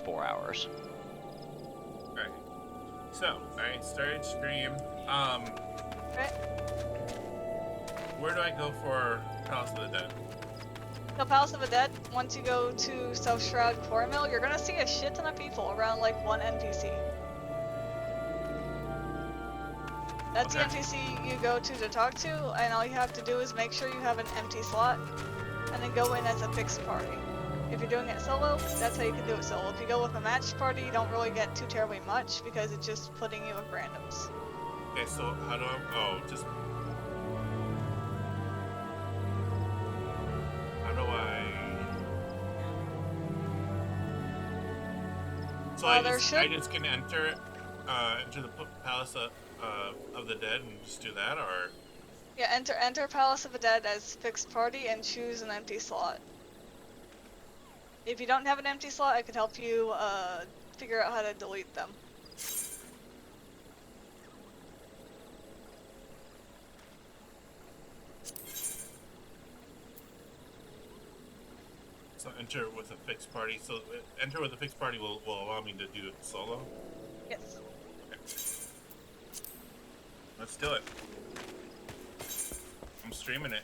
4 hours. Okay. So, I started stream. Right? Where do I go for Palace of the Dead? So Palace of the Dead, once you go to South Shroud Core Mill, you're gonna see a shit ton of people around like one NPC. That's Okay. the NPC you go to talk to, and all you have to do is make sure you have an empty slot, and then go in as a fixed party. If you're doing it solo, that's how you can do it solo. If you go with a matched party, you don't really get too terribly much, because it's just putting you with randoms. Okay, so how do I... Oh, just... How do I... So I just can enter the Palace of the Dead and just do that, or... Yeah, enter Palace of the Dead as fixed party and choose an empty slot. If you don't have an empty slot, I could help you figure out how to delete them. So enter with a fixed party. So enter with a fixed party will allow me to do it solo? Yes. Okay. Let's do it. I'm streaming it.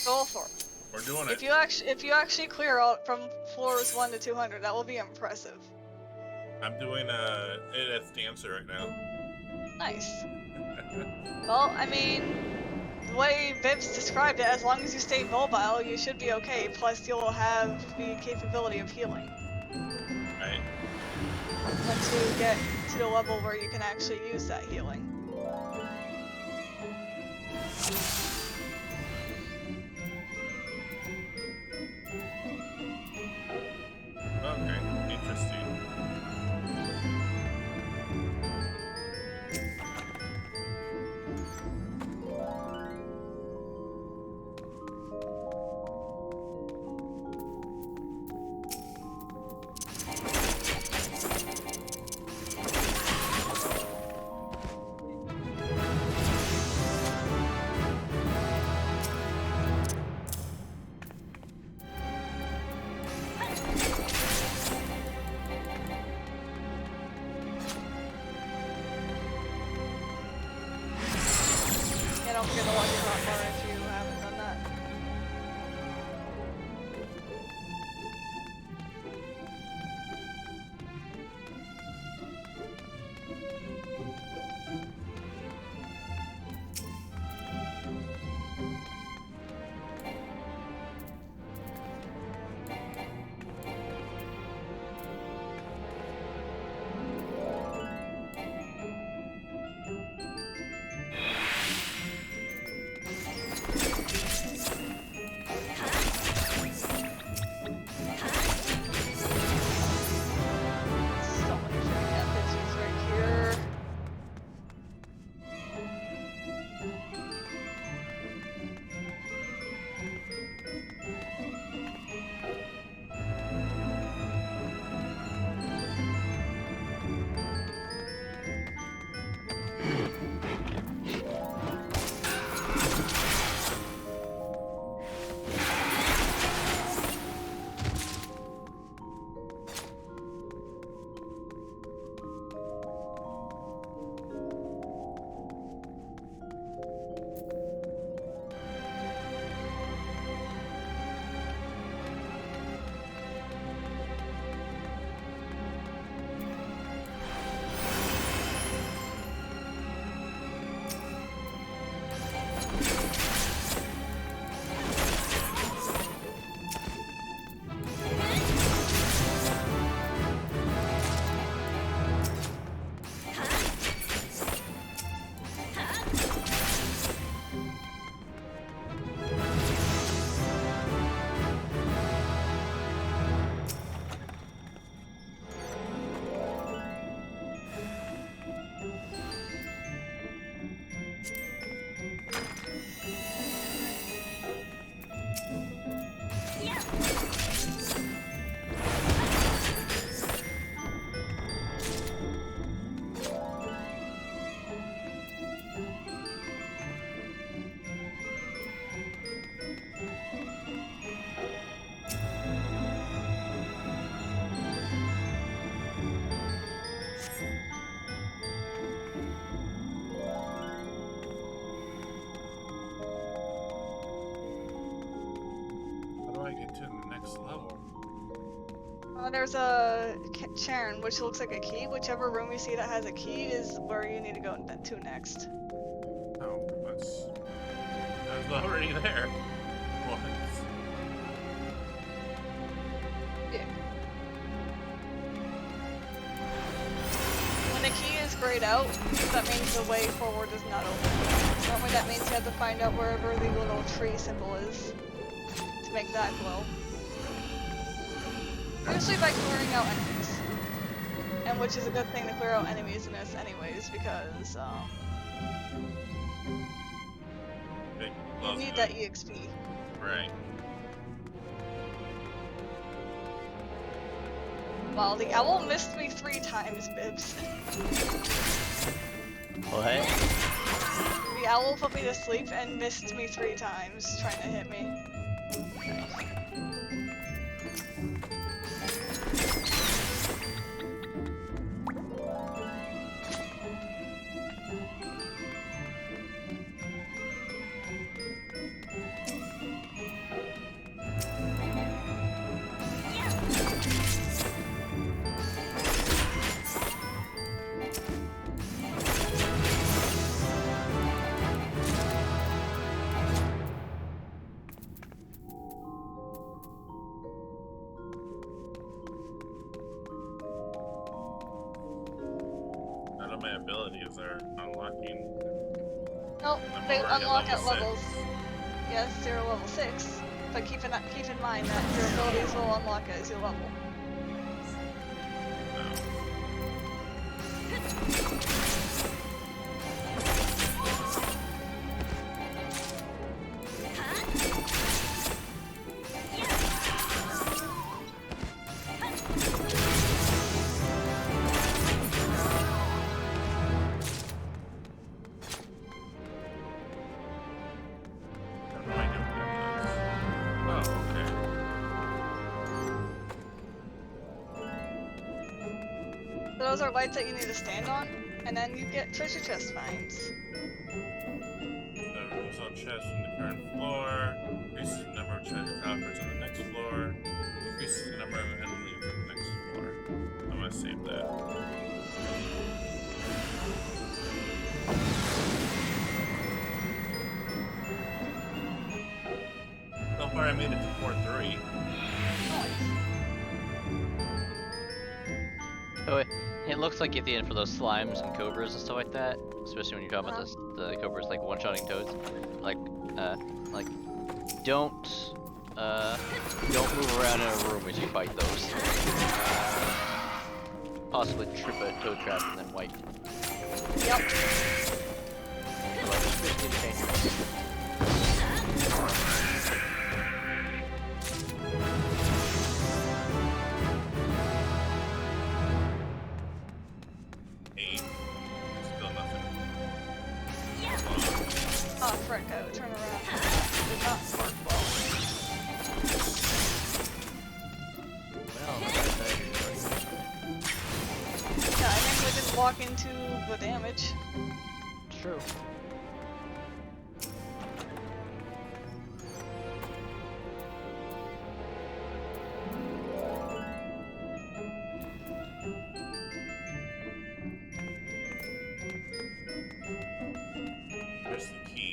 Go for it. We're doing it. If you actually clear out from floors 1 to 200, that will be impressive. I'm doing it as dancer right now. Nice. Well, I mean, the way Viv's described it, as long as you stay mobile, you should be okay. Plus, you'll have the capability of healing. Right. Once you get to the level where you can actually use that healing. Okay, interesting. Yeah, don't forget to log your hotbar if you haven't done that. There's a Charon, which looks like a key. Whichever room you see that has a key is where you need to go to next. Oh, I was already there. What? Yeah. When the key is grayed out, that means the way forward is not open. Normally that means you have to find out wherever the little tree symbol is to make that glow. Usually by clearing out enemies. And which is a good thing to clear out enemies in this anyways, because you need that EXP. Right. Wow, the owl missed me 3 times, Bibs. What? The owl put me to sleep and missed me 3 times trying to hit me. None of my abilities are unlocking. Nope, I'm they already unlock at level levels. 6. Yes, you're level 6. But keep in mind that your abilities will unlock as you level. Those are lights that you need to stand on, and then you get treasure chest finds. So removes all chests from the current floor, increases the number of treasure coffers on the next floor, increases the number of enemies on the next floor. I'm gonna save that. So far I made it to 4-3. Oh, it looks like at the end for those slimes and cobras and stuff like that, especially when you're talking about the cobras like one-shotting toads, like don't move around in a room as you fight those. Possibly trip a toad trap and then wipe. Yep. Like, just need to change your 8. Still nothing. Oh, frick, I would turn around. Did not work well. Yeah, I think we didn't walk into the damage. True. There's the key.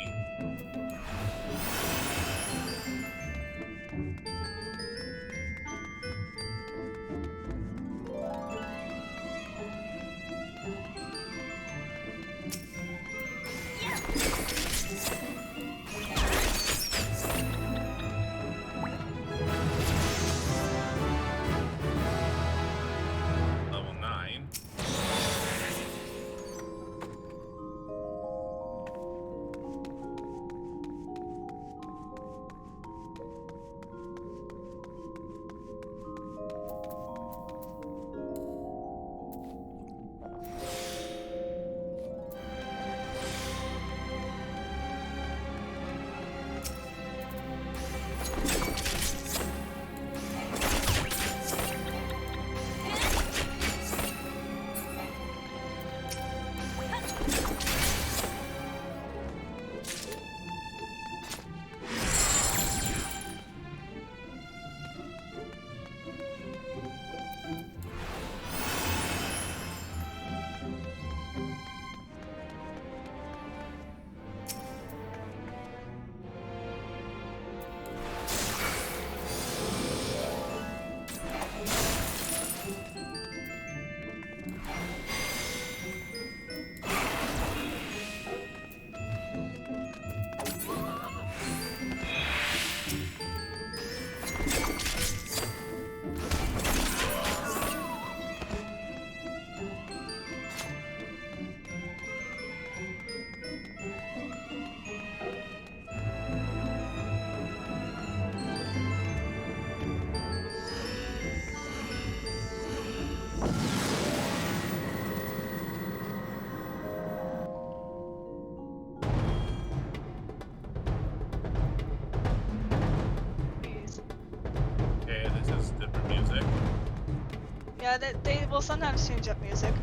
Jeez. Okay, this is different music. Yeah, they will sometimes change up music.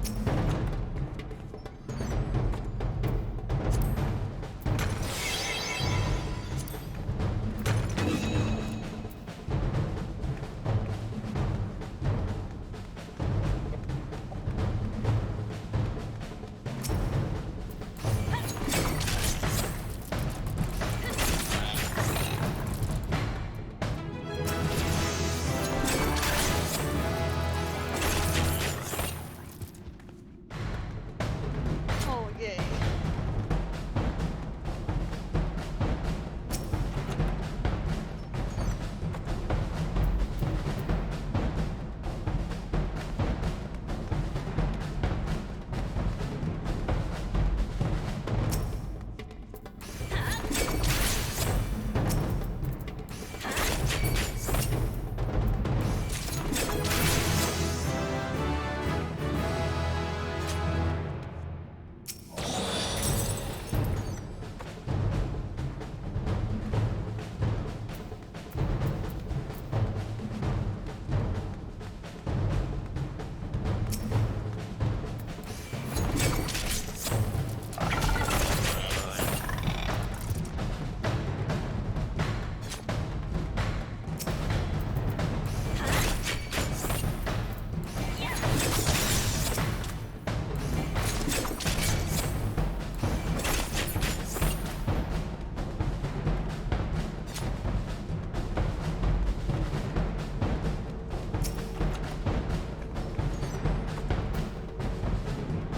Oh, yay.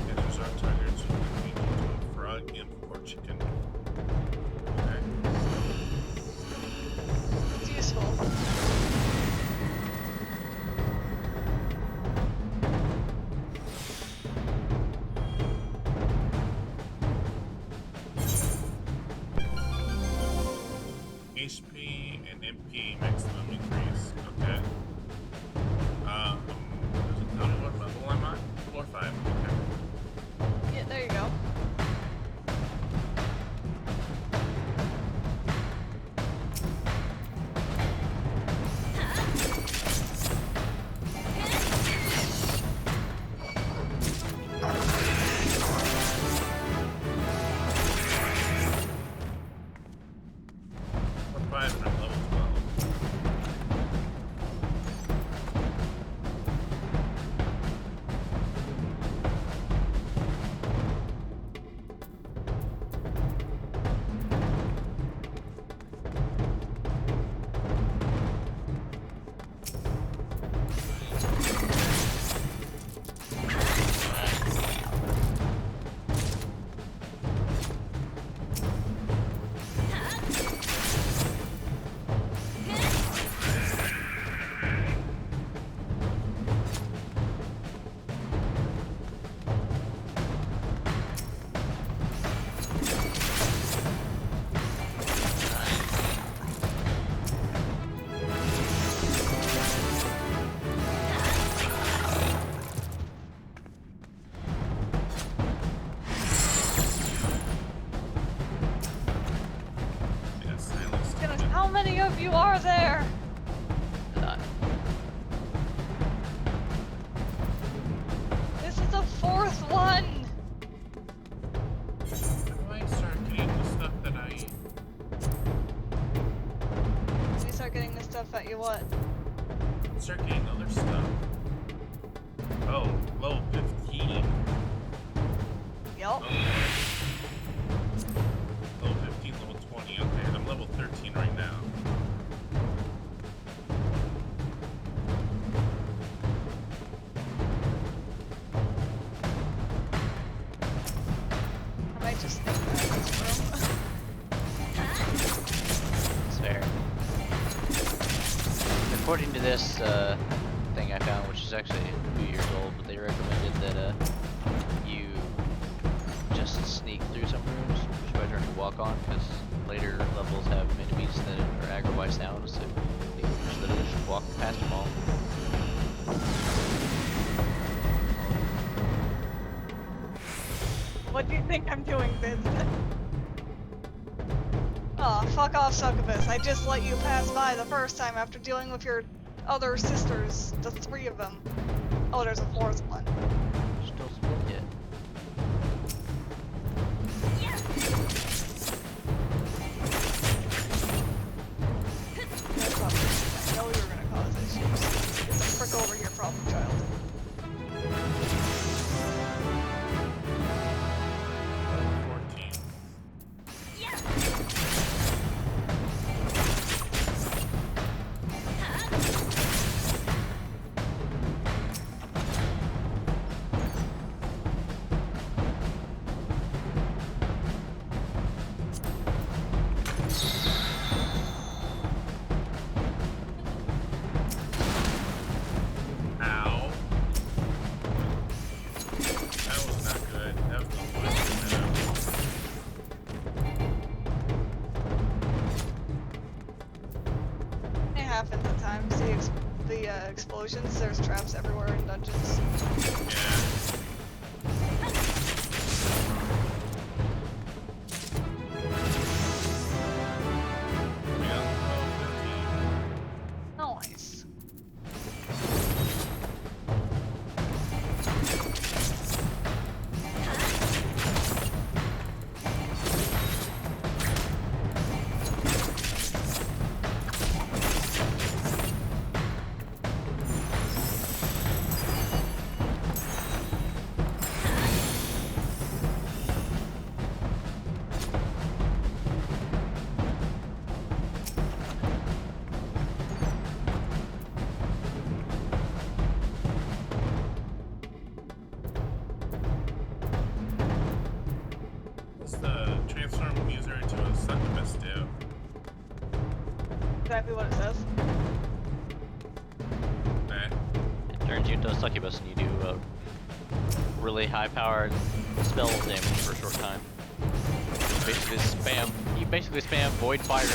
Enters our targets with the meat into a frog, imp, or chicken. Okay. It's useful. HP and MP maximum increase. Okay. Does it tell me what level I'm on? Floor 5. Okay. Yeah, there you go. Floor 5 and I'm level 12. I got silenced. Goodness, how many of you are there? None. This is the fourth one. How do I start getting the stuff that I... When you start getting the stuff that you what? start getting other stuff? Oh, level 15. Yup. Okay. Level 15, level 20. Okay, I'm level 13 right now. I might just think that in this room. It's fair. According to this thing I found, which is actually a few years old, but they recommended that you just sneak through some rooms just by trying to walk on, because later levels have enemies that are aggroed by sounds, so you just literally just walk past them all. What do you think I'm doing, Biz? Aw, fuck off, Succubus. I just let you pass by the first time after dealing with your other sisters, the 3 of them. Oh, there's a 4th one. Still split yet. That's not I know you're gonna cause issues. Get the frick over here, problem child. Happens at times. The explosions, there's traps everywhere in dungeons. Nice. Exactly what it says. Okay. It turns you into a succubus and you do really high-powered spell damage for a short time. You basically spam Void Fire 2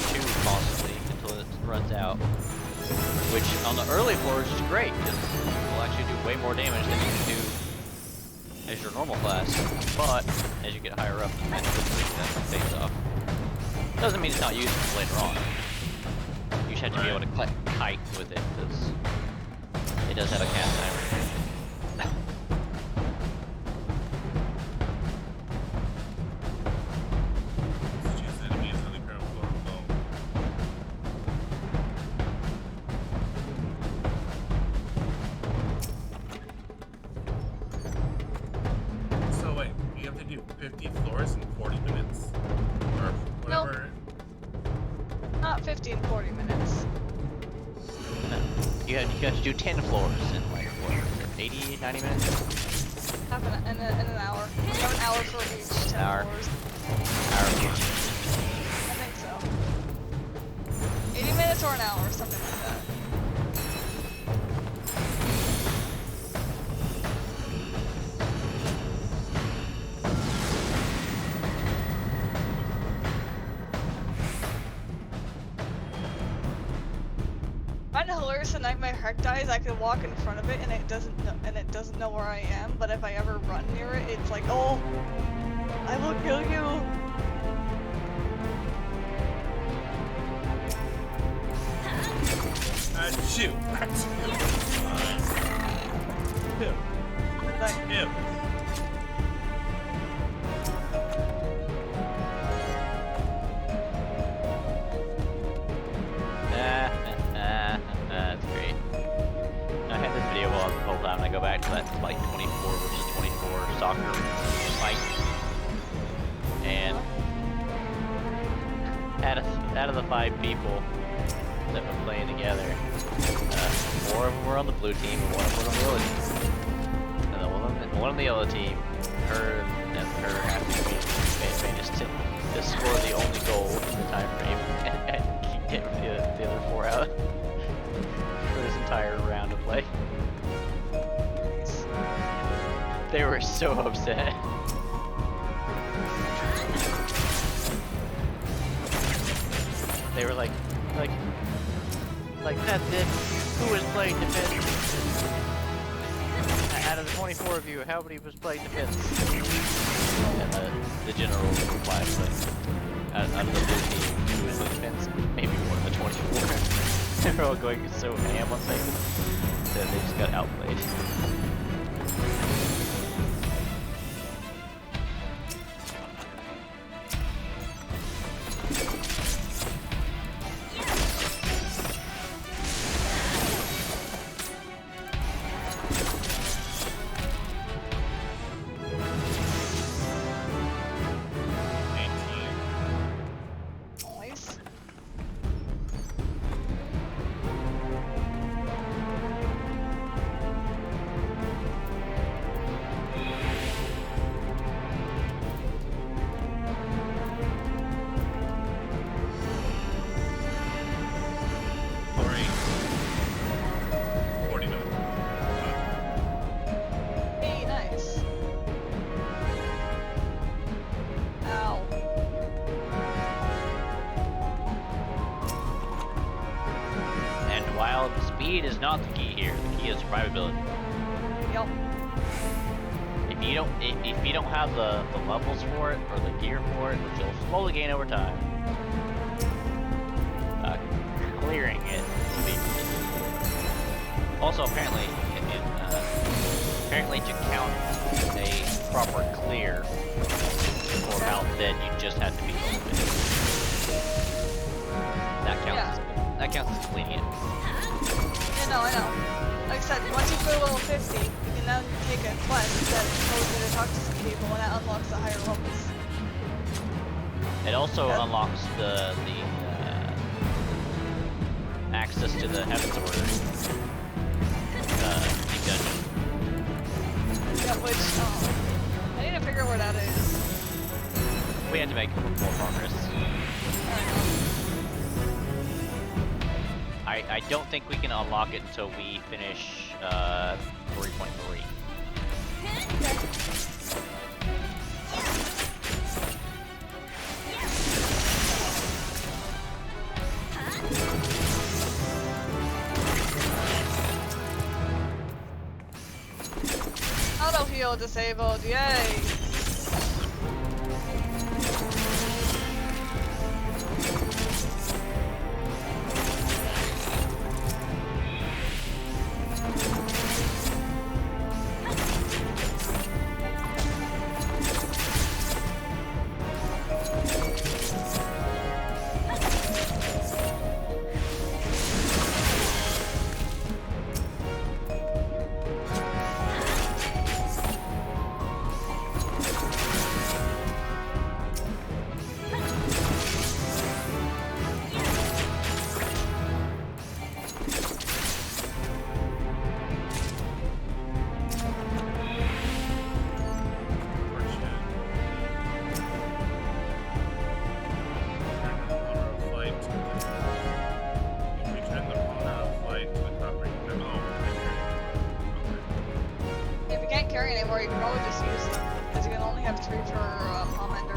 constantly until it runs out. Which on the early floors is great, because it will actually do way more damage than you can do as your normal class. But as you get higher up, then that fades off. Doesn't mean it's not useful later on. You just have to be able to kite with it, because it does have a cast timer. So wait, you have to do 50 floors in 40 minutes? Or whatever? Nope. Not 50 and 40 minutes. You have to do 10 floors in like, what, 80, 90 minutes? In an hour. You have an hour for each 10 Hour. floors. Hour. I think so. 80 minutes or an hour, something like that. Find it hilarious the night my heart dies, I can walk in front of it and it doesn't know where I am, but if I ever run near it, it's like, oh, I will kill you. Shoot! Him. That's great. I had this video on the whole time, and I go back to that like 24 versus 24 soccer fight, and out of the 5 people that were playing together, 4 of them were on the blue team and 1 of them was on the yellow team. And the one on the yellow team, her managed to score the only goal in the time frame and get the other 4 out for this entire round of play. They were so upset. They were like, that's it. Who was playing defense? Out of the 24 of you, how many was playing defense? And the general replies like, out of the 15 who is defense, maybe one of the 24. They're all going so ham on things that they just got outplayed. Nice. Alright. 49. Hey, nice. Ow. And while speed is not the key here, the key is survivability. Yup. If you don't have the levels for it or the gear for it, which you'll slowly gain over time, clearing it will be really difficult. Also, apparently, apparently to count a proper clear or how dead you just have to be a little bit. That counts as cleaning it. Yeah, no, I know. Like I said, once you go level 50, you can then take a quest that tells you to talk to some people, and that unlocks the higher levels. It also unlocks the access to the Heaven's Order deep dungeon. Yeah, which, I need to figure out where that is. We had to make more progress. I don't think we can unlock it until we finish 3.3. Auto heal disabled, yay! If you can't carry anymore, you can probably just use them, because you can only have 3 per palm ender.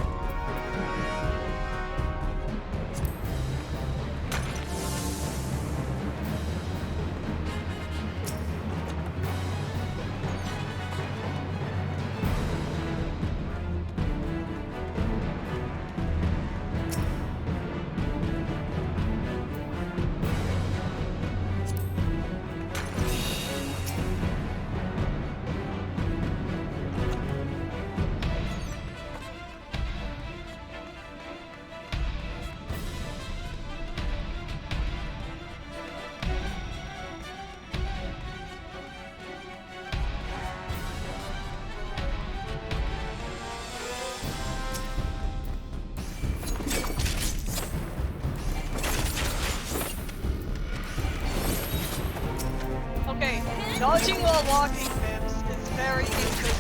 Okay, dodging while walking, Bibs, is very inconvenient.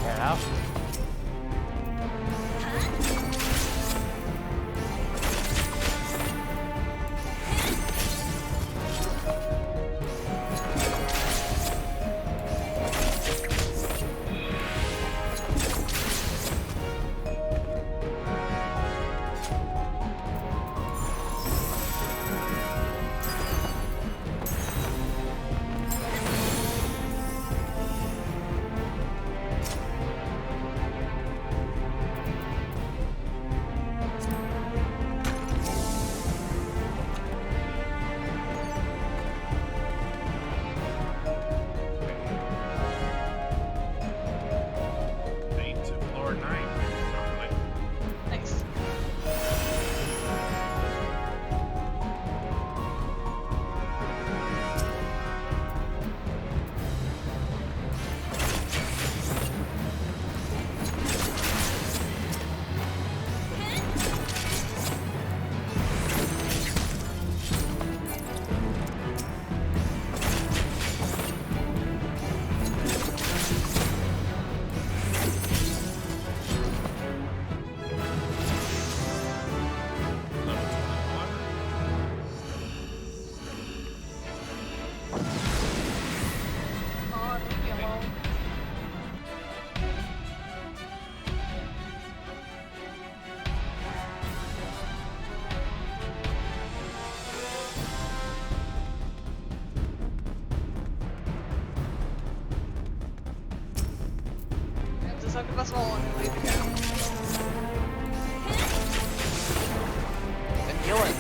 Fair enough. Some of us won't want to leave again. And healing.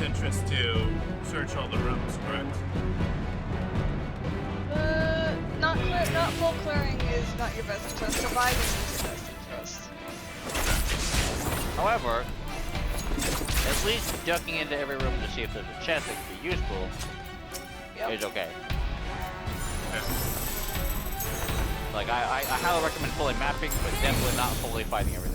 Interest to search all the rooms, correct? Not full clearing is not your best interest. Surviving is your best interest. However, at least ducking into every room to see if there's a chest that could be useful is okay. Like, I highly recommend fully mapping, but definitely not fully fighting everything.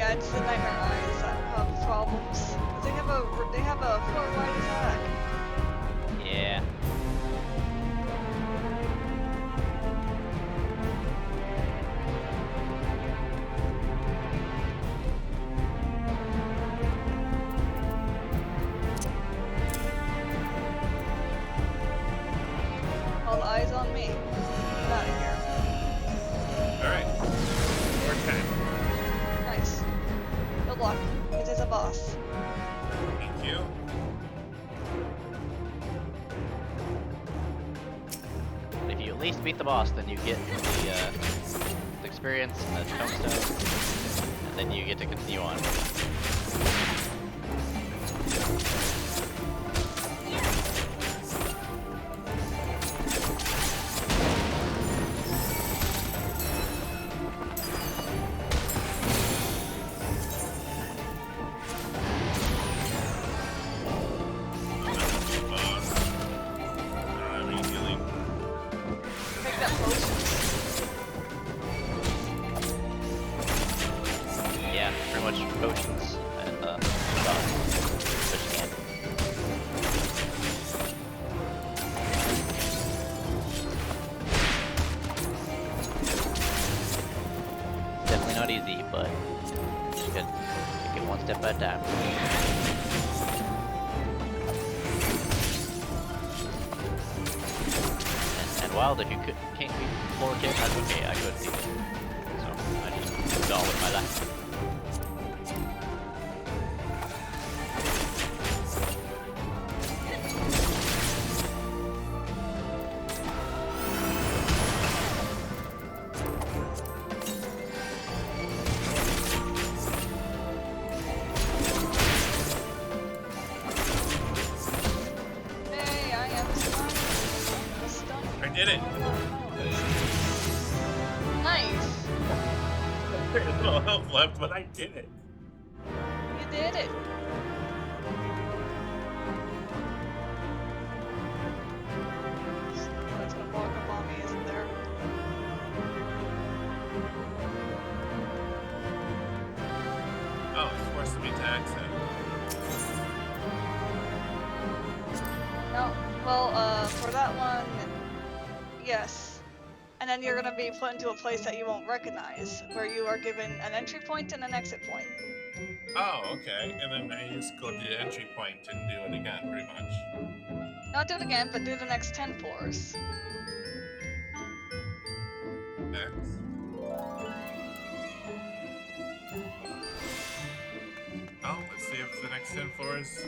It's the Nightmare Eyes that have problems. 'Cause they have a floor wide attack. Yeah. All the eyes on me. Get out of here. Alright. More time. Nice. Good luck. It is a boss. Thank you. If you at least beat the boss, then you get the experience and the tombstone, and then you get to continue on. Yeah, pretty much potions and stuff. But you can't. Definitely not easy, but you can take it one step at a time. And Wild, if you can't beat floor kit, that's okay. I couldn't either. So I just moved on with my life. I did it! Nice! There's no health left, but I did it! You did it! That's gonna walk up on me, isn't there? Oh, it's forced to be taxing. No, well, for that one, yes. and then you're gonna be put into a place that you won't recognize, where you are given an entry point and an exit point. Oh, okay. And then I just go to the entry point and do it again, pretty much. Not do it again, but do the next 10 floors. Next. Oh, let's see if the next 10 floors.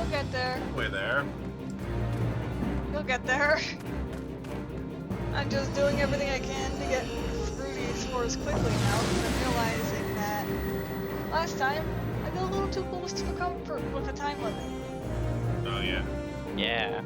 You'll get there. Way there. You'll get there. I'm just doing everything I can to get through these floors quickly now, because I'm realizing that last time I got a little too close to the comfort with a time limit. Oh yeah. Yeah.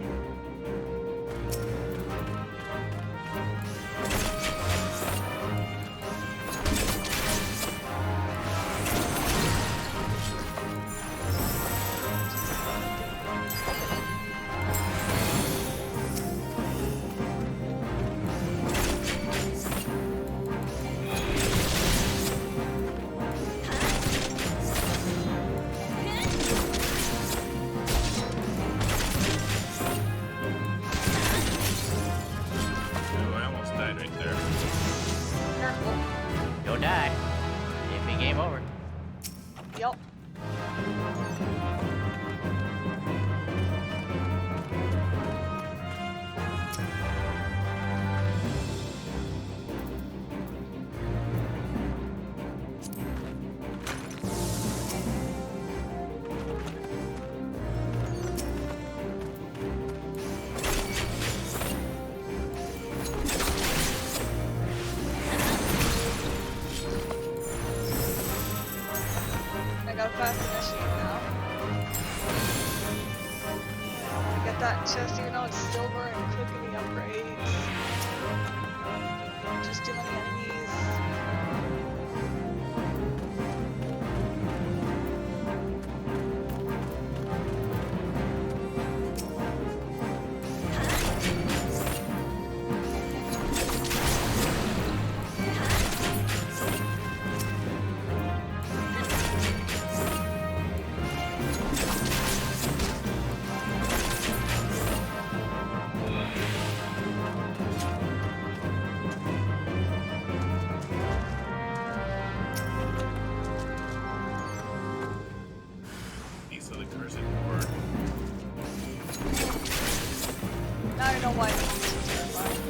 Oh, I almost died right there. Careful. Don't die. It'd be game over. Yup. I got a fast machine now. I get that chest even though it's silver and quick any upgrades. Just too many enemies. Piece of the cursed horde. Now I know why it's so terrifying.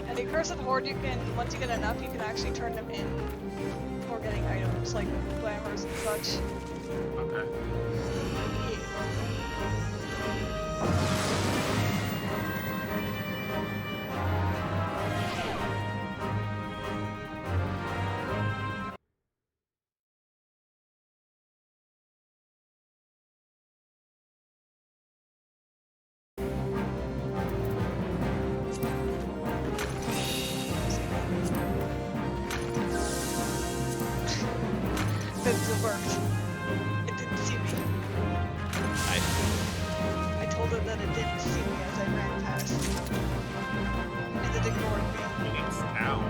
And the Cursed Horde, you can, once you get enough, you can actually turn them in for getting items like glamours and such. Okay. It worked. It didn't see me. I told it that it didn't see me as I ran past. And it ignored me. Phoenix Town.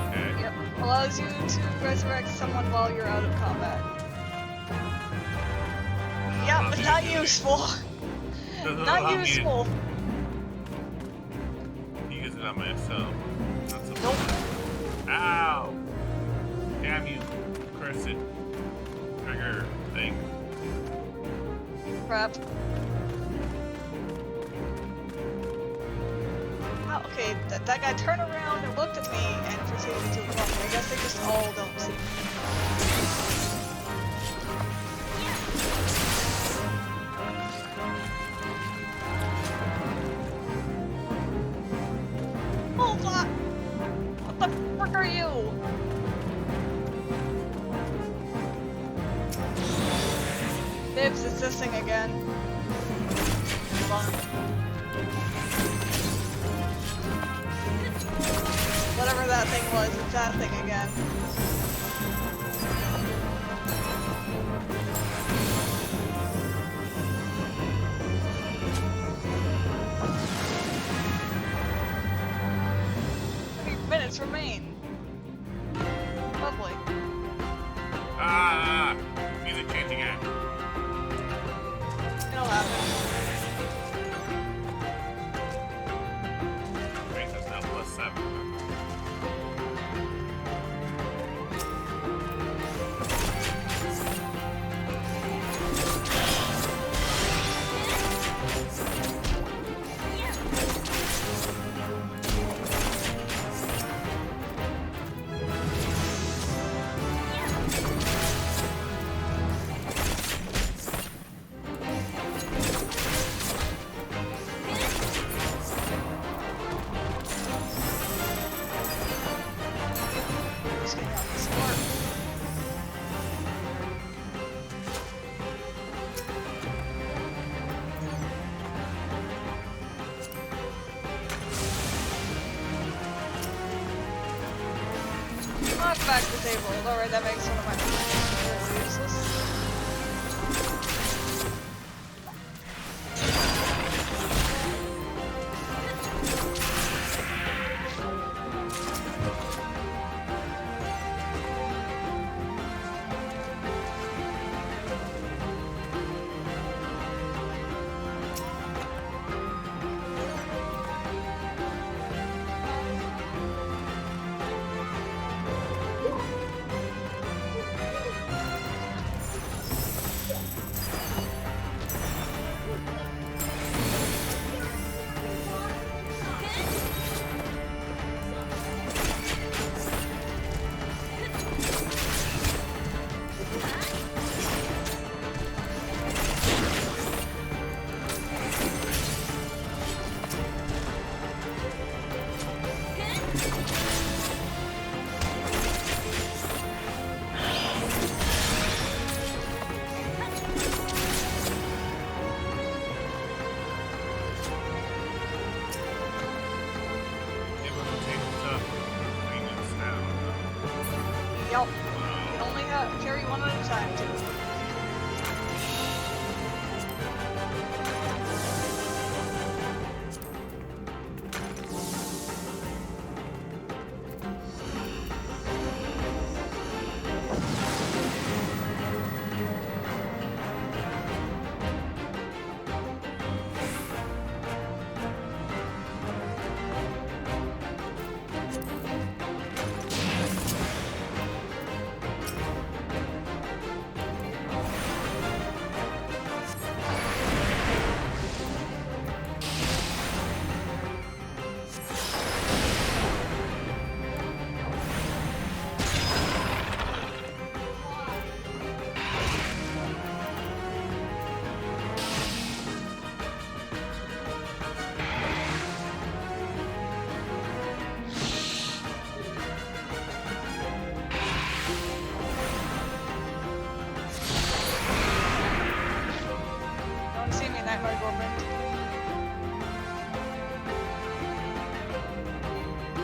Okay. Yep. Allows you to resurrect someone while you're out of combat. Yeah, but not useful. Doesn't Not allow me to useful. use it on myself. Not supposed Nope. to. Ow! Damn you, cursed trigger thing. Crap. Oh, okay, that guy turned around and looked at me and proceeded to walk. I guess they just all don't see me. Hold on! What the frick are you? Bibs, it's this thing again. Hold on. Whatever that thing was, it's that thing again. Minutes remain. Lovely. Ah! Music changing act. It'll happen. Makes us now +7. disabled. Alright, that makes one of my really useless. Yup. You can only carry one at a time, too.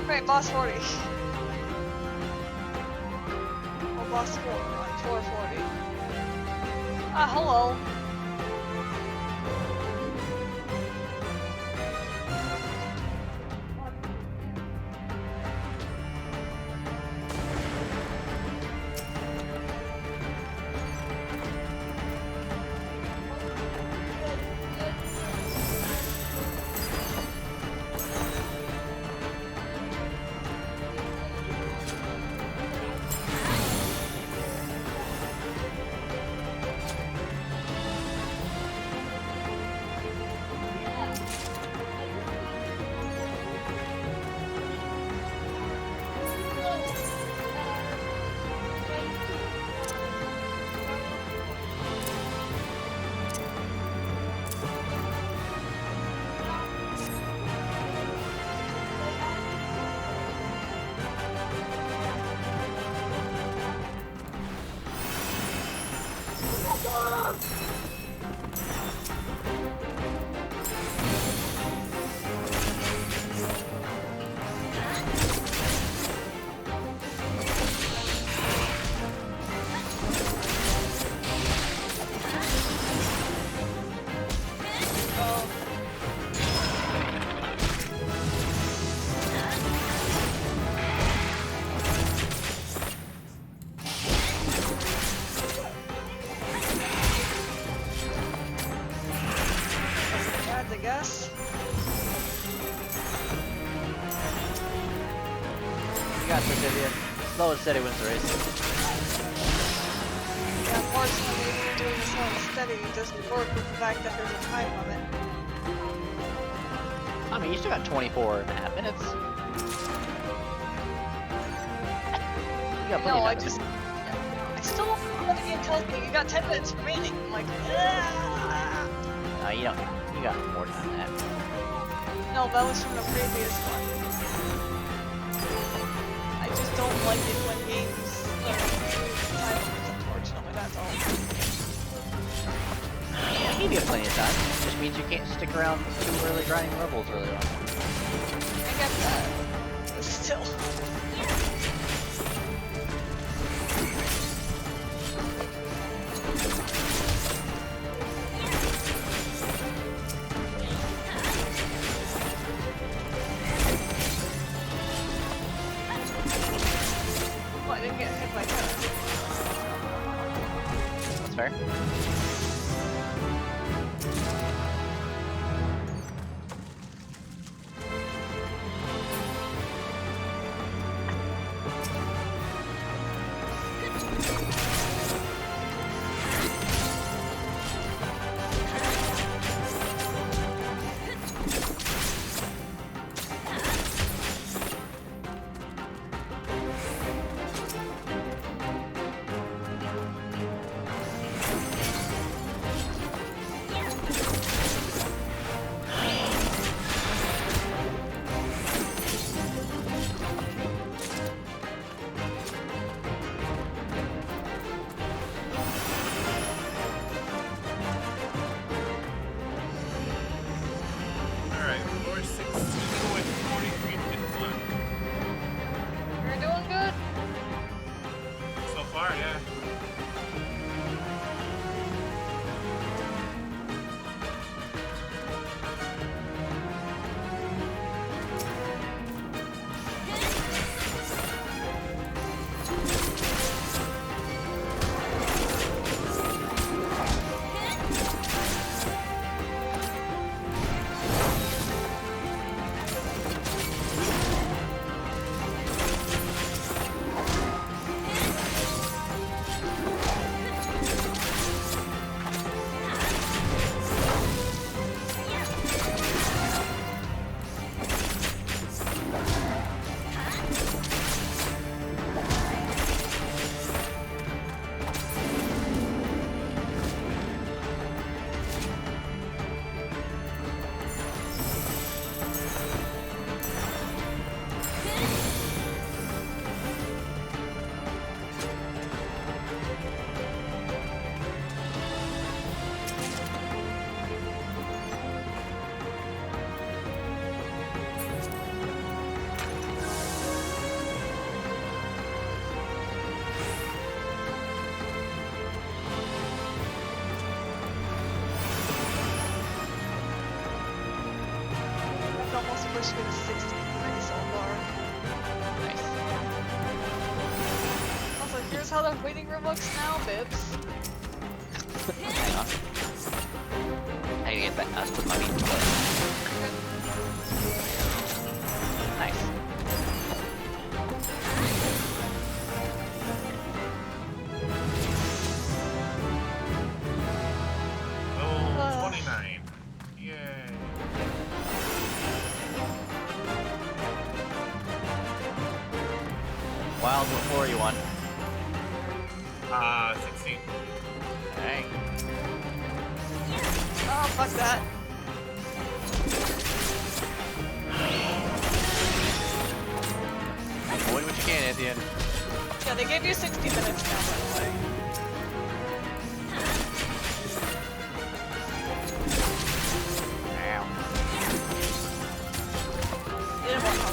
Right, boss 40. Well, boss 4 on floor 40. Ah, hello. Guess. You got this, Vivian. Slow and steady wins the race. Yeah, unfortunately, doing this slow and steady doesn't work with the fact that there's a time limit. I mean, you still got 24.5 minutes. You got plenty No, of time. I still don't know what the game tells me. You got 10 minutes remaining. I'm like, No, you don't. You got more time than that. No, that was from the previous one. I just don't like it when games do time limits, unfortunately, that's all. Yeah, I gave you plenty of time. Just means you can't stick around too early grinding levels early on. I get that. But still. That's fair. Alright, floor 16 with 43 hits left. You're doing good. So far, yeah. I've almost pushed me to 63 so far. Nice. Also, here's how the waiting room looks now, Bibs. Hang on. I gotta get back. I'll put my meat. Nice. Oh, 29. Yay. Wild, what floor are you on? 16. Dang. Oh, fuck that. Avoid what you can at the end. Yeah, they gave you 60 minutes now, by the way. Ow. They didn't want to.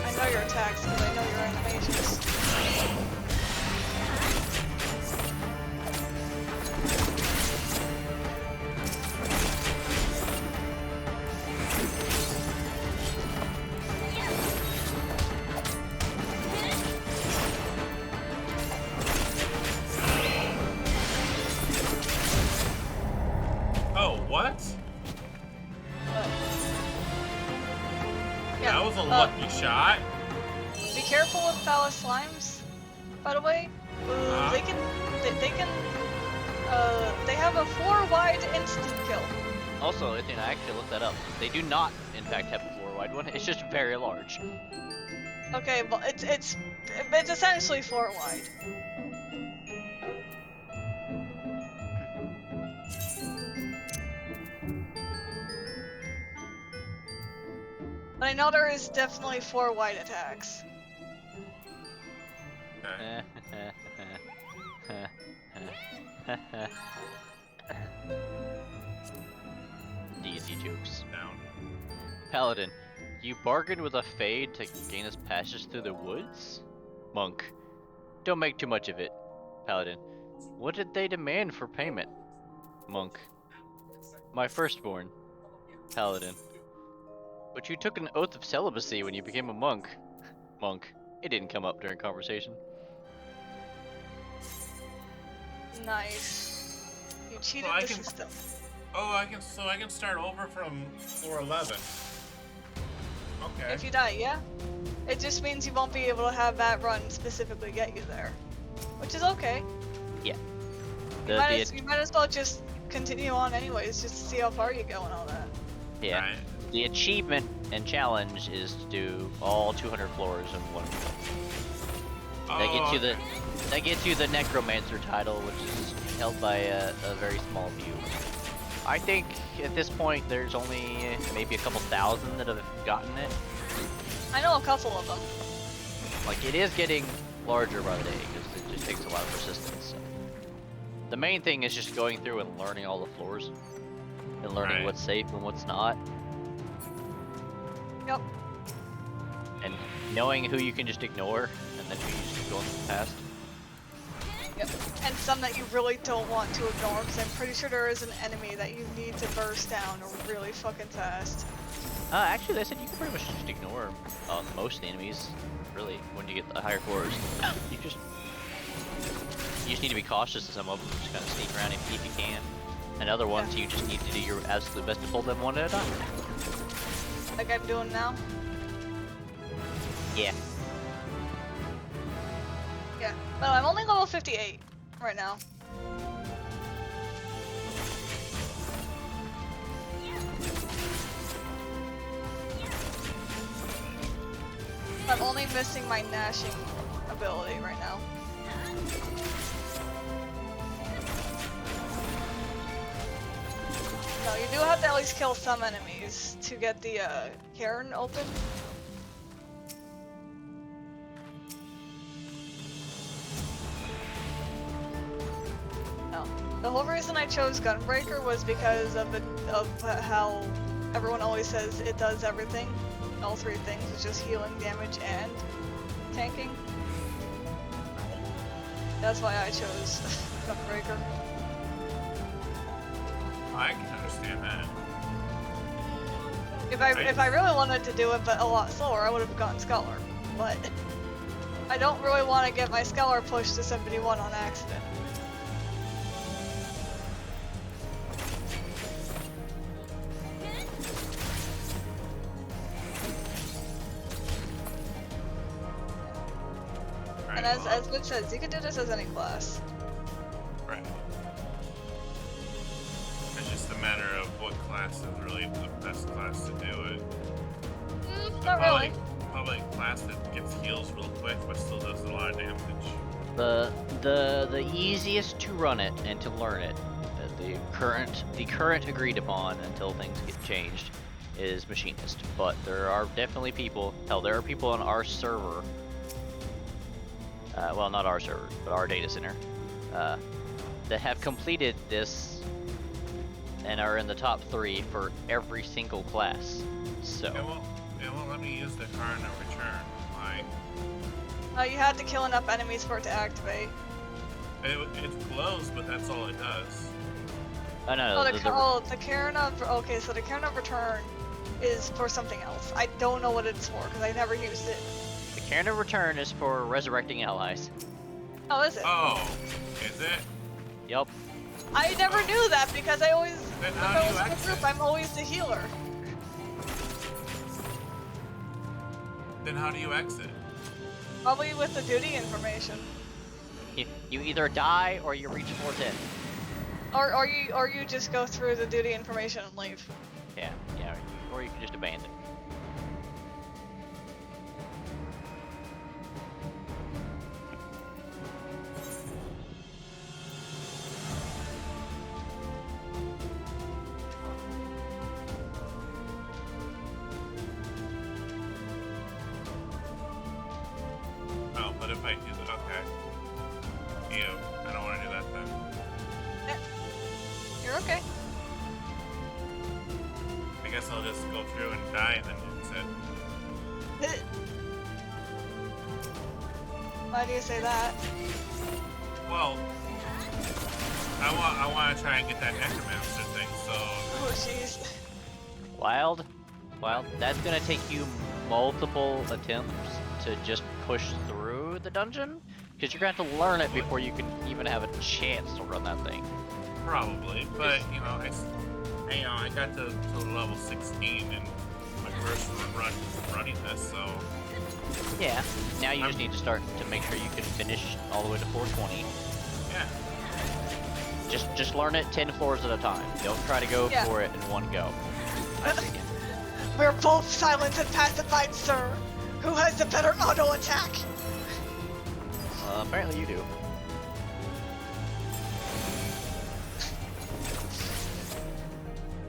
I know your attacks because I know your animations. Oh, what? But, That was a lucky shot. Be careful with phallus slimes, by the way. They can, they have a 4 wide instant kill. Also, I think I actually looked that up. They do not, in fact, have a 4 wide one. It's just very large. Okay, well, it's essentially 4 wide. But I know there is definitely 4 wide attacks. Okay. D&D jokes. Down. Paladin, you bargained with a Fade to gain us passage through the woods? Monk, Don't make too much of it, Paladin. What did they demand for payment? Monk. My firstborn, Paladin. But you took an oath of celibacy when you became a monk. Monk. It didn't come up during conversation. Nice. You cheated I the can- system. Oh, I can start over from floor 11. Okay. If you die, yeah. It just means you won't be able to have that run specifically get you there, which is okay. Yeah. You might as well just continue on anyways, just to see how far you go and all that. Yeah. Right. The achievement and challenge is to do all 200 floors in one go. That gets you the Necromancer title, which is held by a very small few. I think at this point there's only maybe a couple thousand that have gotten it. I know a couple of them. Like, it is getting larger by the day because it just takes a lot of persistence. So. The main thing is just going through and learning all the floors and learning Right. what's safe and what's not. Yep. And knowing who you can just ignore and then who you just keep going past. Yep. And some that you really don't want to ignore, because I'm pretty sure there is an enemy that you need to burst down really fucking fast. Actually, they said you can pretty much just ignore most of the enemies, really, when you get the higher floors. You just need to be cautious of some of them, just kind of sneak around if you can. And other ones, you just need to do your absolute best to pull them one at a time. Like I'm doing now. Yeah. Yeah. Well, I'm only level 58 right now. I'm only missing my gnashing ability right now. No, you do have to at least kill some enemies to get the cairn open. No. The whole reason I chose Gunbreaker was because of how everyone always says it does everything. All three things, is just healing, damage, and tanking. That's why I chose Gunbreaker. I can understand that. If I really wanted to do it, but a lot slower, I would have gotten Scholar. But I don't really want to get my Scholar pushed to 71 on accident. And as Mitch says, you can do this as any class. Right. It's just a matter of what class is really the best class to do it. Not really. Probably a class that gets heals real quick but still does a lot of damage. The easiest to run it and to learn it, the current agreed upon until things get changed, is Machinist. But there are definitely people. Hell, there are people on our server. Well, not our server, but our data center, that have completed this and are in the top 3 for every single class. So. It won't let me use the card of return. Like, You had to kill enough enemies for it to activate. it glows, but that's all it does. Oh no, The Cairn of... Okay, so the Cairn of Return is for something else. I don't know what it's for, because I never used it. the Cairn of Return is for resurrecting allies. Oh, is it? Oh, is it? Yup. I never knew that, because I always... Then If how I do was you in a exit? group, I'm always the healer. Then how do you exit? Probably with the duty information. You either die or you reach 410. Or you just go through the duty information and leave. Yeah, or you can just abandon. Oh, but if I use it, okay. Ew, I don't want to do that then. You're okay. I guess I'll just go through and die and then use it. Why do you say that? Well, I want to try and get that necromancer thing. So. Oh jeez. Wild, that's gonna take you multiple attempts to just push through the dungeon, because you're gonna have to learn it before you can even have a chance to run that thing. Probably, but you know, I got to level 16 in my first run running this, so. Yeah. Now you just need to start to make sure you can finish all the way to 420. Yeah. Just learn it 10 floors at a time. Don't try to go for it in one go. We're both silent and pacified, sir. Who has the better auto attack? Apparently you do.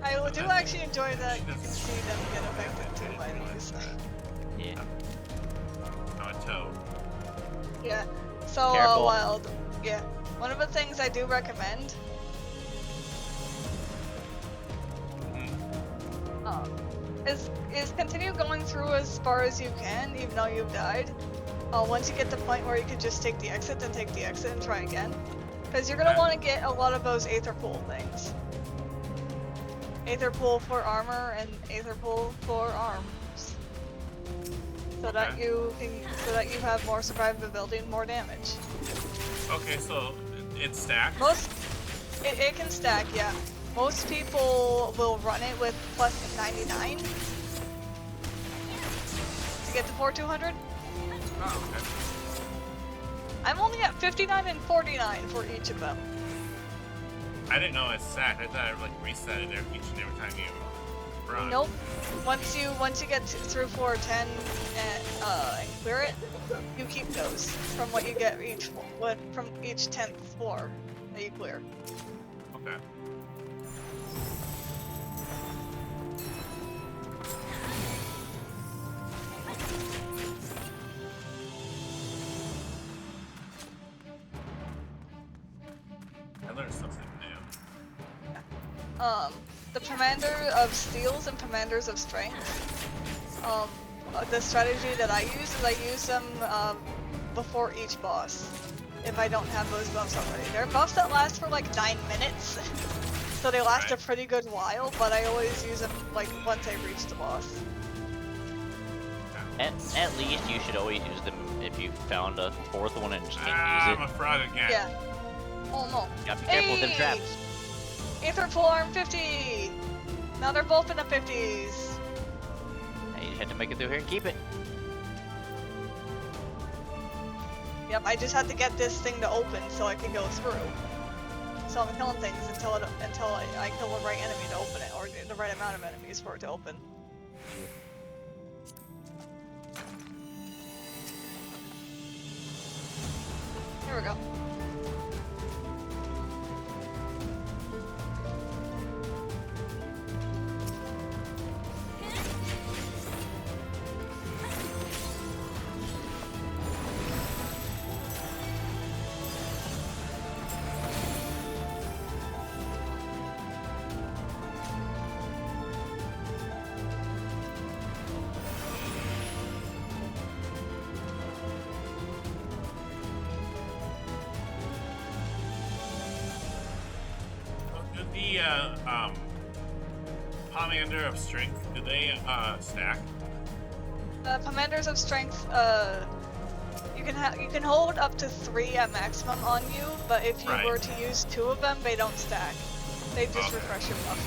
I do actually enjoy that you can see them get affected too by these. Yeah. Oh, a toe. Yeah. So Careful. wild. Yeah. One of the things I do recommend is continue going through as far as you can, even though you've died. Once you get to the point where you can just take the exit, then take the exit and try again. Because you're gonna want to get a lot of those Aether Pool things. Aether Pool for armor and Aether Pool for arms. So that you have more survivability and more damage. Okay, so it's stacked. It can stack, yeah. Most people will run it with plus 99 to get to 4200. Oh, okay. I'm only at 59 and 49 for each of them. I didn't know it's stacked. I thought it like reset it each and every time you run. Nope. Once you get through 410 and clear it, you keep those from what you get from each 10th floor that you clear. Okay. I learned something new. The Commander of Steels and Commanders of Strength. The strategy that I use is I use them before each boss, if I don't have those buffs already. They're buffs that last for like 9 minutes, so they last a pretty good while, but I always use them like once I reach the boss. At least you should always use them if you found a fourth one and just can't I'm use a frog again. Yeah. Oh no. it. Gotta be careful with them traps. Aether Pool Arm 50! Now they're both in the 50s. Now you had to make it through here and keep it. Yep, I just had to get this thing to open so I can go through. So I'm killing things until I kill the right enemy to open it, or the right amount of enemies for it to open. Here we go. The Commander of Strength, do they stack? Commanders of Strength, you can hold up to 3 at maximum on you, but if you were to use 2 of them, they don't stack. They just refresh your buff.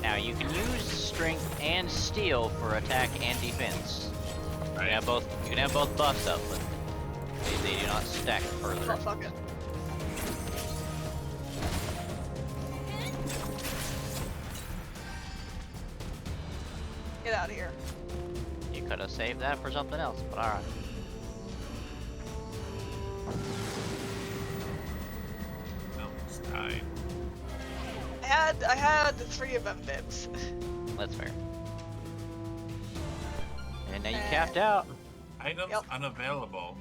Now you can use strength and steel for attack and defense. You can have both buffs up, but they do not stack further. Oh fuck it. Get out of here. You could have saved that for something else, but alright. Almost died. I had 3 of them bibs. That's fair. And now you capped out. Items unavailable.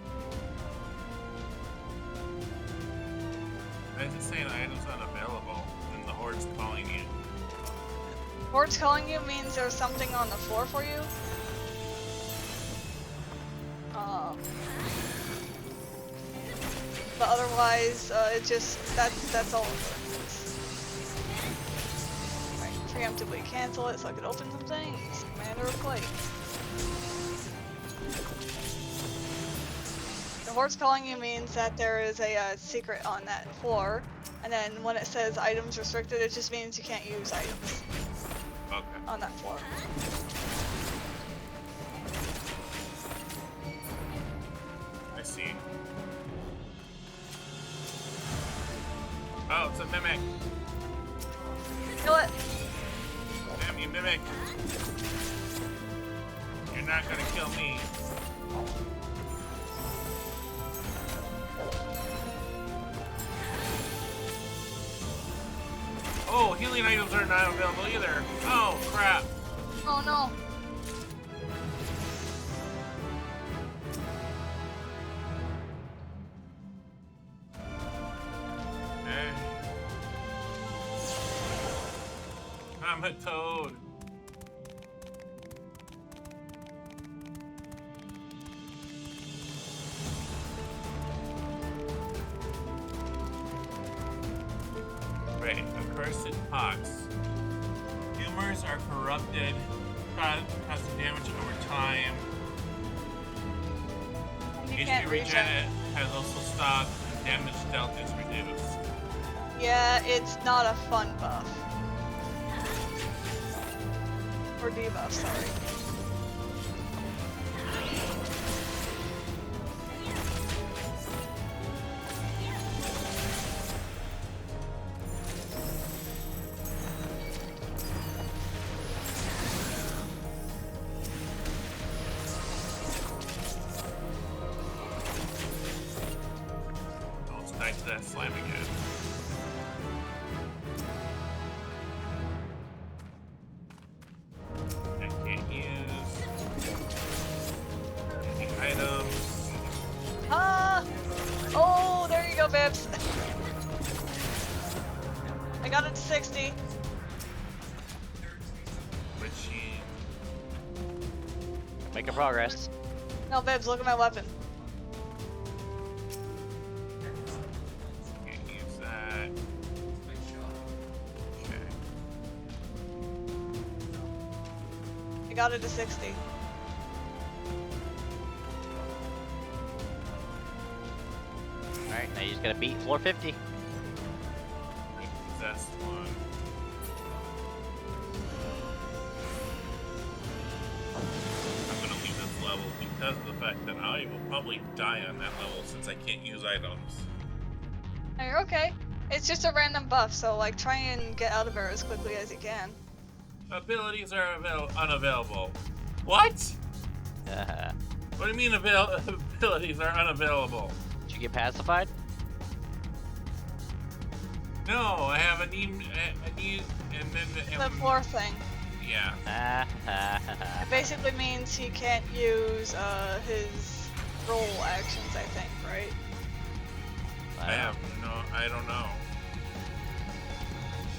Why is it saying items unavailable and the Horde's calling you? Horde's calling you means there's something on the floor for you. But otherwise, that's all of it. Right, preemptively cancel it so I can open some things. Commander of plate. The horse calling you means that there is a secret on that floor, and then when it says items restricted, it just means you can't use items on that floor. I see. Oh, it's a mimic. Kill it. Damn you, mimic. You're not gonna kill me. Oh, healing items are not available either. Oh, crap. Oh no. Hey. I'm a toad. Right, accursed pox. Tumors are corrupted, causing damage over time. You HP can't reach regen it. has also stopped. Damage dealt is reduced. Yeah, it's not a fun buff. Or debuff, sorry. Oh, it's back to that slime again. I can't use any items. Ah! Oh, there you go, Bibbs. I got it to 60. Machine. Making progress. No, Bibbs, look at my weapon. Can't use that. Okay. I got it to 60. Alright, now you just gotta beat floor 50. Possessed one. I'm gonna leave this level because of the fact that I will probably die on that level since I can't use items. No, you're okay. It's just a random buff, so like try and get out of there as quickly as you can. Abilities are unavailable. What? What do you mean abilities are unavailable? Did you get pacified? No, I have a need, and then The floor thing. yeah. It basically means he can't use his roll actions, I think, right? I don't know.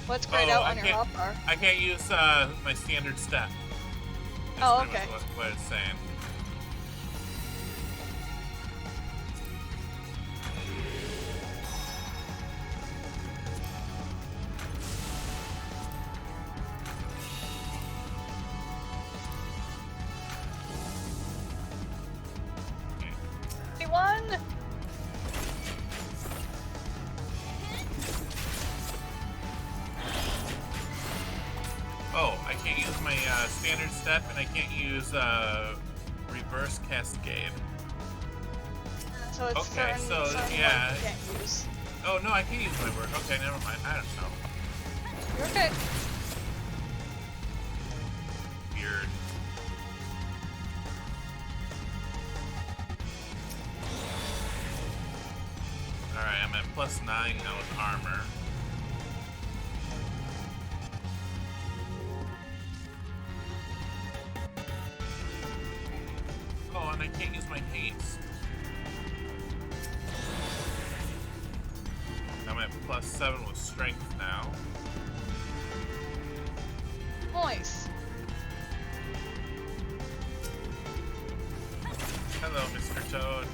What's grayed Oh, out I on your can't- hotbar? I can't use my standard step. That's Oh, pretty okay. much what it's saying. He won! Oh, I can't use my standard step, and I can't use reverse cascade. So it's Okay, certain, so, certain yeah. ones you can't use. Oh no, I can use my word. Okay, never mind. I don't know. You're okay. Weird. Alright, I'm at +9 now with armor. Oh, and I can't use my haste. I'm at +7 with strength now. Nice. Hello, Mr. Toad.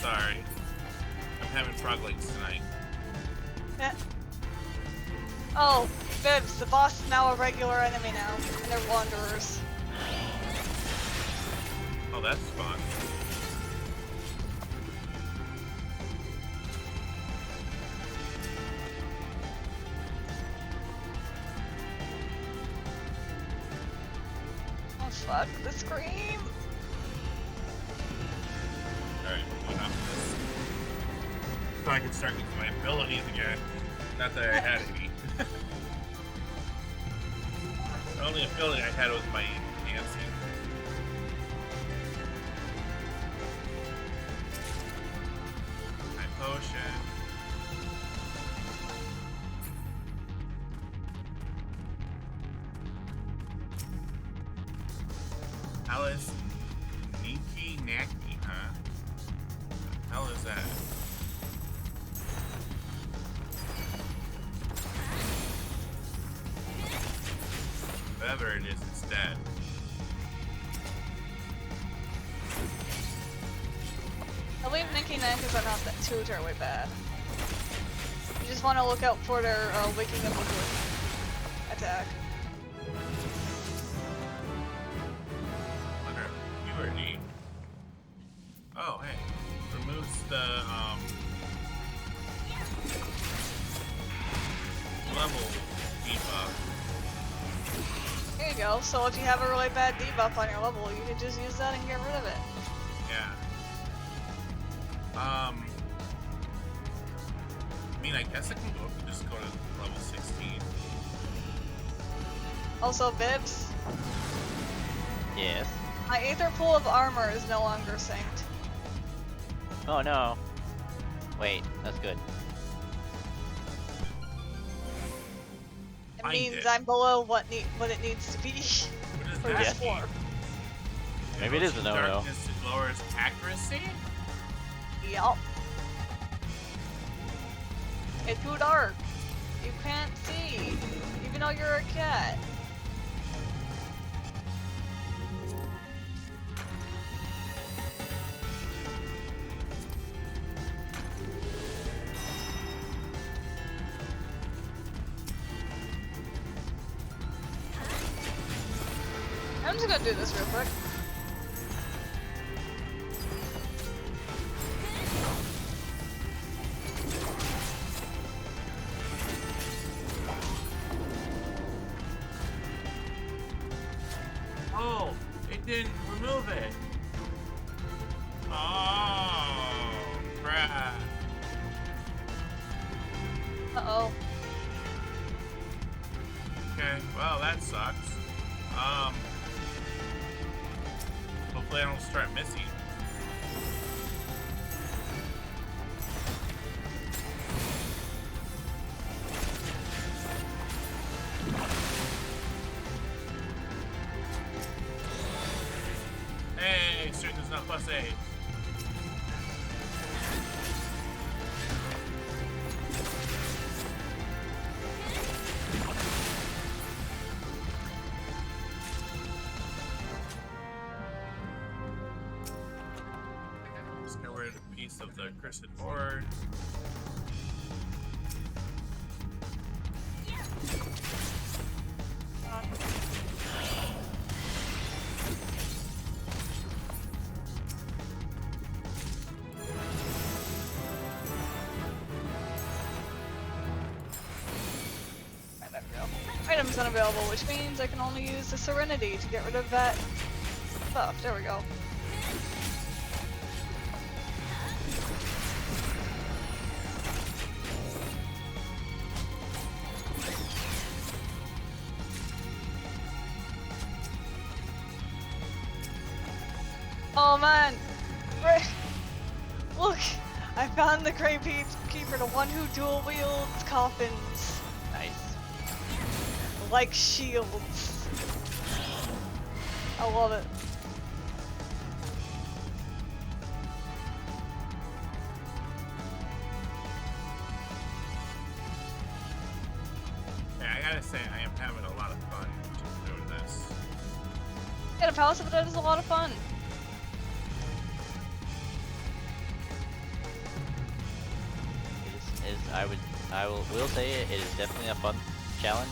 sorry. I'm having frog legs tonight. Yeah. Oh, Bibs, the boss is now a regular enemy now, and they're wanderers. Oh, that's fun. Oh fuck, the scream! Alright, moving on to this. So I can start using my abilities again. Not that I had any. The only ability I had was my dancing. My potion. Alice Niki Naki, huh? What the hell is that? Whatever it is, it's dead. I believe Nicky Nankers are not that too terribly bad. You just want to look out for their waking up attack. Wonder if you or me. Oh, hey. Removes the, level debuff. There you go. So if you have a really bad debuff on your level, you can just use that and get rid of it. Yeah. I mean, I guess I can go up and just go to level 16. Also, Bibs, Yes. my Aether Pool of Armor is no longer synced. Oh no. Wait, that's good. It Find means it. I'm below what it needs to be What does for that this mean? floor. Maybe it is a no-no. Darkness lowers accuracy? Yup. It's too dark. You can't see, even though you're a cat. I'm just gonna do this real quick. Oh, it didn't remove it. Oh, crap. Uh-oh. Okay, well, that sucks. Hopefully I don't start missing. Hey, strength is not +8. Let's get rid of a piece of the cursed board. Right, there we go. Items unavailable, which means I can only use the Serenity to get rid of that stuff. There we go. Oh man! Right. Look! I found the Grey Keeper, the one who dual wields coffins. Nice. Like shields. I love it. Yeah, I gotta say, I am having a lot of fun doing this. Yeah, the Palace of the Dead is a lot of fun. is I will say it is definitely a fun challenge.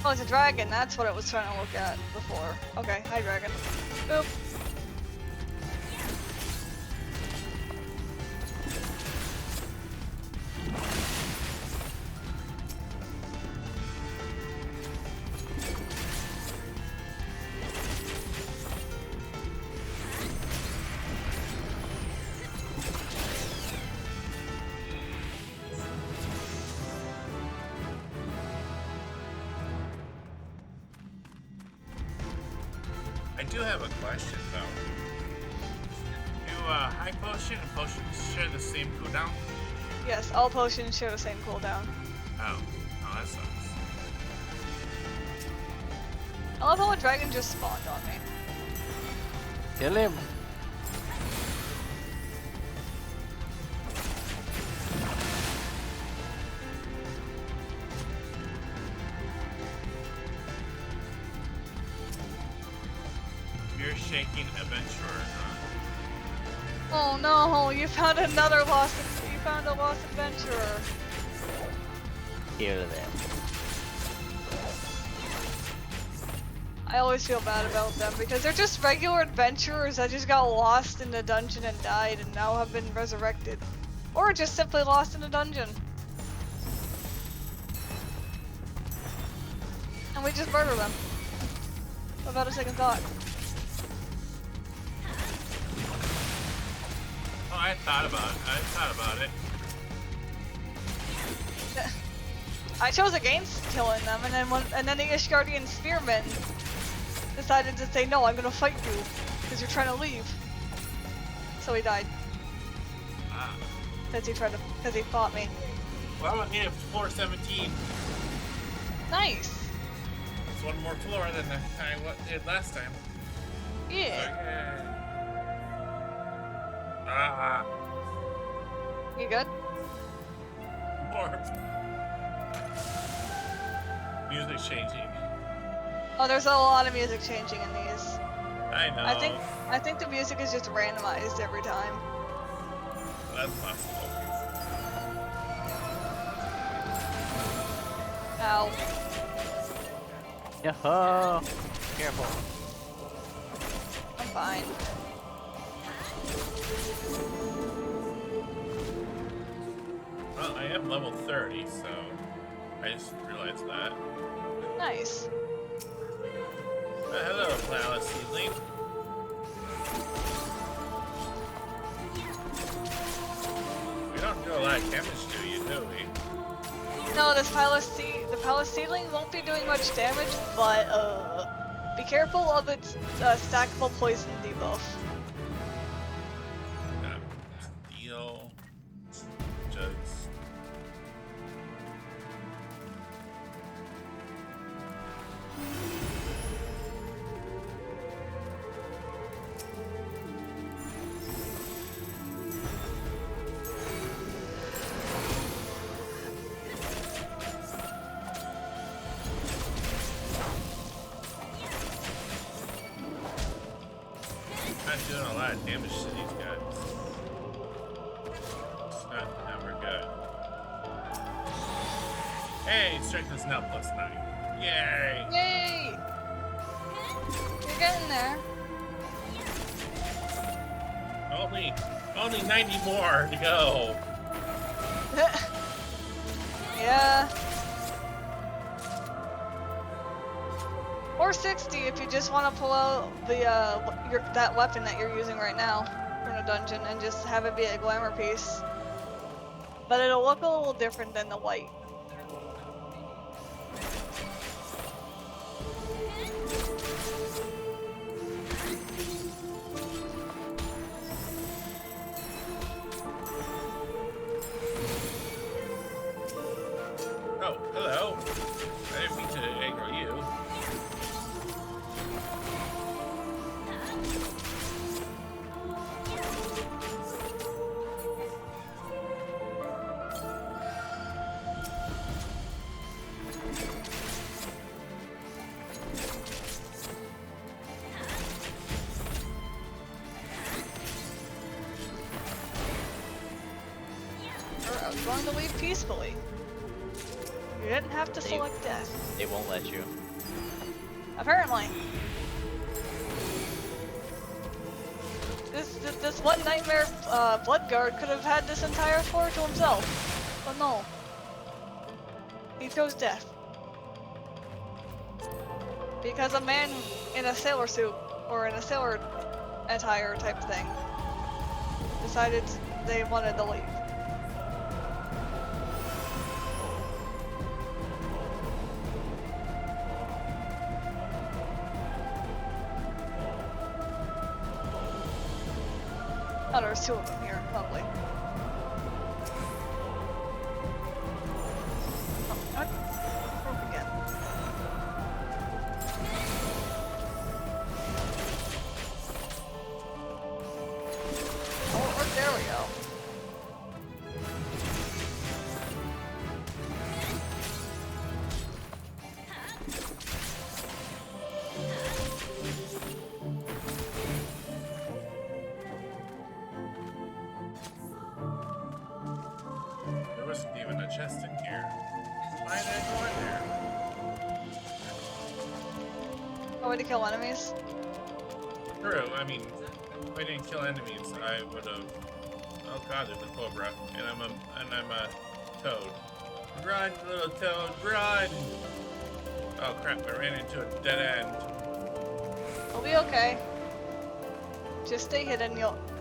Oh, it's a dragon. That's what it was trying to look at before. Okay, hi dragon. Boop. I do have a question though. Do high potion and potions share the same cooldown? Yes, all potions share the same cooldown. Oh, that sucks. I love how a dragon just spawned on me. Kill him. You're shaking adventurer, huh? Oh no, you found another lost. You found a lost adventurer. Kill them. I always feel bad about them because they're just regular adventurers that just got lost in the dungeon and died and now have been resurrected. Or just simply lost in a dungeon. And we just murder them. Without a second thought. Oh, I thought about it. I chose against killing them, and then the Ishgardian spearmen decided to say, no, I'm gonna fight you, because you're trying to leave. So he died. Ah. Because he fought me. Well, I'm here for floor 17. Nice! It's one more floor than I did last time. Yeah. Ah. You good? More. Music changing. Oh, there's a lot of music changing in these. I know. I think the music is just randomized every time. That's possible. Ow. Yo-ho! Careful. I'm fine. Well, I am level 30, so I just realized that. Nice. Hello, Flower Seedling. We don't do a lot of damage to you, do we? No, the palace seedling won't be doing much damage, but be careful of its stackable poison debuff. Steel. Jugs. Not doing a lot of damage to these guys. It's not ever good. Hey, strength is now +9. Yay! Yay! You're getting there. Only 90 more to go. Yeah. Or 60 if you just want to pull out the that weapon that you're using right now from the dungeon and just have it be a glamour piece. But it'll look a little different than the white. Oh, hello. I didn't mean to aggro you. was going to leave peacefully. You didn't have to They- select death. They won't let you. Apparently. This one nightmare bloodguard could have had this entire floor to himself. But no. He chose death. Because a man in a sailor suit, or in a sailor attire type thing, decided they wanted to leave. Oh, there's two of them here. Lovely. Oh, what? Broke again. Oh, there we go. There wasn't even a chest in here. Why did I go in there? Oh, way to kill enemies? True, I mean, if I didn't kill enemies, I would have. Oh god, there's a cobra, and I'm a toad. Run, little toad, run! Oh crap, I ran into a dead end. We'll be okay. Just stay hidden,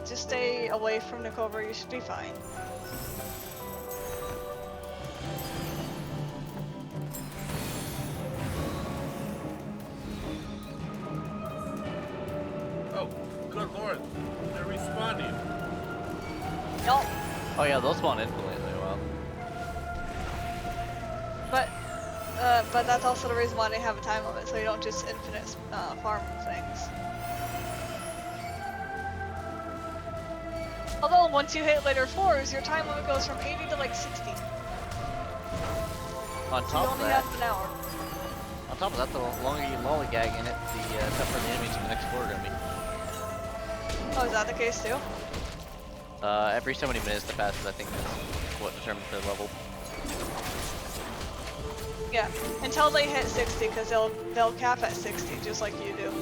just stay away from the cobra, you should be fine. Oh, good lord, they're respawning. Yup. Oh yeah, they'll spawn infinitely. Well, But that's also the reason why they have a time limit, so you don't just infinite farm things. Although once you hit later floors, your time limit goes from 80 to like 60. on So you top of only that, have an hour. on top of that, the longer you lollygag in it, the tougher the enemies in the next floor are gonna be. Oh, is that the case too? Every so many minutes that passes, I think that's what determines the level. Yeah, until they hit 60, because they'll cap at 60, just like you do.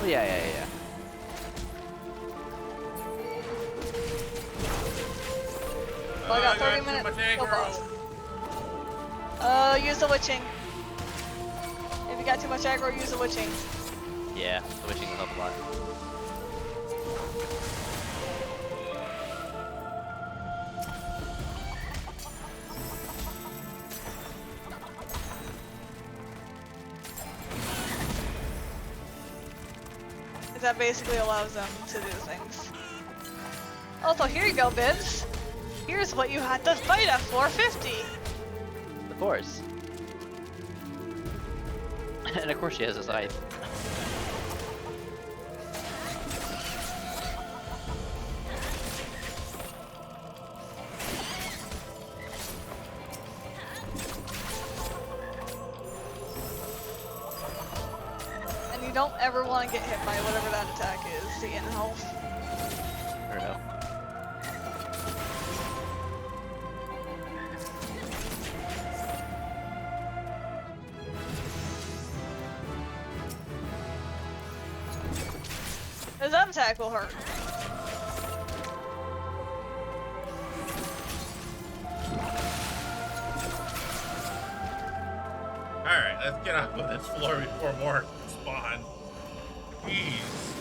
Oh yeah. Well, I got 30 too minutes much till aggro. boss. Use the witching. If you got too much aggro, use the witching. Yeah, the witching will help a lot. That basically allows them to do things. Also, here you go, Bibs. Here's what you had to fight at floor 50. Of course. And of course she has a scythe. And you don't ever want to get hit by whatever that attack is, the in health. Or no. Because that attack will hurt. Alright, let's get off of this floor before more spawn. Jeez.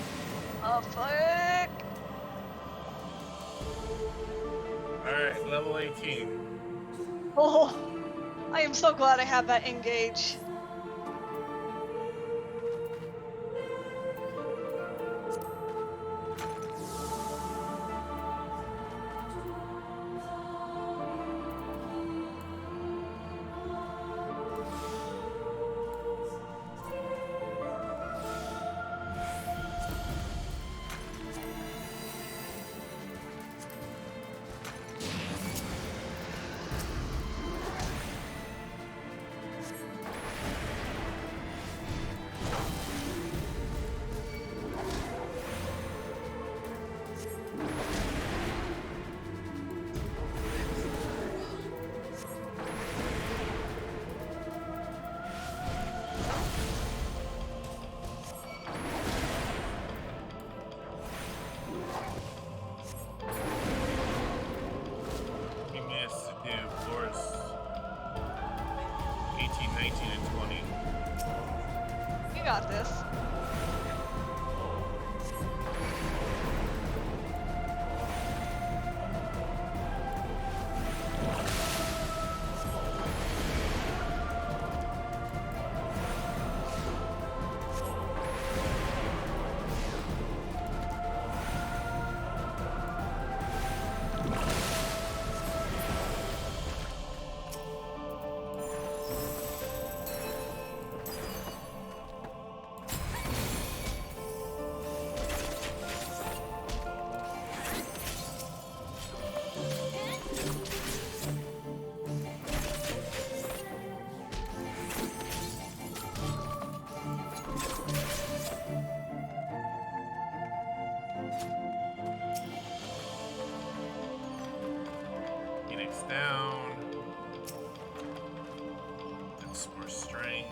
Oh, fuck. Alright, level 18. Oh, I am so glad I have that engage. You got this. Phoenix down. That's more strength.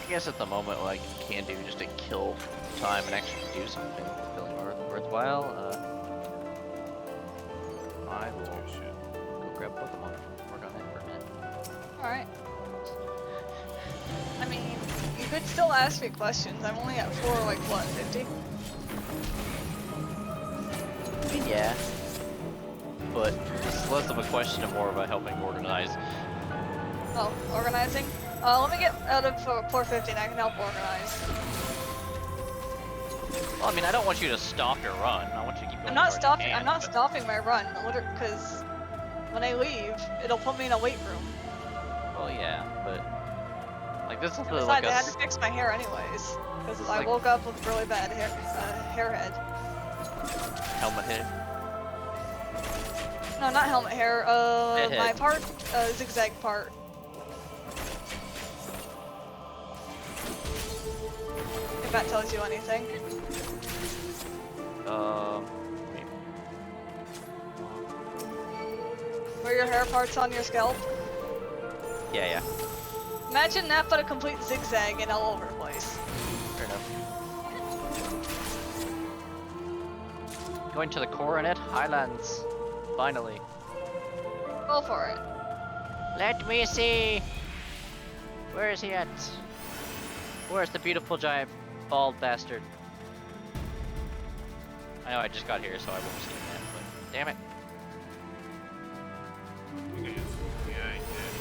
I guess at the moment, what I can do just to kill time and actually do something feeling worthwhile, I will go grab Pokemon and work on that for a minute. Alright. I mean, you could still ask me questions. I'm only at 4, like, what, 50? I mean, yeah. But it's less of a question and more about helping organize. Oh, organizing? Let me get out of 450 and I can help organize. Well, I mean, I don't want you to stop your run. I want you to keep going. I'm not as hard as you stopping. can, I'm not but- stopping my run, because when I leave, it'll put me in a weight room. Well, yeah, but like this is And the, besides, like a I had to fix my hair anyways, because It's I like- woke up with really bad hair head. helmet hit. No, not helmet hair. Head. My part, zigzag part. If that tells you anything. Maybe. Where your hair part's on your scalp. Yeah. Imagine that, but a complete zigzag and all over the place. Fair enough. Going to the Coronet Highlands. Finally. Go for it. Let me see. Where is he at? Where's the beautiful giant bald bastard? I know I just got here, so I won't see him yet, but damn it. Okay, yeah, I did.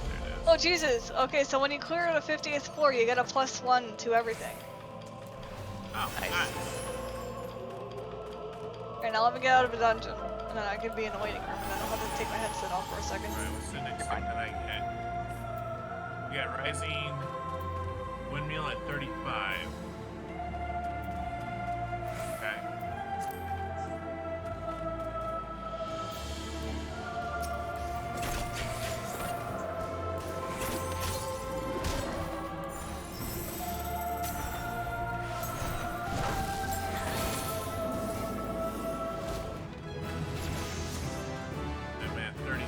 There it is. Oh Jesus. Okay, so when you clear the 50th floor, you get a +1 to everything. Oh, Nice. nice. Alright, now let me get out of the dungeon, and then I can be in the waiting room, and then I'll have to take my headset off for a second. Alright, what's the next thing that I get? We got Rising Windmill at 35. Okay. I'm at 34.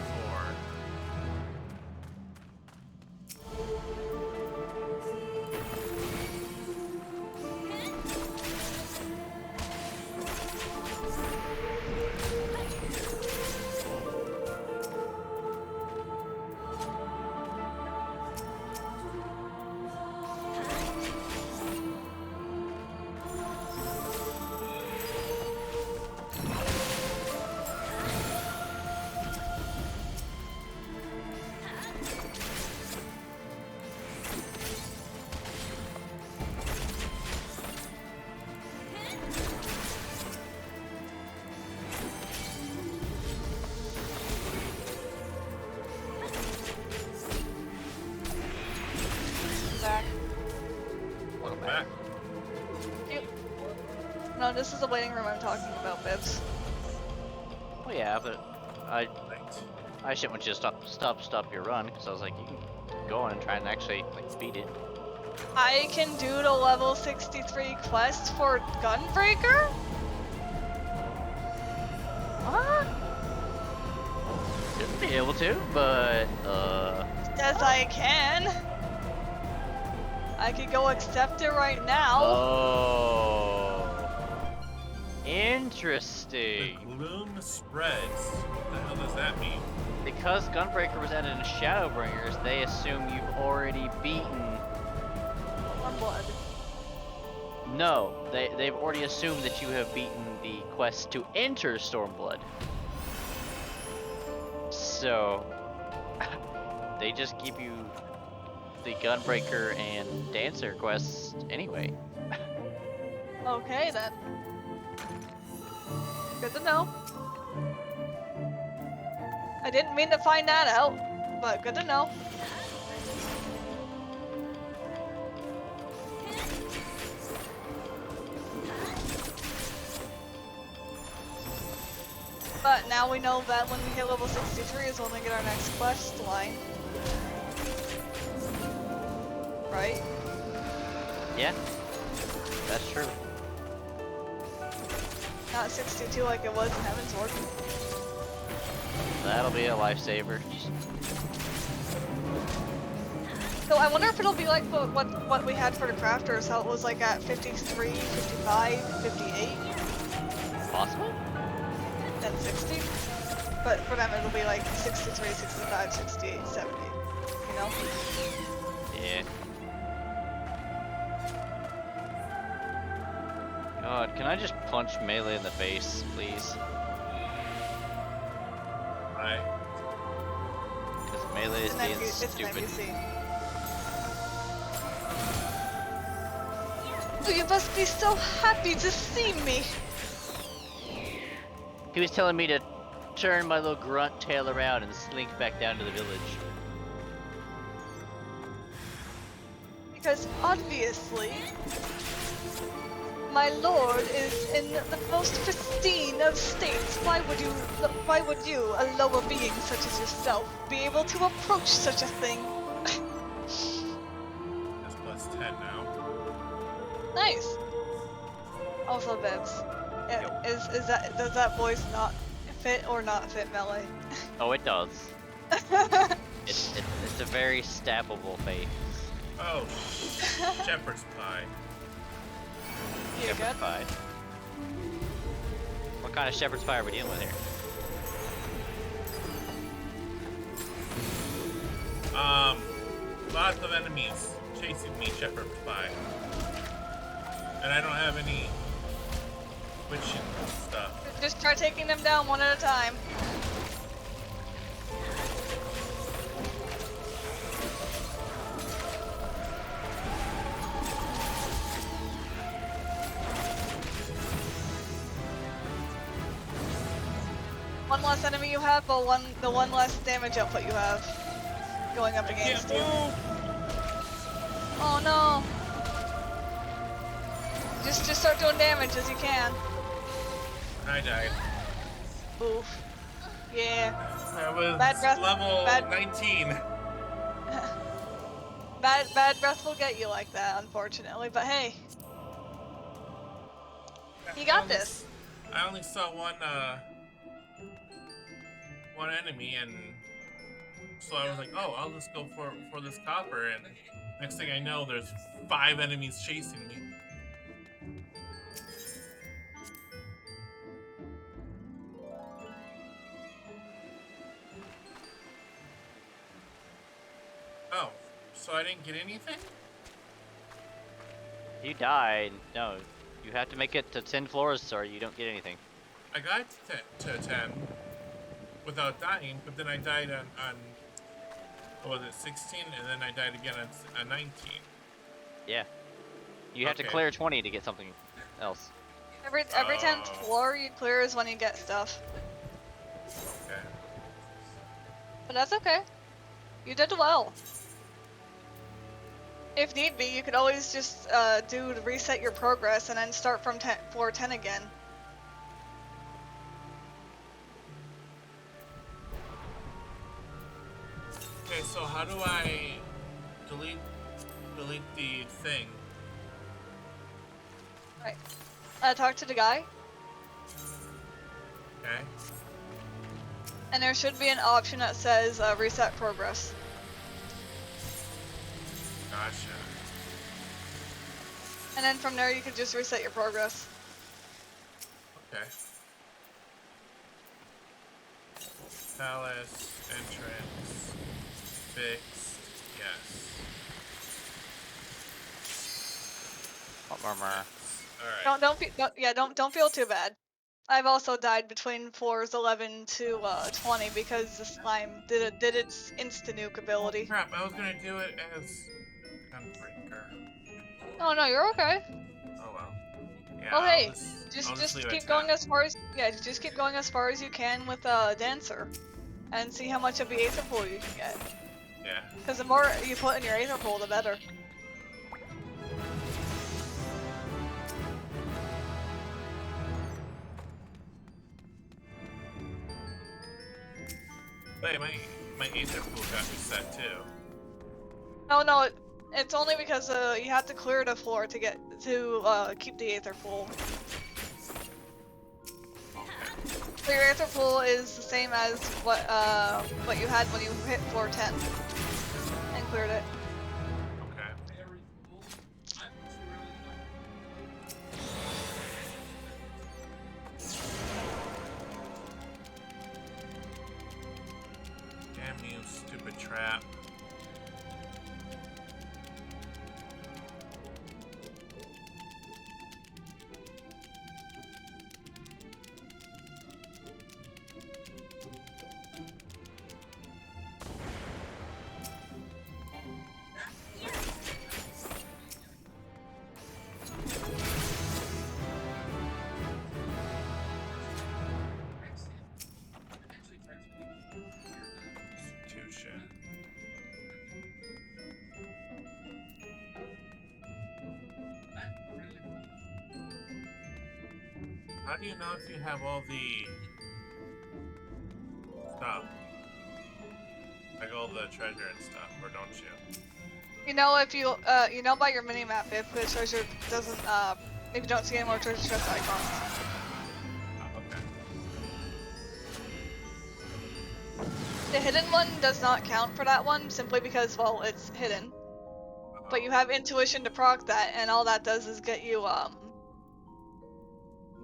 Back. Welcome Back. Yep. No, this is the waiting room I'm talking about, Bibs. Oh yeah, but I Right. shouldn't want you to stop your run, because I was like, you can go on and try and actually like beat it. I can do the level 63 quest for Gunbreaker? What? Shouldn't be able to, but Says I can. I could go accept it right now. Oh. The Interesting. gloom spreads. What the hell does that mean? Because Gunbreaker was added in Shadowbringers, they assume you've already beaten. Stormblood. No, they've already assumed that you have beaten the quest to enter Stormblood. So they just give you the Gunbreaker and Dancer quests anyway. Okay then. Good to know. I didn't mean to find that out, but good to know. But now we know that when we hit level 63 is when we get our next quest line. Right? Yeah, that's true. Not 62 like it was in Heavensward. That'll be a lifesaver. So I wonder if it'll be like what we had for the crafters, how it was like at 53, 55, 58, Possible? then 60. But for them it'll be like 63, 65, 68, 70. You know? Yeah. God, can I just punch Melee in the face, please? Right. Because Melee is being It's an stupid. NPC. Oh, you must be so happy to see me. He was telling me to turn my little grunt tail around and slink back down to the village. Because obviously, my lord is in the most pristine of states. Why would you, a lower being such as yourself, be able to approach such a thing? That's plus 10 now. Nice. Also, Bevs, does that voice not fit or not fit Melee? Oh, it does. It's a very stabbable face. Oh, shepherd's pie. You good? Shepherd's pie. What kind of shepherd's pie are we dealing with here? Lots of enemies chasing me, shepherd's pie. And I don't have any witching stuff. Just try taking them down one at a time. One less enemy you have, but the one less damage output you have going up against you. Oh no! Just start doing damage as you can. I died. Oof. Yeah. I was Bad breath- level bad- 19. Bad breath will get you like that, unfortunately. But hey, you got this. I only saw one enemy, and so I was like, oh, I'll just go for this copper, and next thing I know, there's 5 enemies chasing me. Oh, so I didn't get anything? You died. No, you have to make it to 10 floors or you don't get anything. I got to 10 without dying, but then I died on what was it, 16, and then I died again on 19. Yeah. You have to Okay. clear 20 to get something else. Every 10th floor you clear is when you get stuff. Okay. But that's okay. You did well. If need be, you could always just do to reset your progress and then start from floor 10 again. Okay, so how do I delete the thing? Right. Talk to the guy, Okay. and there should be an option that says reset progress. Gotcha. And then from there you can just reset your progress. Okay. Palace, entrance, fixed, yes. Murmur. Alright. Don't feel too bad. I've also died between floors 11 to 20 because the slime did its insta nuke ability. Crap, I was gonna do it as Gunbreaker. Oh no, you're okay. Oh well. Yeah, Well, hey, I'll just leave it keep at going 10. as far as just keep going as far as you can with Dancer, and see how much of the Aether Pool you can get. Yeah. Because the more you put in your Aether Pool, the better. Wait, my Aether Pool got reset too. No, it's only because you have to clear the floor to keep the Aether Pool. So your Aether Pool is the same as what you had when you hit floor 10 and cleared it. Okay. Damn you, stupid trap. Institution. How do you know if you have all the stuff? Like all the treasure and stuff, or don't you? You know if you know by your minimap if the treasure doesn't if you don't see any more treasure chest icons. Oh, okay. The hidden one does not count for that one simply because well it's hidden. But you have intuition to proc that, and all that does is get you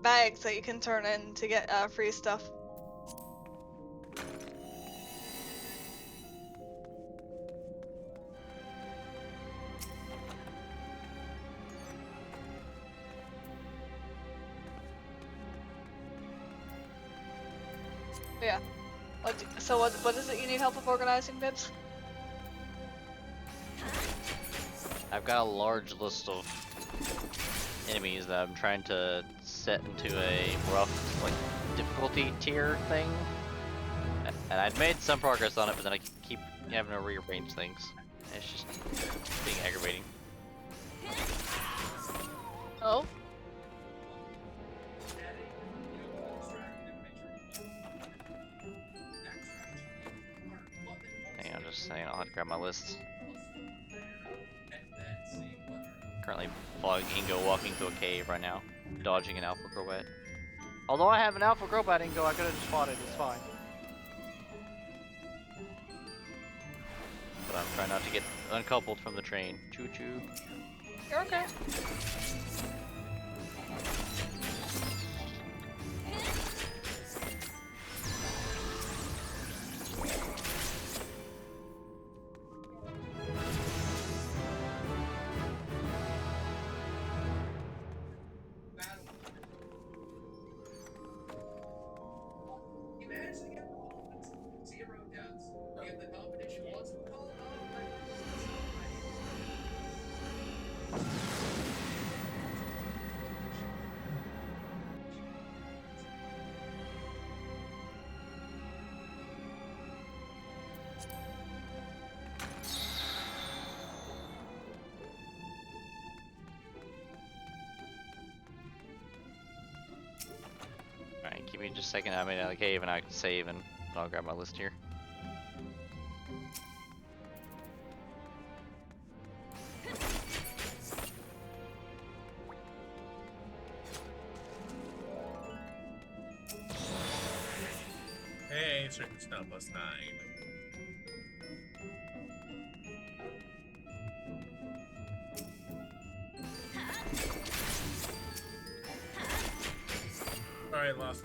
bags that you can turn in to get free stuff. Yeah. What is it you need help with organizing, Bibs? I've got a large list of enemies that I'm trying to set into a rough, like, difficulty tier thing. And I'd made some progress on it, but then I keep having to rearrange things. It's just being aggravating. Oh? Hang on, just saying, I'll have to grab my list. Currently following Ingo walking through a cave right now, dodging an alpha crobat. Although I have an alpha crobat Ingo, I could have just fought it, it's fine. But I'm trying not to get uncoupled from the train. Choo choo. You're okay. Alright, give me just a second. I'm in the cave and I can save and I'll grab my list here. Hey, certain stuff +9. probably lost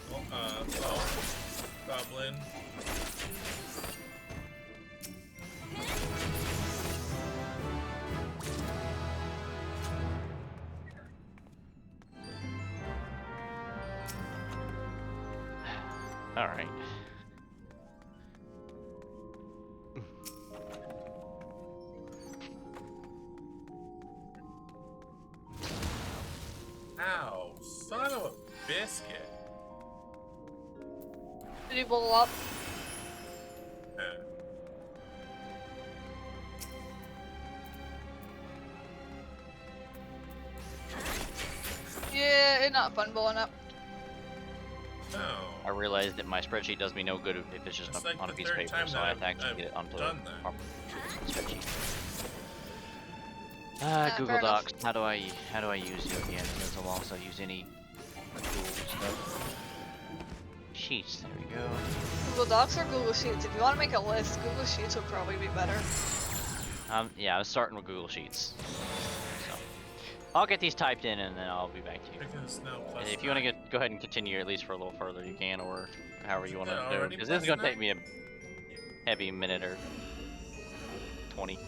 Goblin. All right. Ow, son of a biscuit. Did he blow up? Yeah. Yeah, it's not fun blowing up. No. I realized that my spreadsheet does me no good if it's just It's on like a the piece of third paper, time so that I have to I've actually get it onto the done that. proper spreadsheet. Fair Google enough. Docs. How do I use you again? Because I'll also use any cool stuff. Sheets. There we go. Google Docs or Google Sheets? If you want to make a list, Google Sheets would probably be better. Yeah, I was starting with Google Sheets. So I'll get these typed in and then I'll be back to you. Because now plus If you want to 9. go ahead and continue at least for a little further, you can, or however you want to Yeah, do. already Because this is plus going to take 9? me a heavy minute or 20.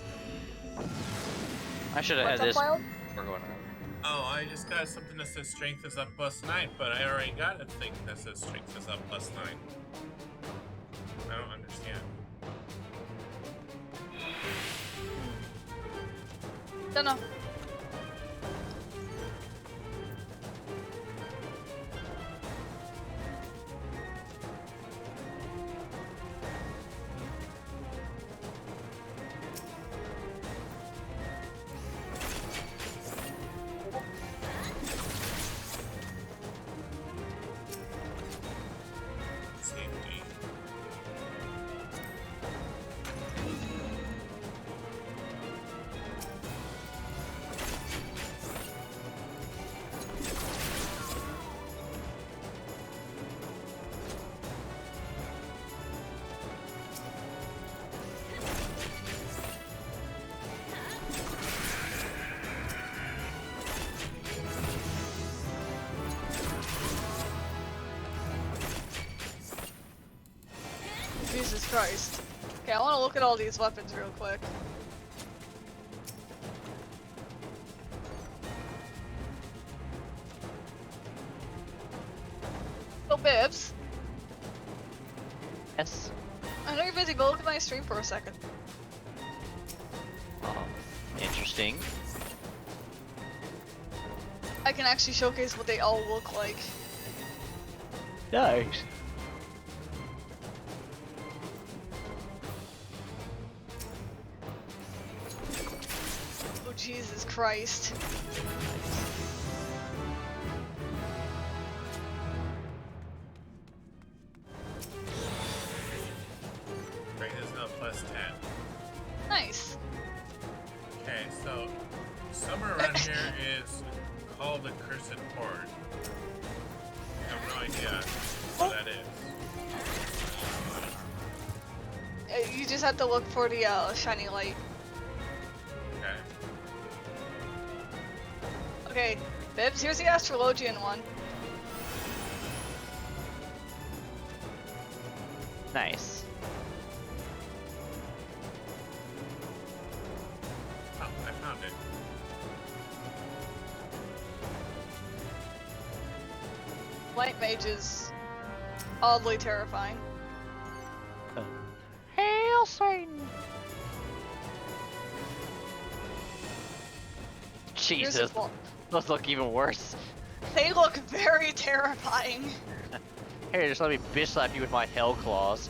I should have had What's this. up, Wild? We're going around. Oh, I just got something that says strength is up plus 9, but I already got a thing that says strength is up plus 9. I don't understand. Don't know. Safety. Jesus Christ. Okay, I want to look at all these weapons real quick. Oh, Bibbs. Yes. I know you're busy, but look at my stream for a second. Interesting. I can actually showcase what they all look like. Nice. Oh, Jesus Christ. Strength is now plus 10. Nice. Okay, so somewhere around here is called the Cursed Horde. I have no idea what that is. You just have to look for the shiny light. Okay. Okay, Bibbs, here's the Astrologian one. Nice. Oh, I found it. Light Mage is oddly terrifying. Hail Satan! Here's Jesus, his wall. those look even worse. They look very terrifying. Here, just let me bitch slap you with my hell claws.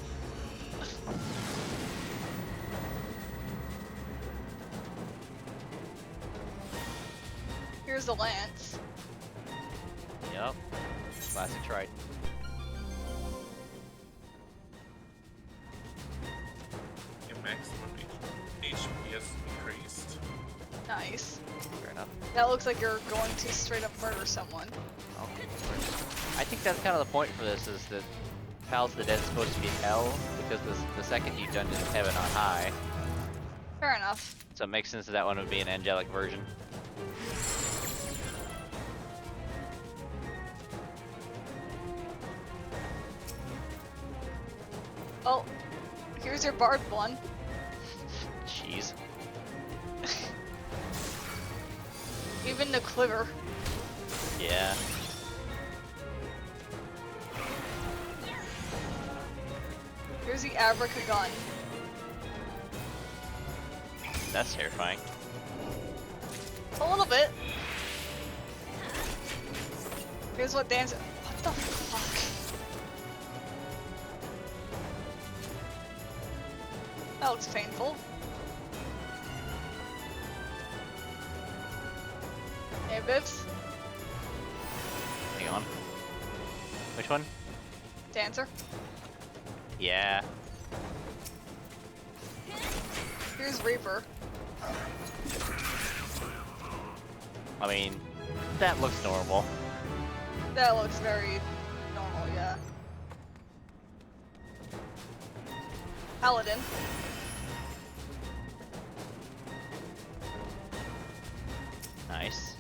Here's the lance. Yep. Classic Trident. Your maximum HP has increased. Nice. Fair enough. That looks like you're going to straight up murder someone. Okay. I think that's kind of the point for this, is that Pals of the Dead is supposed to be hell, because the second you dungeon is heaven on high. Fair enough. So it makes sense that that one would be an angelic version. Oh, here's your barbed one. Jeez. Even the quiver. Yeah. Here's the Abraca gun. That's terrifying. A little bit. Here's what dance. What the fuck? That looks painful. Hey, Bibs. Hang on. Which one? Dancer. Yeah. Here's Reaper. I mean, that looks normal. That looks very normal, yeah. Paladin. Nice.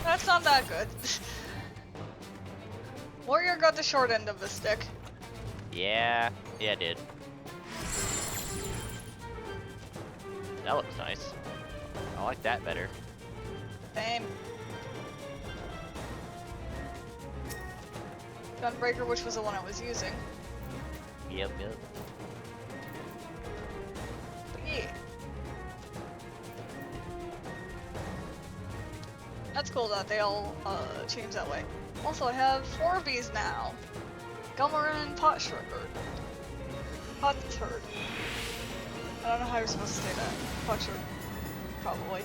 That's not that good. Warrior got the short end of the stick. Yeah. Yeah, it did. That looks nice. I like that better. Same. Gunbreaker, which was the one I was using. Yep, yep. But yeah. That's cool that they all change that way. Also, I have 4 of these now. Gummer and Pot Shredder. Pot Turd. I don't know how you're supposed to say that. Pot Turd. Probably.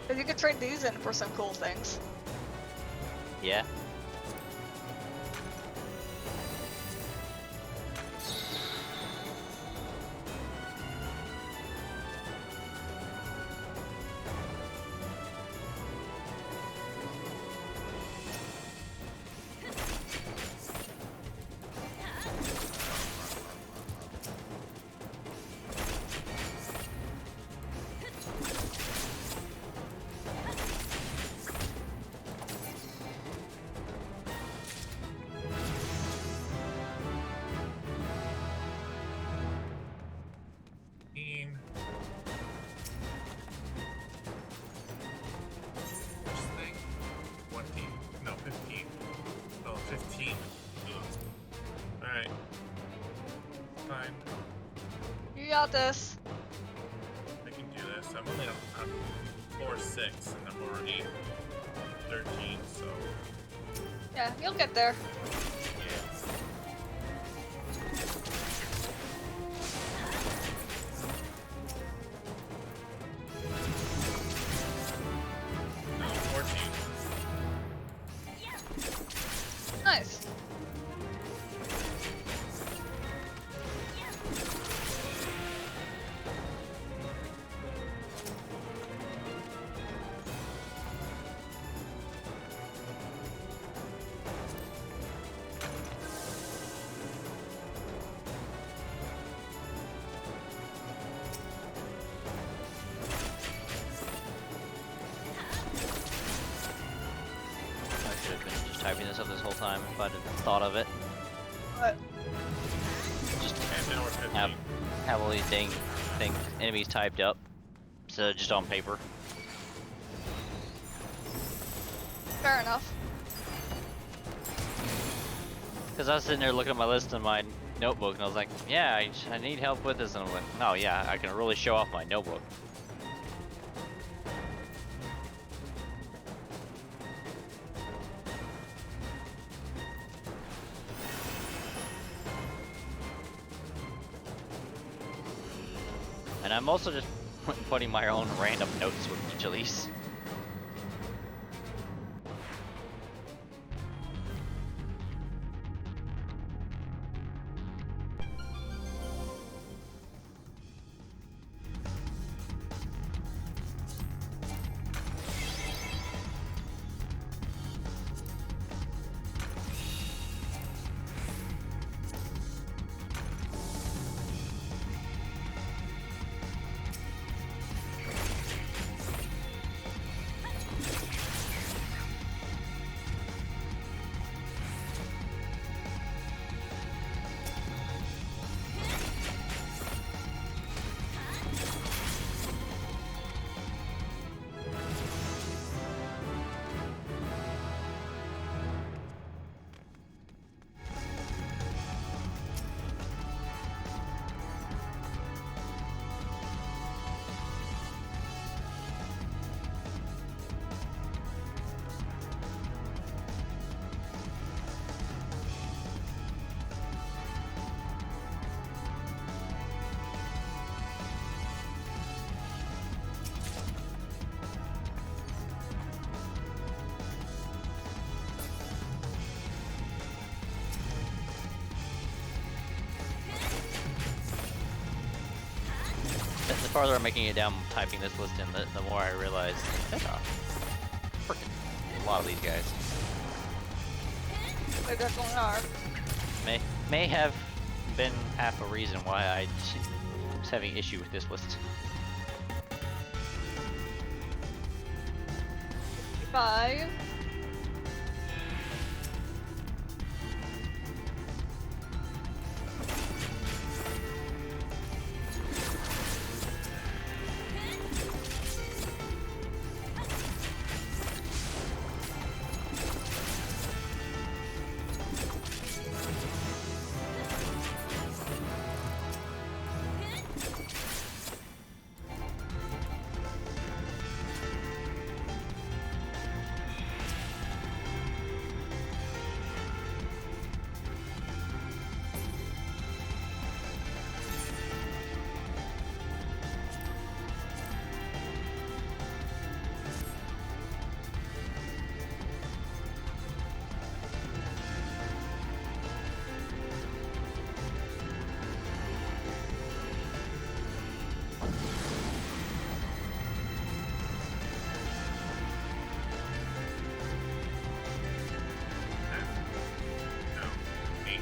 But you could trade these in for some cool things. Yeah. First thing, 20, no, 15. Oh, 15. Alright. Fine. You got this. I can do this. I'm only on floor 6 and I'm already 13, so. Yeah, you'll get there. No, 14. Nice. I should have been just typing this up this whole time if I'd have thought of it. But Just And now we're 15. have all these dang things, enemies typed up, instead of just on paper. fair enough. Because I was sitting there looking at my list in my notebook, and I was like, yeah, I need help with this. And I'm like, oh yeah, I can really show off my notebook. And I'm also just putting my own random notes with each of these. farther I'm making it down typing this list in, the more I realize that's a freaking lot of these guys. They definitely are. May have been half a reason why I was having issue with this list. 5. No. 8.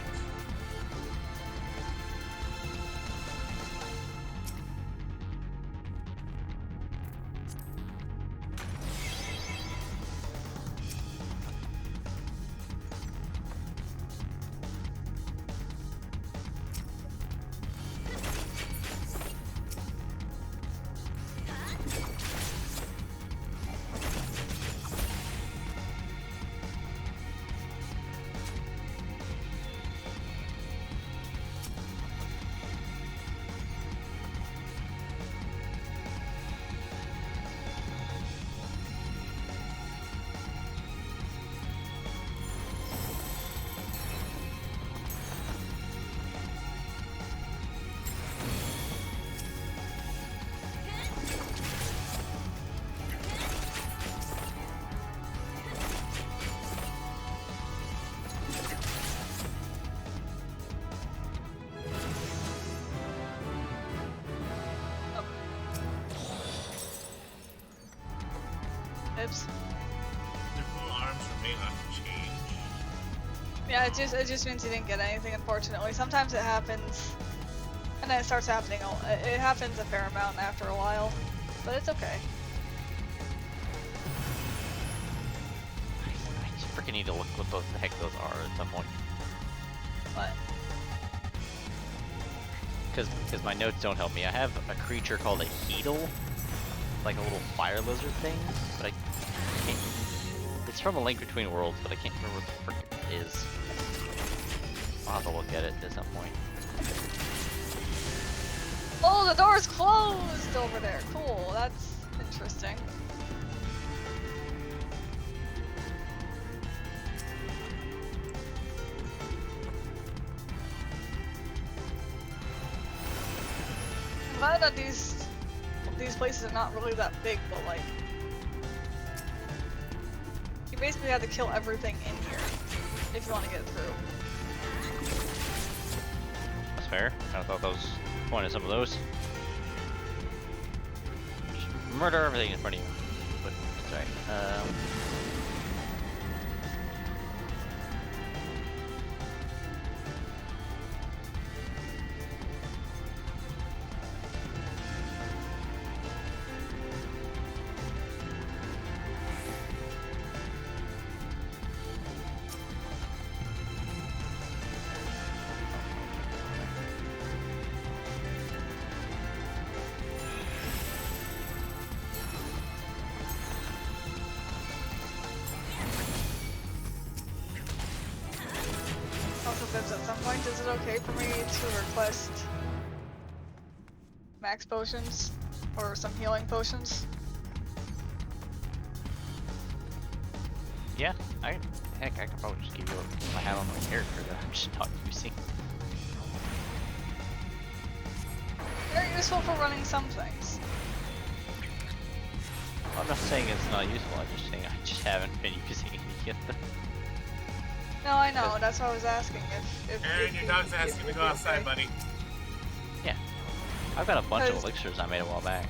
Oops. Their full arms remain unchanged. Yeah, it just means you didn't get anything, unfortunately. Sometimes it happens, and then it starts happening. It happens a fair amount after a while, but it's okay. I just freaking need to look what the heck those are at some point. But Because my notes don't help me. I have a creature called a Heedle, like a little fire lizard thing, but I can't. It's from A Link Between Worlds, but I can't remember what the frick it is. I'll have to look at it at some point. oh, the door's closed over there. Cool, that's interesting. I'm glad that these places are not really that big, but like you basically have to kill everything in here if you want to get through. That's fair. I thought that was the point of some of those. Just murder everything in front of you. But that's right. Also, Bibs, at some point, is it okay for me to request max potions or some healing potions? Yeah, heck, I could probably just give you what I have on my character that I'm just not using. They're useful for running some things. I'm not saying it's not useful, I'm just saying I just haven't been using any of them. No, I know. That's why I was asking if Aaron, your dog's if asking to you'd go be outside, okay. buddy. Yeah. I've got a bunch of 'Cause- elixirs I made a while back.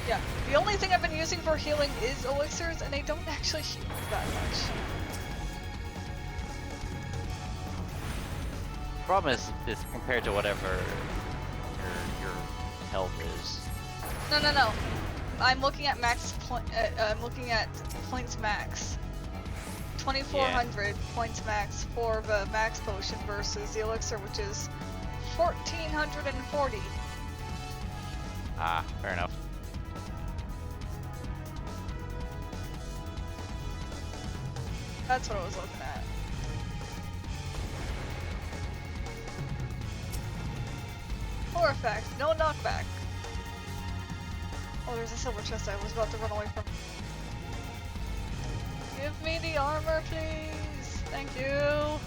Yeah, the only thing I've been using for healing is elixirs, and they don't actually heal that much. Problem is compared to whatever your health is. No. I'm looking at I'm looking at points max. 2,400 points max for the max potion versus the elixir, which is 1,440. Ah, fair enough. That's what I was looking at. Core effect, no knockback. Oh, there's a silver chest I was about to run away from. Give me the armor, please. Thank you.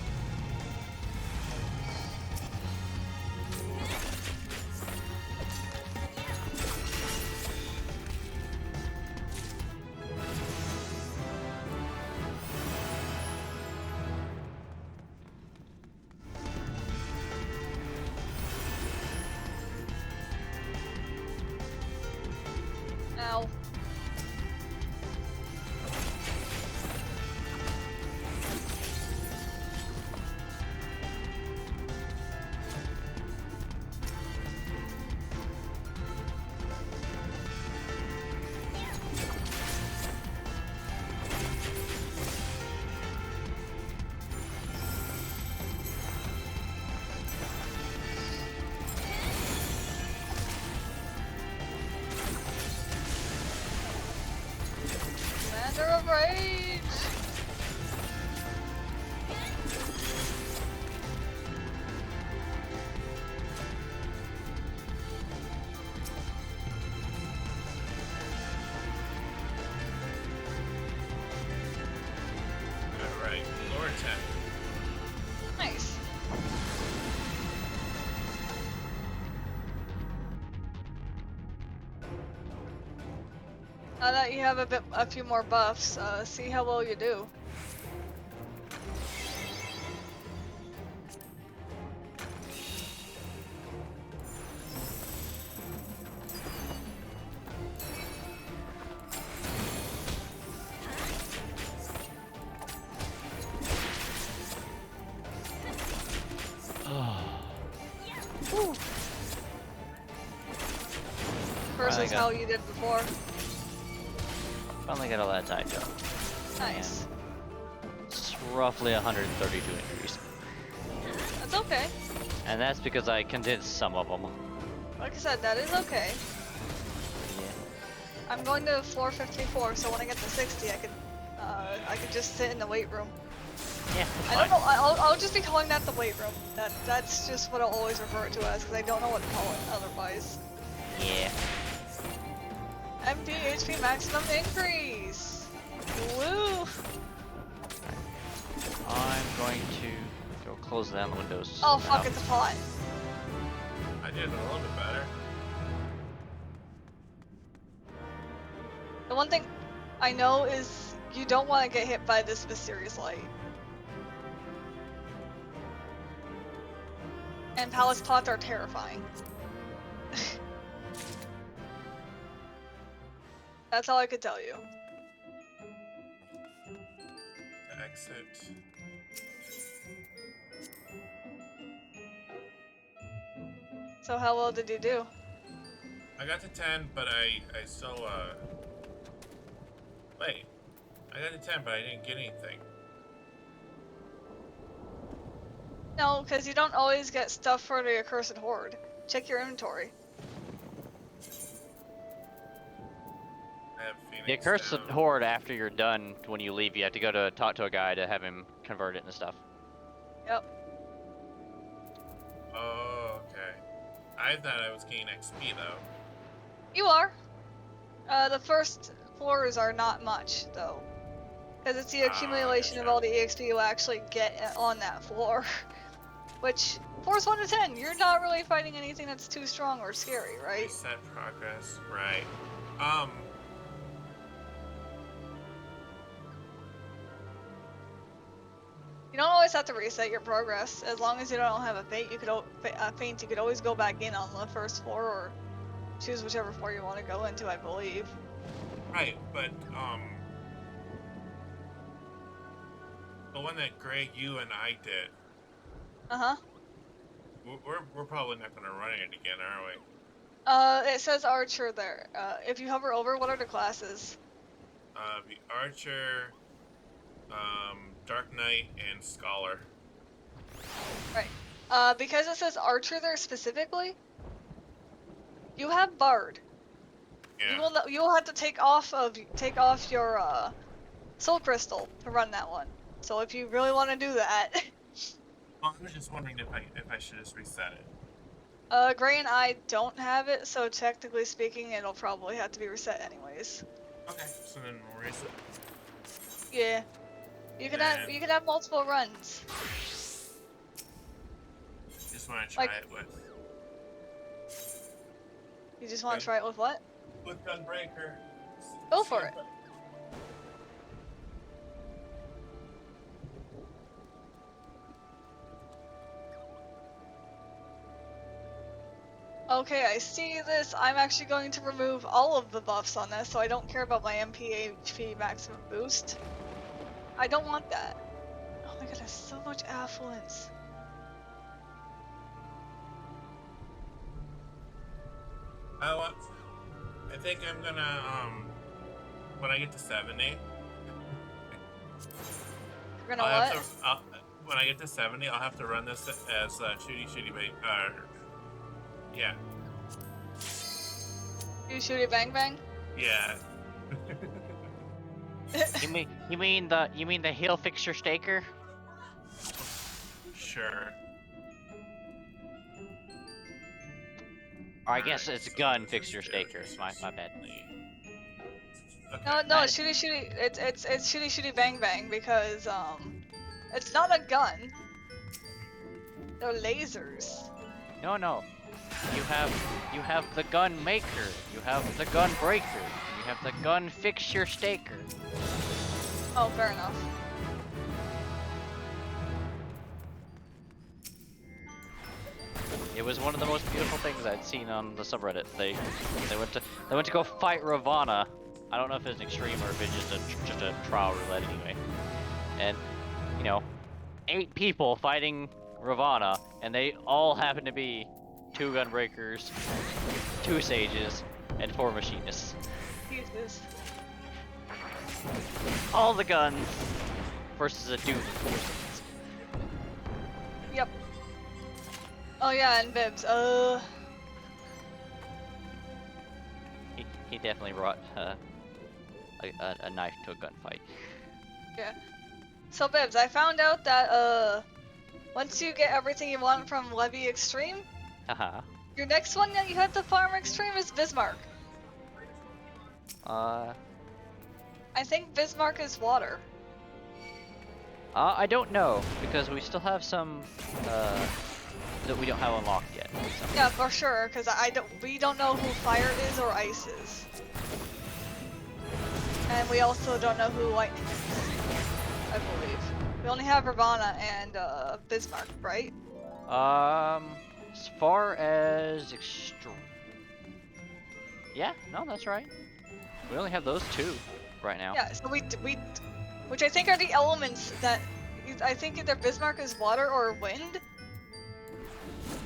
Ow. Commander of Rage! Alright, floor 10. Nice. Now that you have a few more buffs, see how well you do. Whew. Versus got- how you did before. Finally got all that type done. Nice. It's roughly 132 increase. That's okay. And that's because I condensed some of them. Like I said, that is okay. Yeah. I'm going to floor 54, so when I get to 60, I could just sit in the weight room. Yeah, I don't know. I'll just be calling that the weight room. That's just what I'll always refer to as, because I don't know what to call it otherwise. Yeah. MD HP maximum increase. Woo! I'm going to go close down the windows. Oh fuck! now. It's a pot. I did a little bit better. The one thing I know is you don't want to get hit by this mysterious light. And palace pots are terrifying. That's all I could tell you. Exit. So how well did you do? I got to 10, but I still, wait. I got to 10, but I didn't get anything. No, because you don't always get stuff for the accursed horde. Check your inventory. I have Phoenix The accursed down. horde, after you're done, when you leave, you have to go to talk to a guy to have him convert it and stuff. Yep. Oh, okay. I thought I was getting XP, though. You are. The first floors are not much, though. Because it's the accumulation of gotcha. all the EXP you actually get on that floor. Which, floors 1 to 10, you're not really fighting anything that's too strong or scary, right? Reset progress, right. You don't always have to reset your progress. As long as you don't have a faint, you could always go back in on the first floor or choose whichever floor you want to go into, I believe. Right, but the one that Greg, you, and I did, Uh-huh. we're probably not gonna run it again, are we? It says Archer there. If you hover over, what are the classes? The Archer, Dark Knight, and Scholar. Right. Because it says Archer there specifically, you have Bard. Yeah. You will have to take off your Soul Crystal to run that one. So if you really want to do that, Well, I was just wondering if I should just reset it. Gray and I don't have it, so technically speaking, it'll probably have to be reset anyways. Okay, so then we'll reset. Yeah, you can have multiple runs. Just want to try Like- it with You just want to Okay. try it with what? Gunbreaker. Go for it. Okay, I see this. I'm actually going to remove all of the buffs on this, so I don't care about my MP maximum boost. I don't want that. Oh my god, there's so much affluence. I think I'm gonna when I get to 70. You're gonna I'll what? have to, when I get to 70, I'll have to run this as shooty bait. Yeah. You shoot it bang bang? Yeah. You mean the heal fixture staker? Sure. Or I guess it's gun fixture staker. My bad. Okay. No, it's shooty. It's shooty bang bang because it's not a gun. They're lasers. No. You have the gun maker. You have the gun breaker. You have the gun fixture staker. Oh, fair enough. It was one of the most beautiful things I'd seen on the subreddit. They went to go fight Ravana. I don't know if it's an extreme or if it's just a trial roulette anyway. And you know, 8 people fighting Ravana, and they all happen to be 2 gunbreakers, 2 sages, and 4 machinists. Jesus. All the guns versus a dude with 4 sages. Yep. Oh yeah, and Bibs. He definitely brought a knife to a gunfight. Yeah. So Bibs, I found out that once you get everything you want from Levy Extreme, Haha. your next one that you have to farm Extreme is Bismarck. I think Bismarck is water. I don't know because we still have some that we don't have unlocked yet. So. Yeah, for sure, because we don't know who fire is or ice is. And we also don't know who lightning is, I believe. We only have Ravana and Bismarck, right? As far as extreme, yeah, no, that's right. We only have those 2 right now. Yeah, so we which I think are the elements that I think either Bismarck is water or wind.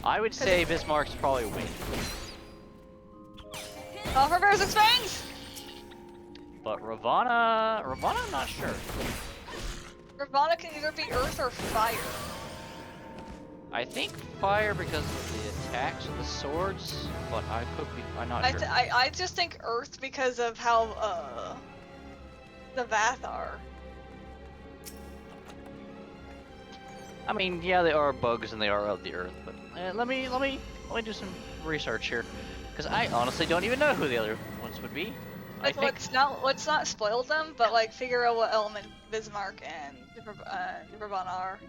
I would say Bismarck's probably wind. All for Bears and Fangs! But Ravana, I'm not sure. Ravana can either be earth or fire. I think fire because of the attacks of the swords, but I'm not sure. I just think earth because of how the Vath are. I mean, yeah, they are bugs and they are of the earth, but let me do some research here, because I honestly don't even know who the other ones would be. Like, let's not spoil them, but like figure out what element Bismarck and Ravana are.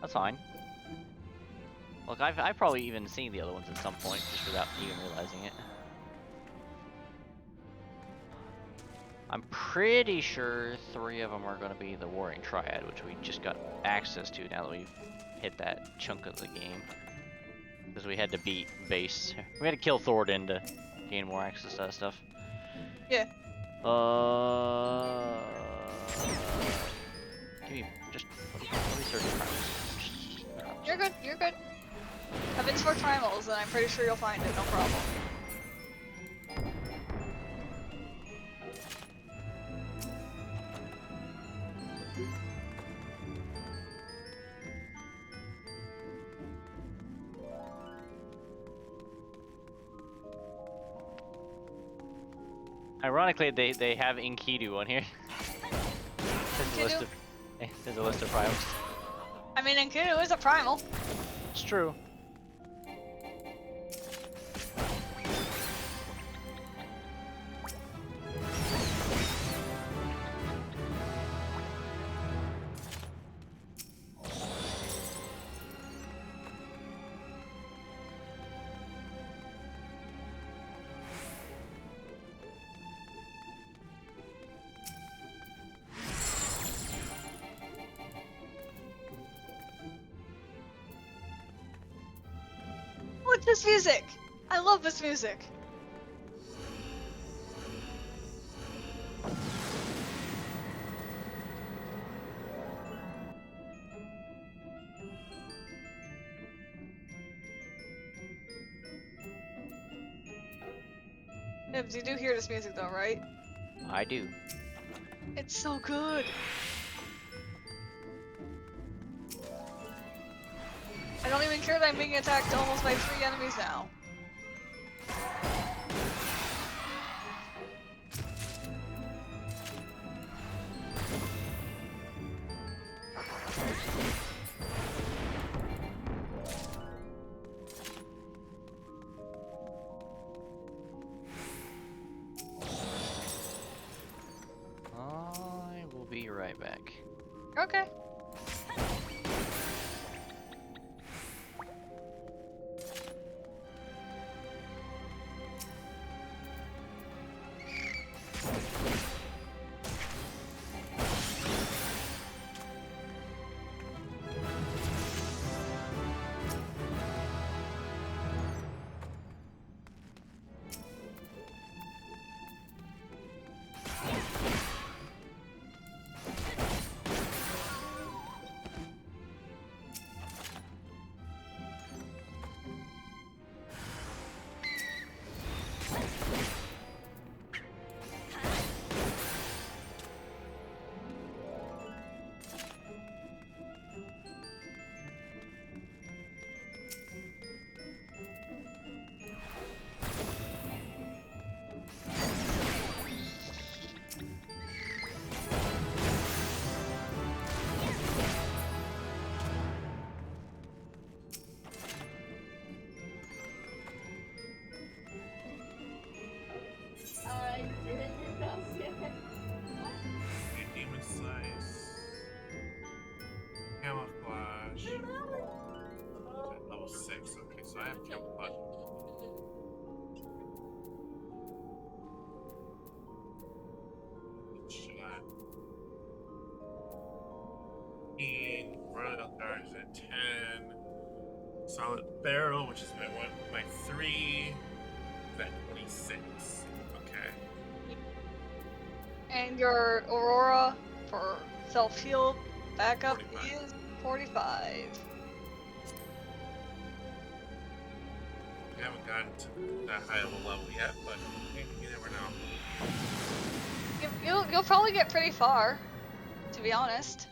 That's fine. Look, I've probably even seen the other ones at some point, just without even realizing it. I'm pretty sure 3 of them are going to be the Warring Triad, which we just got access to now that we've hit that chunk of the game. Because we had to beat base. We had to kill Thordan to gain more access to that stuff. Yeah. Give me just let me search primals. You're good. You're good. If it's for primals, then I'm pretty sure you'll find it. No problem. Ironically, they have Enkidu on here. Enkidu? There's a list of primals. I mean, Enkidu is a primal. It's true. What's this music? I love this music. Nibs, you do hear this music though, right? I do. It's so good. I don't even care that I'm being attacked almost by 3 enemies now. I will be right back. Okay. Demon Slice. Camouflage. Level 6. Okay, so I have camouflage. Shot. Royal Guard is at 10. Solid Barrel, which is my 3, is at 26. Okay. And your Aurora for self-heal backup 45. is 45. We haven't gotten to that high of a level yet, but you never know. You'll probably get pretty far, to be honest.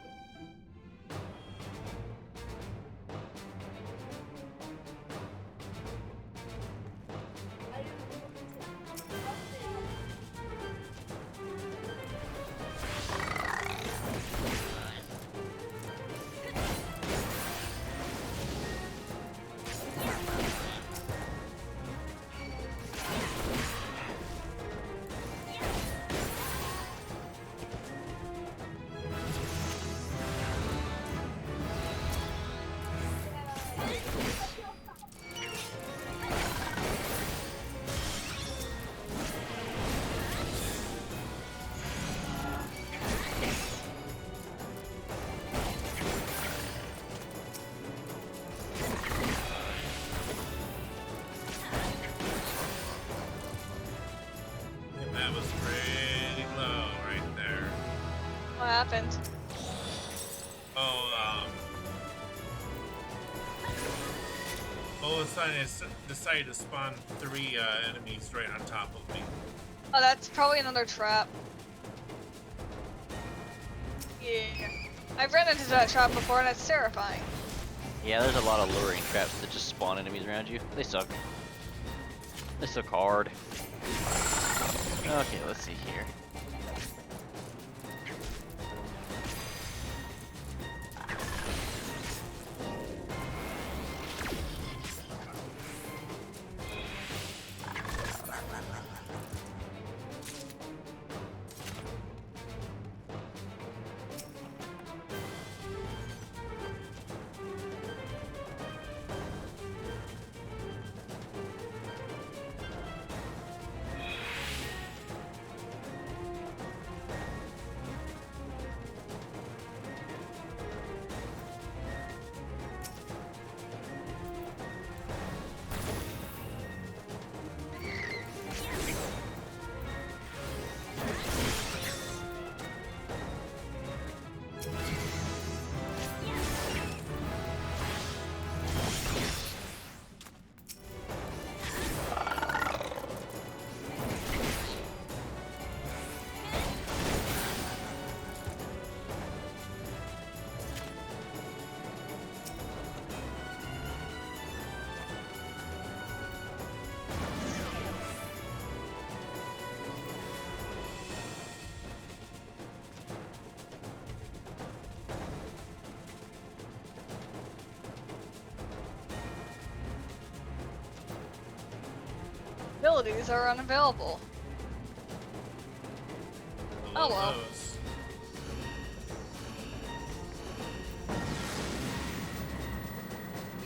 happened? Decided to spawn 3 enemies right on top of me. Oh, that's probably another trap. Yeah. I've ran into that trap before and it's terrifying. Yeah, there's a lot of luring traps that just spawn enemies around you. They suck. They suck hard. Okay, let's see here. Abilities are unavailable. Oh well. Those.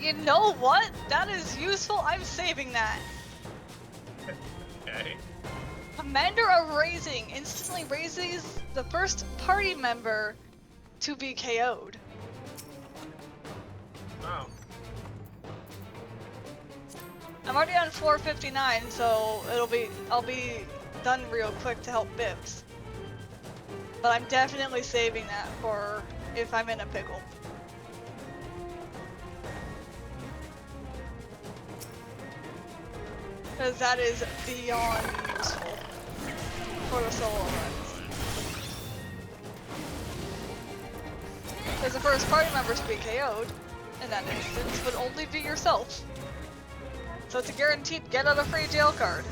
You know what? That is useful. I'm saving that. Okay. Commander of Raising instantly raises the first party member to be KO'd. Oh. I'm already on 459, so I'll be done real quick to help Bibbs. But I'm definitely saving that for if I'm in a pickle. Because that is beyond useful for the solo runs. Because the first party member to be KO'd in that instance would only be yourself. So it's a guaranteed get out of free jail card.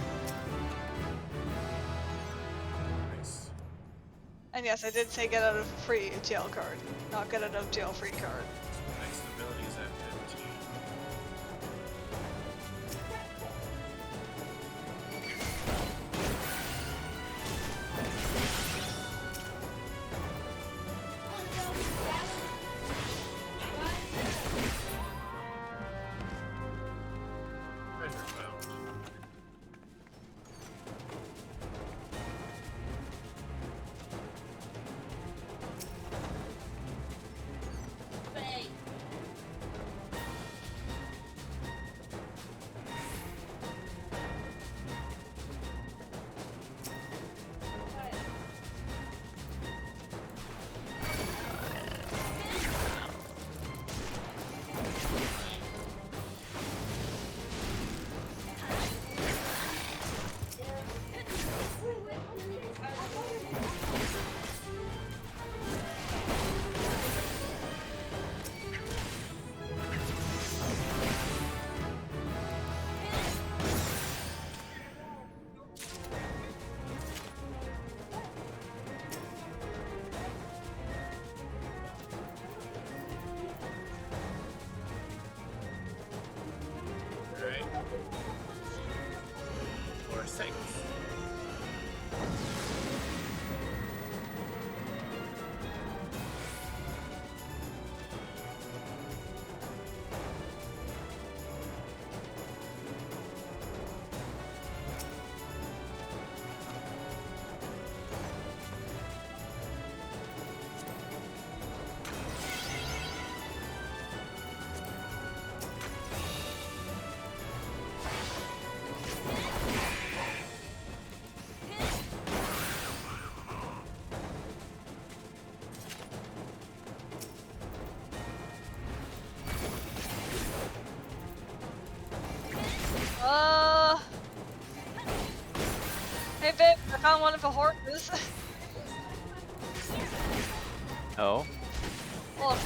Nice. And yes, I did say get out of free jail card, not get out of jail free card. Next ability is at 15. Treasure found. Alright. Or 6. on one of the horses. Oh. Look.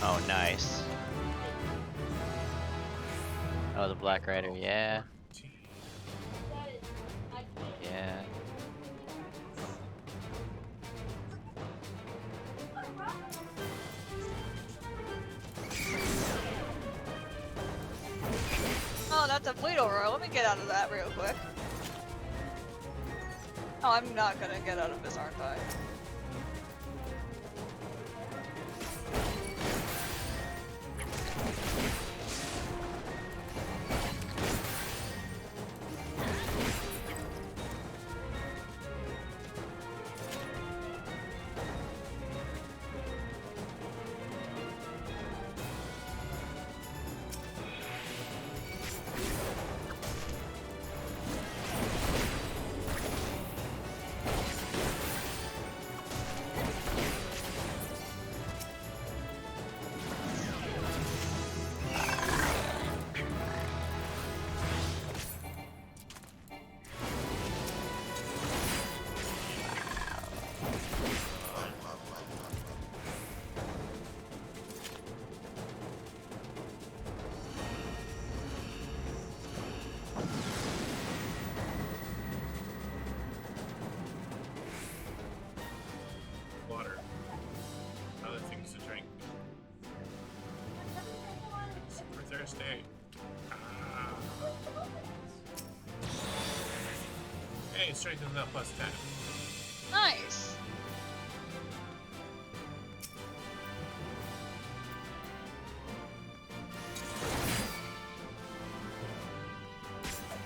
Oh, nice. Oh, the Black Rider, yeah. Yeah. Oh, that's a fleet-over. Let me get out of that real quick. Oh, I'm not gonna get out of this, aren't I? Water. Other things to drink. Super thirsty. Ah. Hey, strengthens up plus 10. Nice.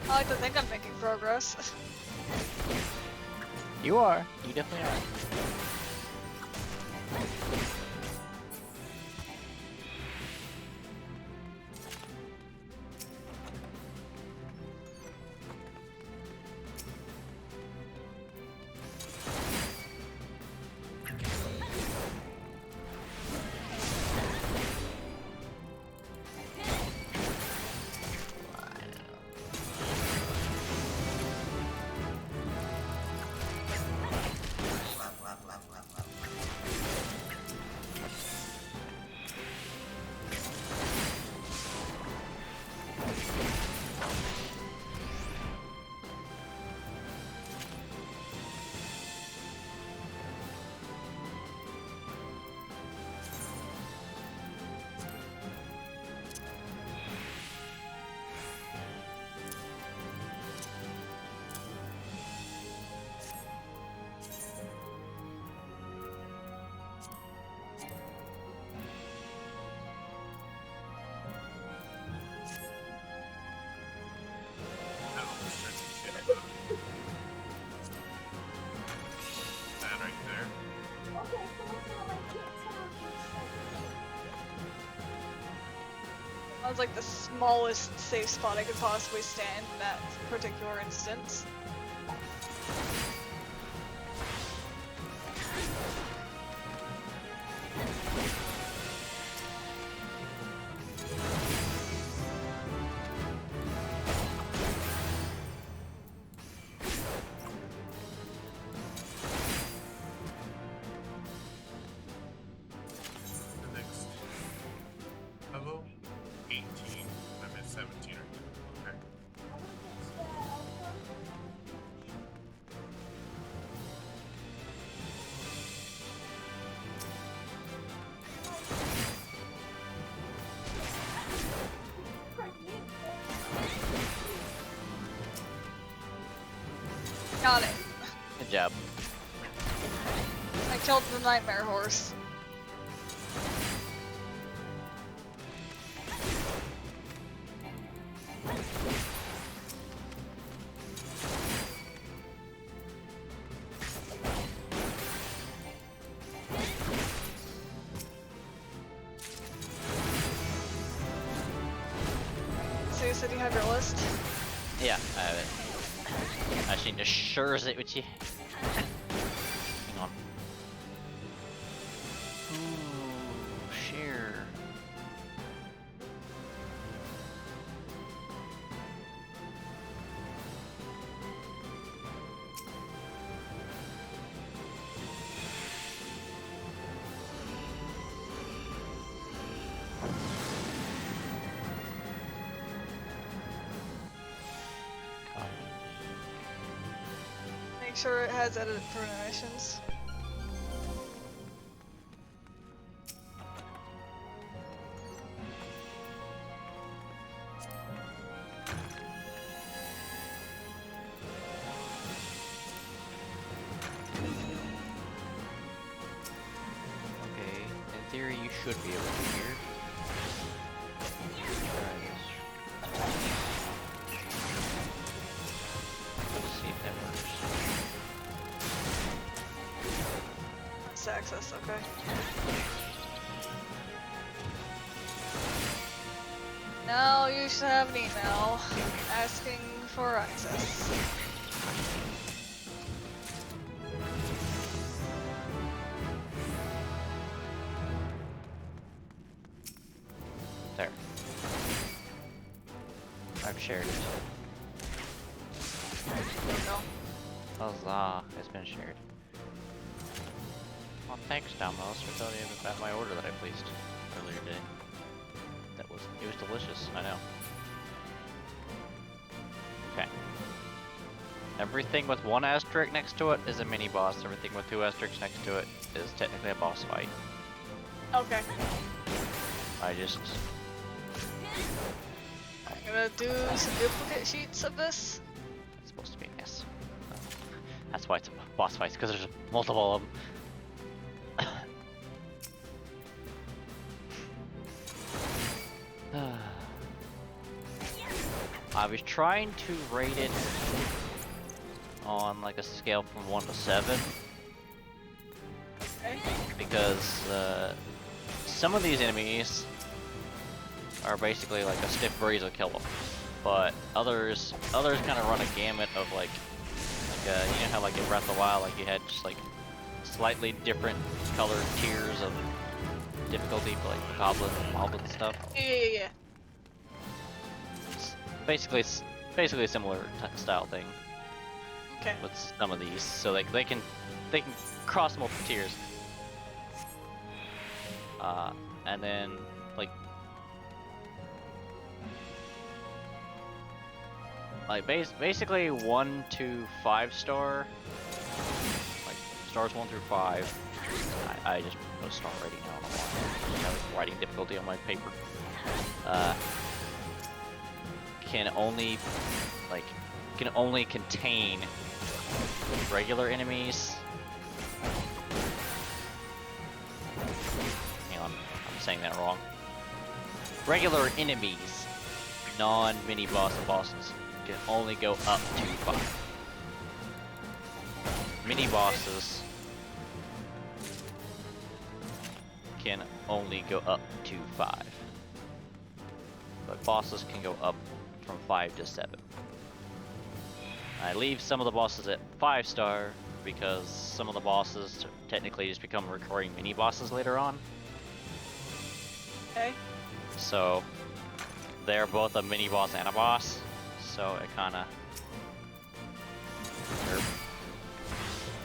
I like to think I'm making progress. You are. You definitely are. That right there. That was like the smallest safe spot I could possibly stand in that particular instance. The next level, 18. I'm at 17 right now. Okay. Got it. Good job. I killed the nightmare horse. So you said you have your list? Yeah, I have it. I just need to share it with you. Hang on. Ooh, share. sure it has edit missions. Okay, in theory you should be able to hear. Let's see if that works. Let's access, okay. Now you should have an email asking for access. There. I've shared it. There you go. Huzzah, it's been shared. Well, thanks, Domino's, for telling me about my order that I placed earlier today. It was delicious, I know. Okay. Everything with one asterisk next to it is a mini boss. Everything with two asterisks next to it is technically a boss fight. Okay. I just... I'm gonna do some duplicate sheets of this. It's supposed to be a mess. That's why it's a boss fight, because there's multiple of them. I was trying to rate it on like a scale from 1 to 7 Okay. because some of these enemies are basically like a stiff breeze will kill them, but others kind of run a gamut of like you know how like in Breath of the Wild like you had just like slightly different colored tiers of difficulty for like the goblins and stuff. Yeah. It's basically a similar style thing Okay. with some of these, so like they can cross multiple tiers. And then basically 1 to 5 star, like stars 1 through 5. I just put a star rating. I don't know why. I was writing difficulty on my paper. Can only contain regular enemies. Hang on, I'm saying that wrong. Regular enemies, non-mini boss bosses, can only go up to 5. Mini bosses can only go up to 5. But bosses can go up from 5 to 7. I leave some of the bosses at 5 star because some of the bosses technically just become recurring mini bosses later on. Okay. So they're both a mini boss and a boss. So it kinda...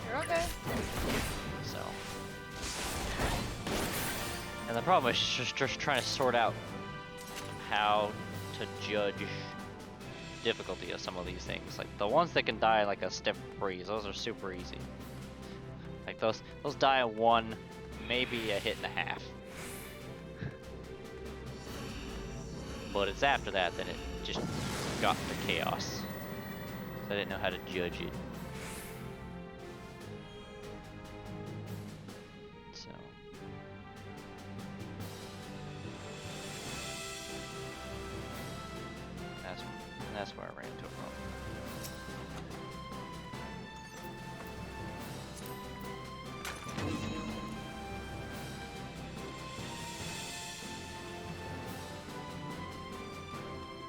You're okay. So... And the problem is just trying to sort out how to judge difficulty of some of these things. Like the ones that can die like a stiff breeze, those are super easy. Like those die at 1, maybe a hit and a half. But it's after that it just got to chaos. So I didn't know how to judge it. So that's where I ran into a problem.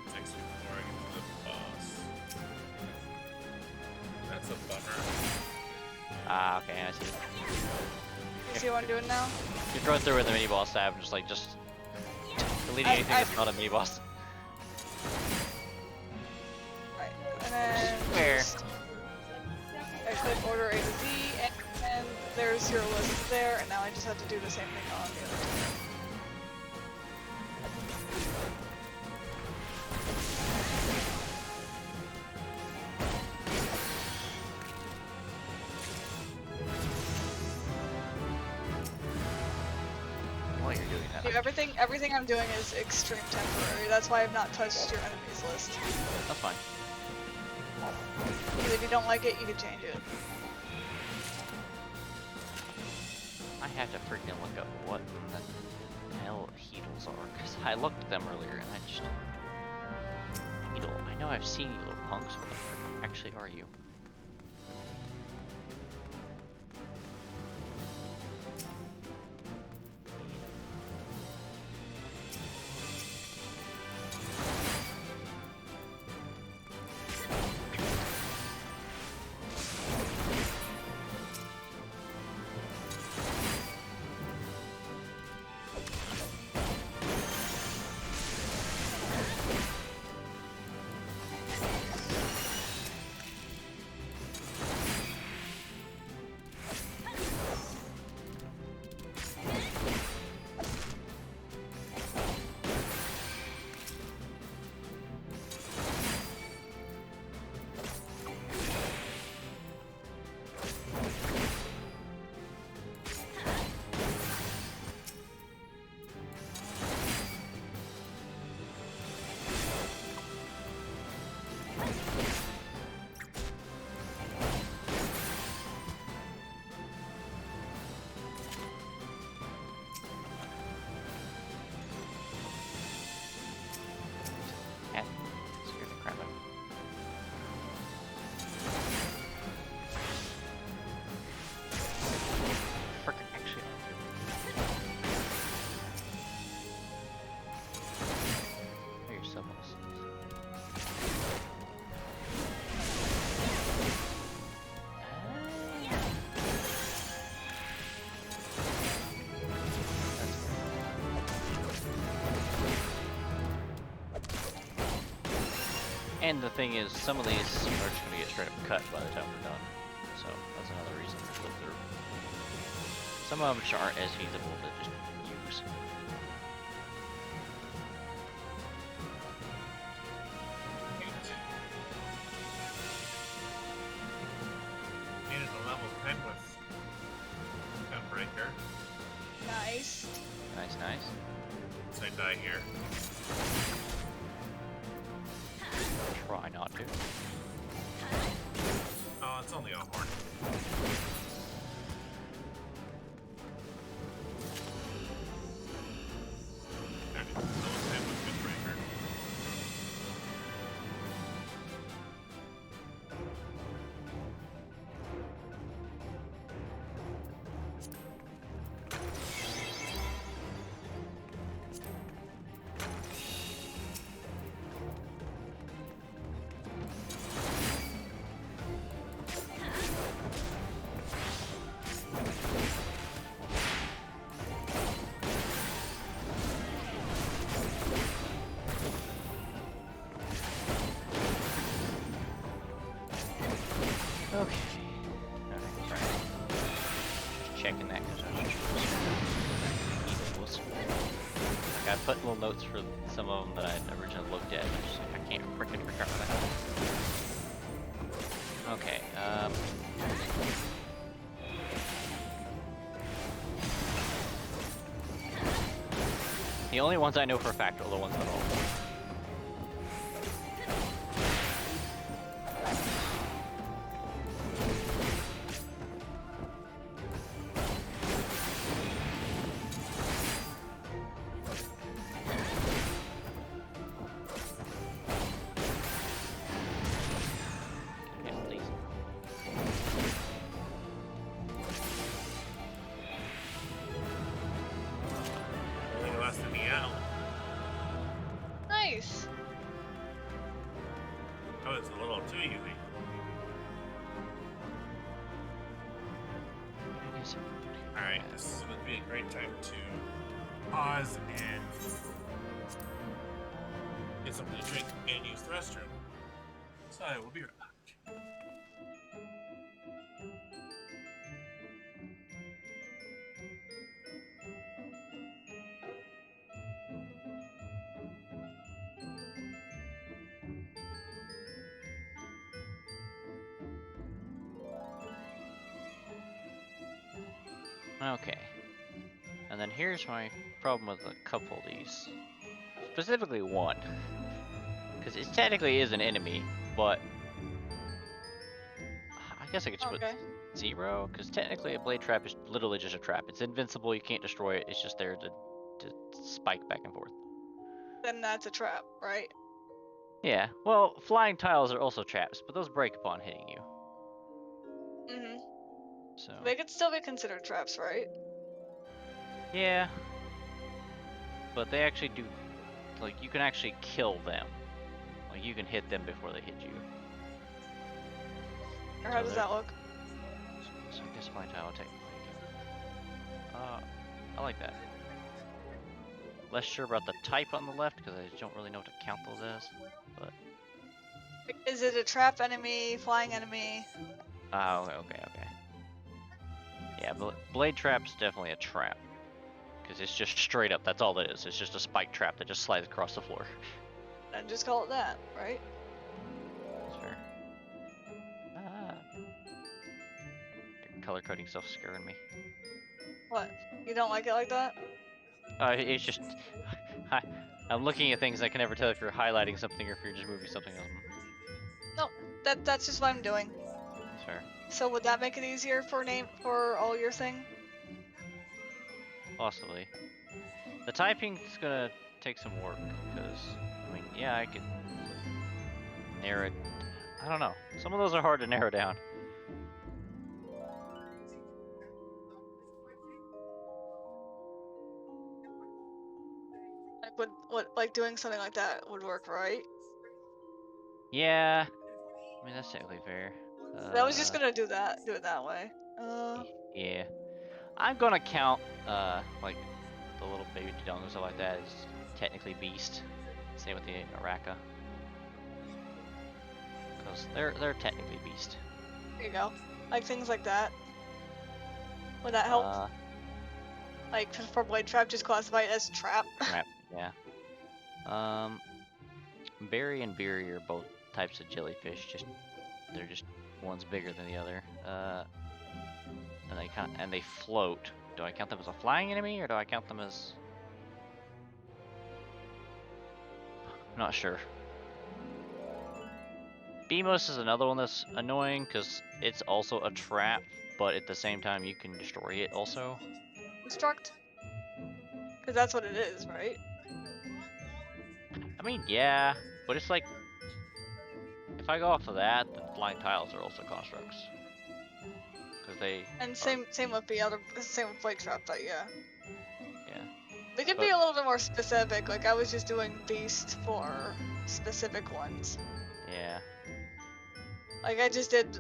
Thanks for pouring into the boss. That's a bummer. Ah, okay, I see. You see what I'm doing now? You're going through with the mini boss tab, just deleting anything that's not a mini boss. Right. And then Where? just I click order A to Z, and there's your list there, and now I just have to do the same thing on the other two. while you're doing that. Dude, everything I'm doing is extreme temporary. That's why I've not touched your enemies list. That's fine. Because if you don't like it, you can change it. I have to freaking look up what the hell heedles are, because I looked at them earlier and I just... Heedle, I know I've seen you little punks, what the frick actually are you? Scare the crap out of me. Frickin' actually. There you're someone else. And the thing is, some of these are just gonna get straight up cut by the time we're done. So that's another reason to go through. Some of them just aren't as feasible to just use. Needed a level 10 with Gunbreaker. Nice. Nice, nice. So I die here. Try not to. Oh, it's only a horn. There it is. Level 10 with Gunbreaker. Okay. Alright, sorry. Just checking that because I was just like I put little notes for some of them that I originally looked at. Just like I can't freaking figure out what the hell. Okay. The only ones I know for a fact are the ones that are all. Nice. Oh, it's a little too easy. Alright, this would be a great time to pause and get something to drink and use the restroom. So I will be right back. Okay. And then here's my problem with a couple of these. Specifically one. Because it technically is an enemy, but I guess I could just put Okay. 0, because technically a blade trap is literally just a trap. It's invincible, you can't destroy it, it's just there to spike back and forth. Then that's a trap, right? Yeah, well, flying tiles are also traps, but those break upon hitting you. Mm-hmm. So, They could still be considered traps, right? yeah. But they actually do, like, you can actually kill them. Like, you can hit them before they hit you. Or how So does they're- that look? So I guess flying tile technically can. I like that. Less sure about the type on the left, because I don't really know what to count those as. But, Is it a trap enemy, flying enemy? oh, okay. Yeah, blade trap's definitely a trap. Because it's just straight up, that's all it is. It's just a spike trap that just slides across the floor. And just call it that, right? That's fair. Your color coding stuff's scaring me. What? You don't like it like that? It's just... I'm looking at things, I can never tell if you're highlighting something or if you're just moving something else. No, that's just what I'm doing. That's fair. So would that make it easier for all your thing? Possibly. The typing's gonna take some work, because, I mean, yeah, I could narrow it. I don't know. Some of those are hard to narrow down. Like doing something like that would work, right? Yeah, I mean, that's technically fair. I was just gonna do it that way. Yeah. I'm gonna count, like, the little baby dong and stuff like that as technically beast. Same with the Araka. Because they're technically beast. There you go. Like things like that. Would that help? Like for blade trap, just classify it as trap. Crap, yeah. Berry and Beery are both types of jellyfish, they're just one's bigger than the other. And they float. Do I count them as a flying enemy, or do I count them as... I'm not sure. Beamos is another one that's annoying, because it's also a trap, but at the same time you can destroy it also. Construct. Because that's what it is, right? I mean, yeah, but it's like... If I go off of that, then flying tiles are also constructs. Because they... And same with same with blade trap, but yeah. Yeah. We could be a little bit more specific, like I was just doing beast for specific ones. Yeah. Like I just did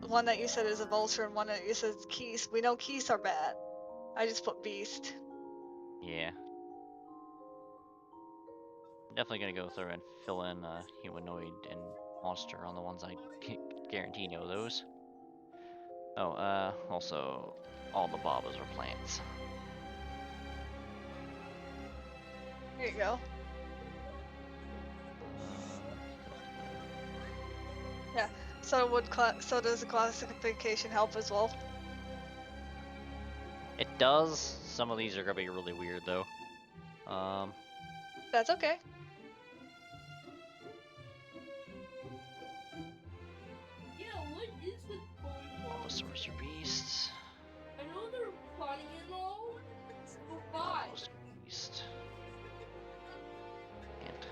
one that you said is a vulture and one that you said is keys. We know keys are bad. I just put beast. Yeah. Definitely gonna go through and fill in humanoid and monster on the ones I guarantee know those. Oh, also all the Babas are plants. There you go. Yeah. So does the classification help as well? It does. Some of these are gonna be really weird though. That's okay. Yeah, what is the All the sorcerer beasts. I know they're funny and all, but why? All the beast. And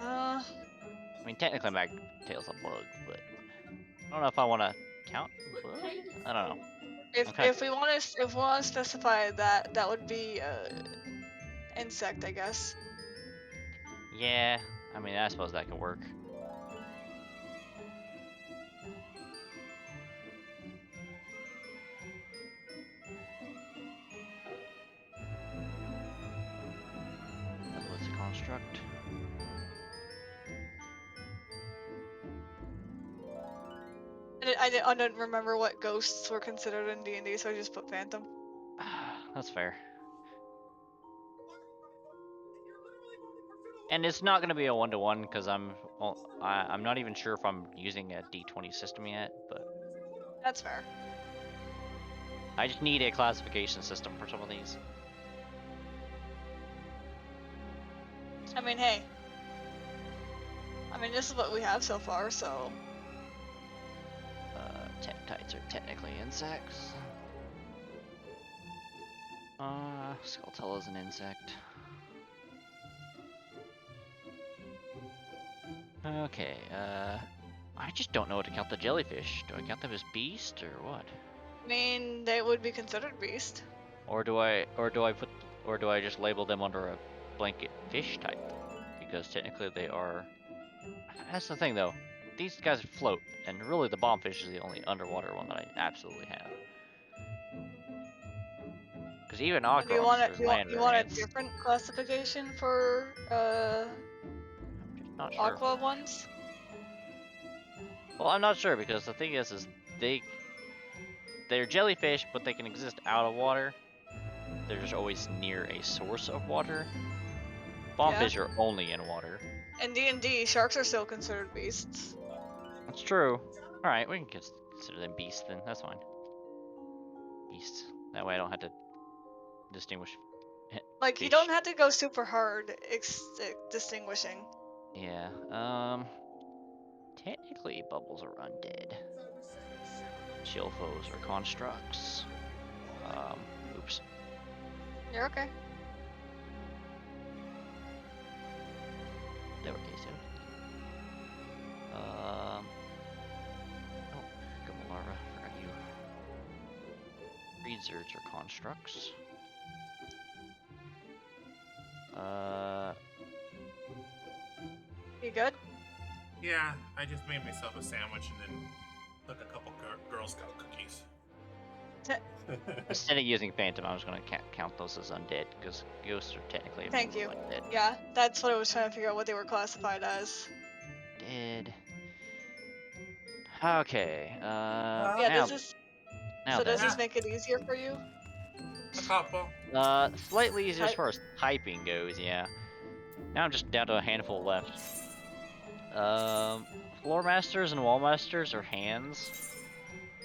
Uh, I mean, technically Magtail's a bug, but I don't know if I want to count bug. I don't know. if we want to specify that, that would be insect, I guess. Yeah, I mean, I suppose that could work. What's a construct? I don't remember what ghosts were considered in D&D, so I just put phantom. That's fair. And it's not gonna be a 1-to-1 because I'm not even sure if I'm using a D20 system yet, but That's fair. I just need a classification system for some of these. I mean, hey. I mean, this is what we have so far, so. Tektites are technically insects. Skulltulas an insect. Okay, I just don't know what to count the jellyfish. Do I count them as beast or what? I mean, they would be considered beast. Or do I just label them under a blanket fish type? Because technically they are. That's the thing though. These guys float, and really the bombfish is the only underwater one that I absolutely have. Because even Do you octoroks want are it? land You want a variants. different classification for I'm just not sure. aqua ones? Well, I'm not sure because the thing is they're jellyfish, but they can exist out of water. They're just always near a source of water. Bombfish are only in water. In D&D, sharks are still considered beasts. That's true. All right, we can consider them beasts then. That's fine. Beasts. That way I don't have to distinguish. Like, Fish. you don't have to go super hard distinguishing. Yeah. Technically, bubbles are undead. Chill foes are constructs. Oops. You're okay. Lowercase o. Oh, Gummalarva, forgot you. Reedzards are constructs. You good? Yeah, I just made myself a sandwich and then took a couple Girl Scout cookies. Instead of using Phantom, I was going to count those as undead, because ghosts are technically a Thank form you. of undead. Yeah, that's what I was trying to figure out what they were classified as. Dead. Okay, Yeah, now, this is. now So does then. this make it easier for you? A couple. Slightly easier as Type- far as typing goes, yeah. Now I'm just down to a handful left. Floor masters and wall masters are hands.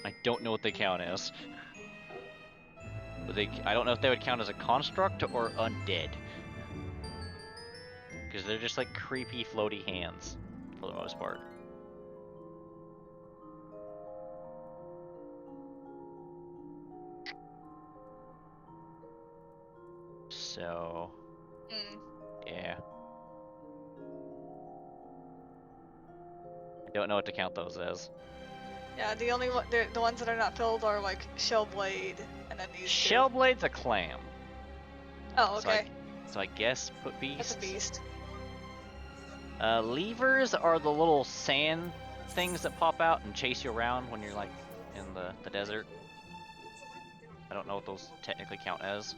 I don't know what they count as. But I don't know if they would count as a construct or undead. Because they're just like creepy floaty hands, for the most part. So, yeah. I don't know what to count those as. Yeah, the only one, the ones that are not filled are like Shellblade and then these two. Shellblade's a clam. Oh, okay. So I guess put beasts. That's a beast. Levers are the little sand things that pop out and chase you around when you're like in the desert. I don't know what those technically count as.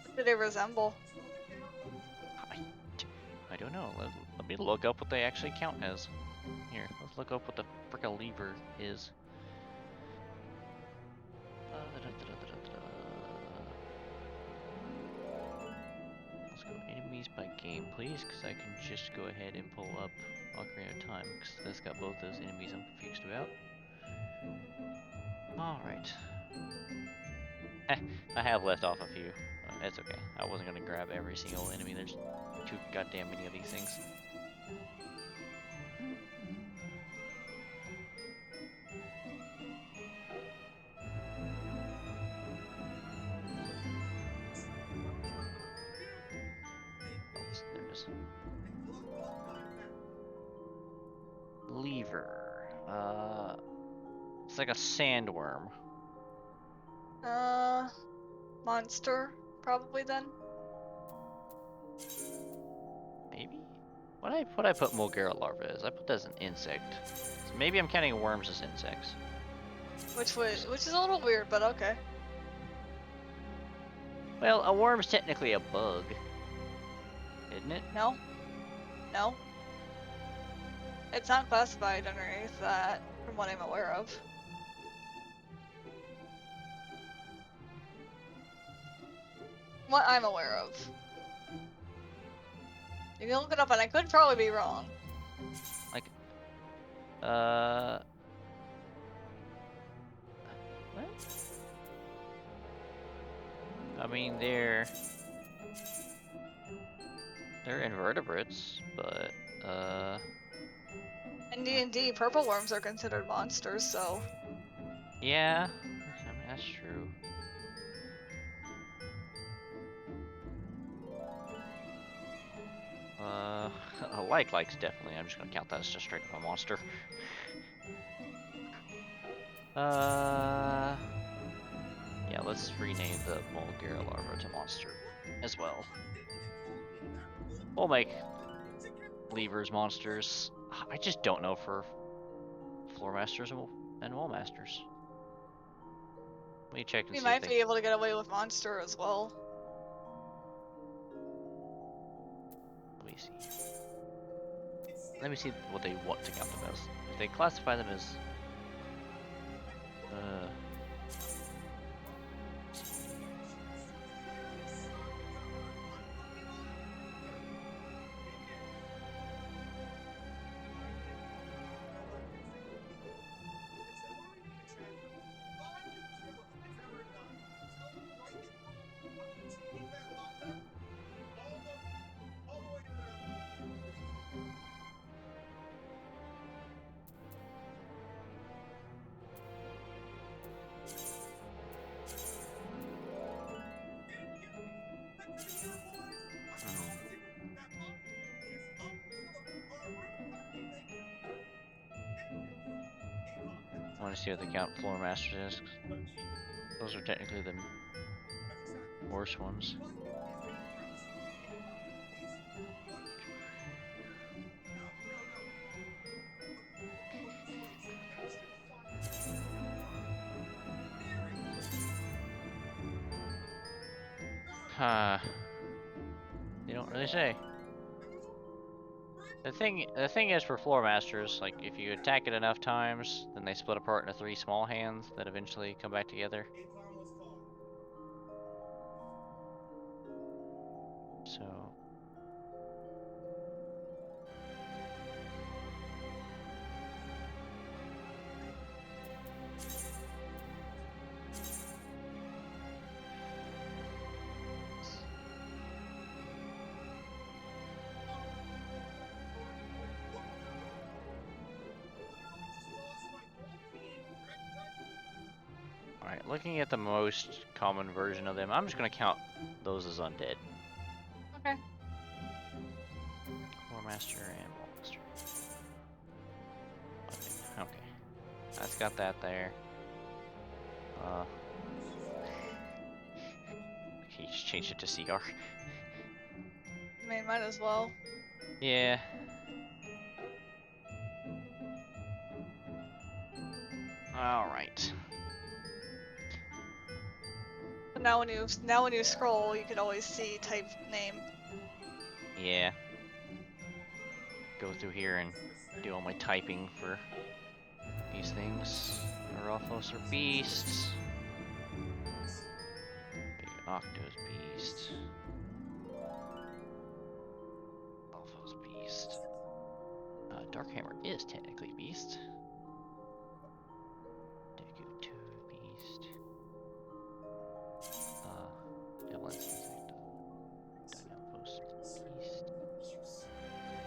What do they resemble? I don't know. Let me look up what they actually count as. Here, let's look up what the frickin' lever is. Let's go enemies by game, please, because I can just go ahead and pull up Ocarina of Time, because that's got both those enemies I'm confused about. Alright. I have left off a few. It's okay. I wasn't going to grab every single enemy. There's too goddamn many of these things. Oh, there it is. Lever. It's like a sandworm. Monster, probably then. Maybe? What I put Mulgara larva as? I put that as an insect. So maybe I'm counting worms as insects. Which is a little weird, but okay. Well, a worm is technically a bug, isn't it? No? No? It's not classified underneath that, from what I'm aware of. What I'm aware of. You can look it up, and I could probably be wrong. Like, what? I mean, they're invertebrates, but In D&D, purple worms are considered monsters, so yeah, I mean, that's true. A like's definitely. I'm just gonna count that as just straight up a monster. Yeah, let's rename the Mulgara larva to monster as well. We'll make levers monsters. I just don't know for floor masters and wall masters. Let me check and we see if might they. be able to get away with monster as well. Let me see. Let me see what they want to count them as. If they classify them as. I want to see what they count floor masters as. 'Cause those are technically the worst ones. They don't really say. The thing is for floor masters, like if you attack it enough times, then they split apart into 3 small hands that eventually come back together. So alright, looking at the most common version of them, I'm just gonna count those as undead. Okay. Floor master and wall master. Okay. That's got that there. He just changed it to CR. I mean, might as well. Yeah. Alright. But now when you scroll, you can always see type name. Yeah. Go through here and do all my typing for these things. Arophos are beasts. Big Octo's beast. Alpha's beast. Darkhammer is technically beast. Deku 2 beast. Devlin's Dynamos beast.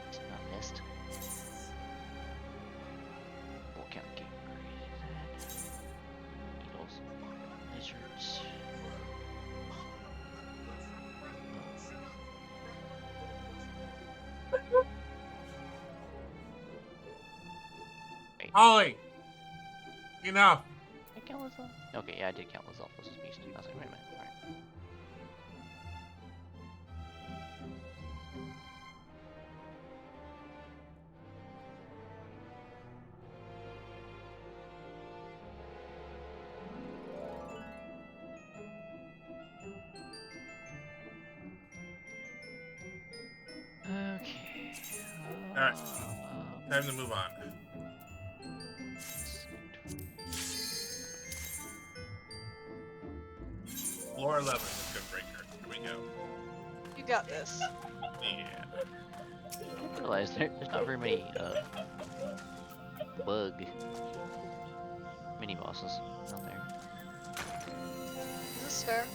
It's not missed. Volcanic Gamer is that. Needles. Lizards. Holly! Enough! Did I count Lizalfos? Okay, yeah, I did count Lizalfos as beast. I was like, wait a minute. Alright. Okay. Alright. Time to move on. Floor 11, Gunbreaker. Here we go. You got this. Yeah. I didn't realize there's not very many bug mini bosses out there. Is this fair?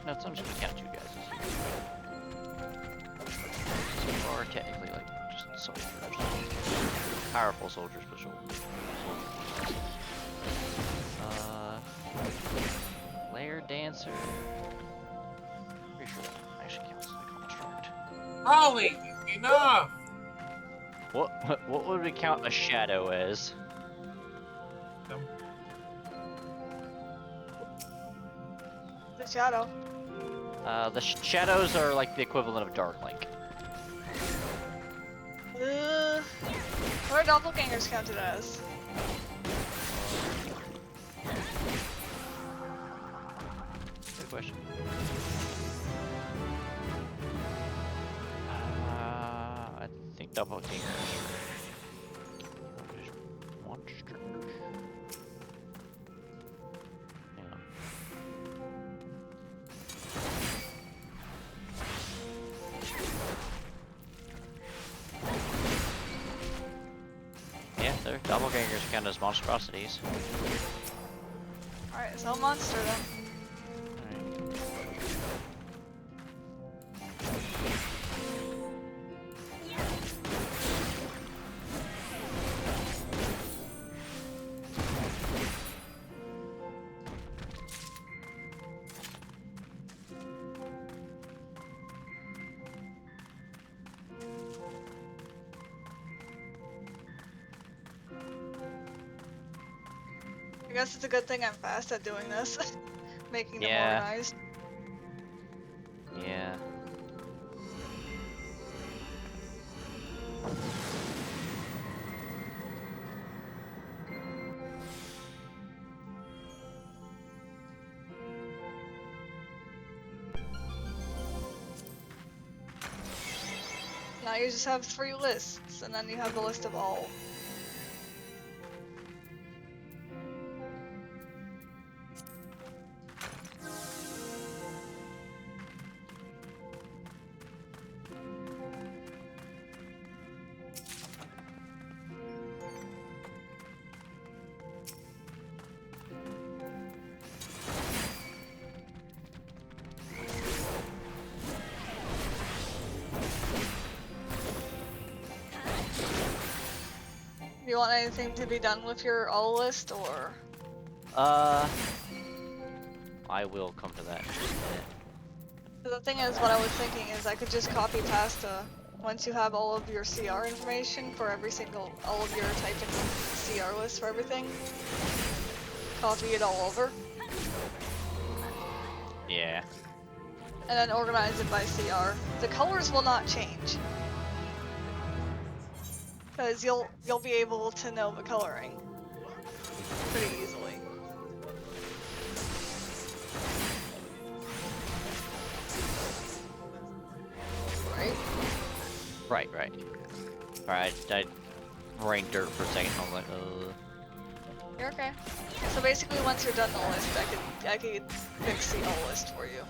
No, I'm just gonna count you guys. So far, technically, like, just soldiers. Powerful soldiers, but soldiers. Lair dancer. Pretty sure that actually counts as a construct. Holly, enough! What would we count a shadow as? The shadow. The shadows are like the equivalent of Dark Link. What are doppelgangers counted as? Good question. I think doppelgangers are just monsters. Yeah. Yeah, they're doppelgangers count as monstrosities. Alright, so monster then. I guess it's a good thing I'm fast at doing this. Making them Yeah. organized. Yeah. Now you just have 3 lists, and then you have the list of all. Do you want anything to be done with your all list, or? I will come to that in just a minute. The thing is, what I was thinking is I could just copy past once you have all of your CR information for all of your type in CR list for everything, copy it all over, Yeah. and then organize it by CR. The colors will not change, because you'll be able to know the coloring pretty easily. Right? Right. Alright, I brain dirt for a second. I was like, You're okay. So basically, once you're done the list, I could fix the all list for you,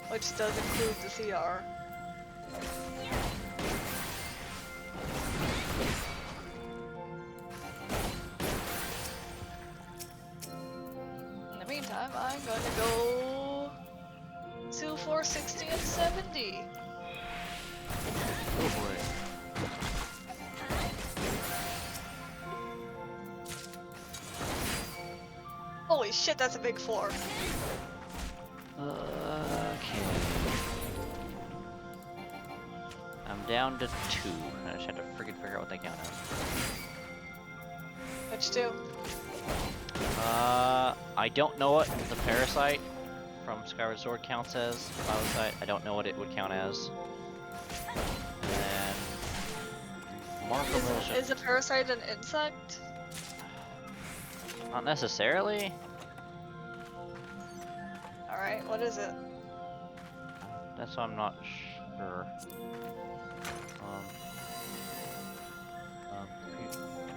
which does include the CR. In the meantime, I'm going to go to 460 and 70. go for it. Holy shit, that's a big floor. Okay. I'm down to 2. I just had to freaking figure out what they count as. Which two? I don't know what the parasite from Skyward Sword counts as. I don't know what it would count as. And then Marco Mills. Is a parasite an insect? Not necessarily. Alright, what is it? That's why I'm not sure.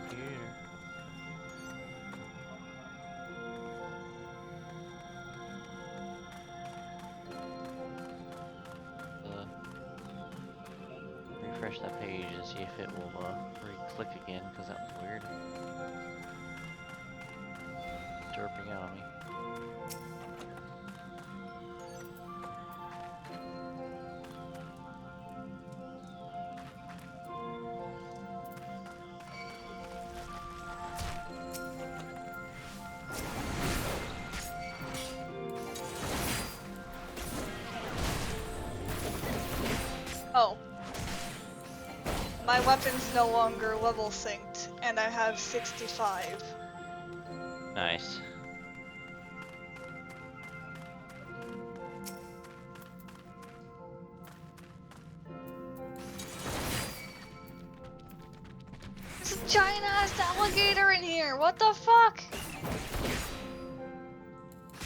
Computer. Refresh that page and see if it will re-click again, because that was weird. Derping out on me. My weapon's no longer level synced, and I have 65. Nice. There's a giant ass alligator in here. What the fuck?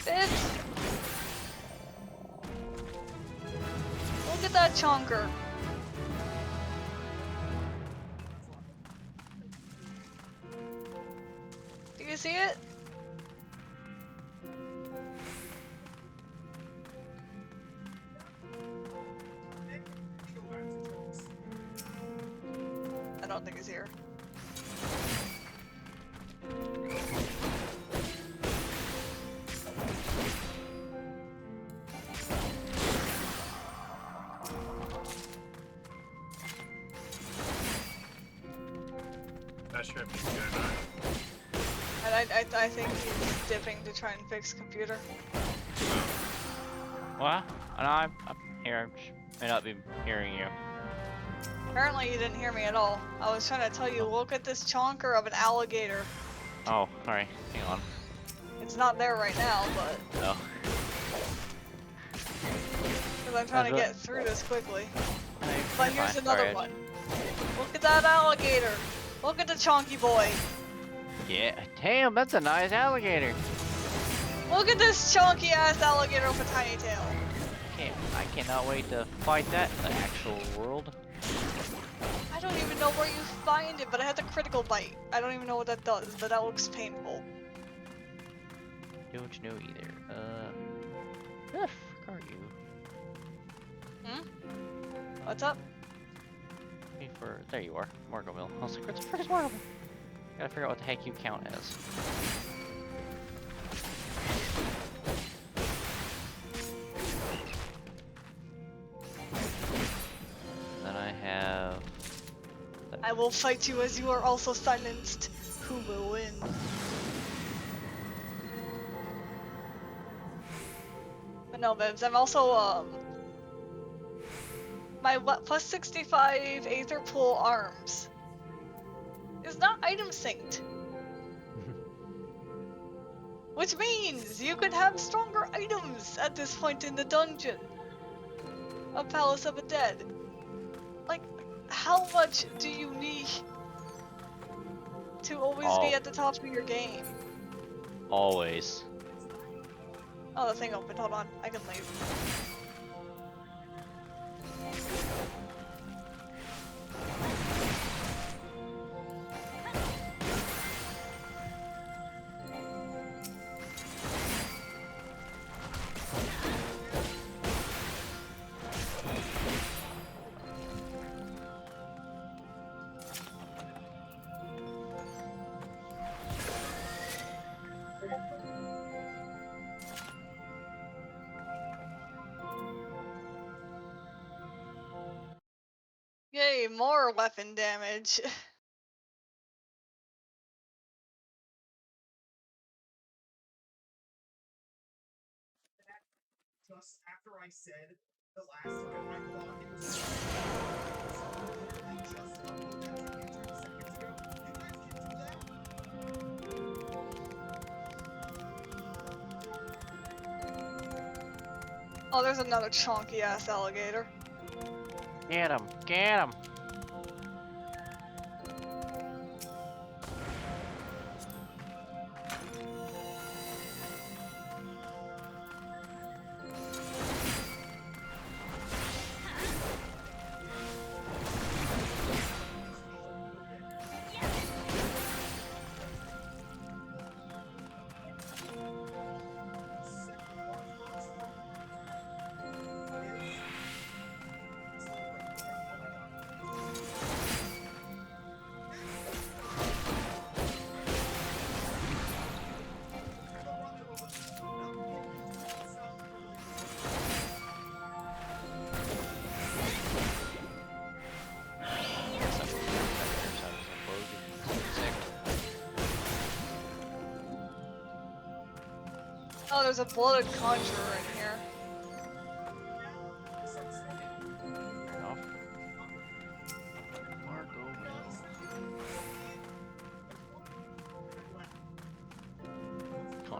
Bitch. Look at that chonker. Do you see it? I don't think it's here. Not sure if he's good or not. I think he's dipping to try and fix computer. Well, and I'm here. I may not be hearing you. Apparently you didn't hear me at all. I was trying to tell you, look at this chonker of an alligator. Oh, alright. Hang on. It's not there right now, but No. because I'm trying to get through this quickly. Hey, But you're here's fine. another Alright. one. Look at that alligator. Look at the chonky boy. Yeah. Damn, that's a nice alligator. Look at this chonky ass alligator with a tiny tail. I cannot wait to fight that in the actual world. I don't even know where you find it, but it has a critical bite. I don't even know what that does, but that looks painful. Don't know either. Where the fuck are you? Hmm? What's up? There you are, Margoville. I was like, where the frick is Margoville? Gotta figure out what the heck you count as. Then I have. I will fight you as you are also silenced. Who will win? But no, Bibs, I'm also, my plus 65 Aether Pool arms is not item synced. Which means you could have stronger items at this point in the dungeon of Palace of the Dead. Like, how much do you need to always be at the top of your game? Always. Oh, the thing opened. Hold on. I can leave. Yay, more weapon damage. Just after I said the last time I thought it was just upload that to YouTube seconds ago. You guys can do that? Oh, there's another chonky ass alligator. Get him! Get him! Oh, there's a blooded conjurer in here. Fair enough. Margot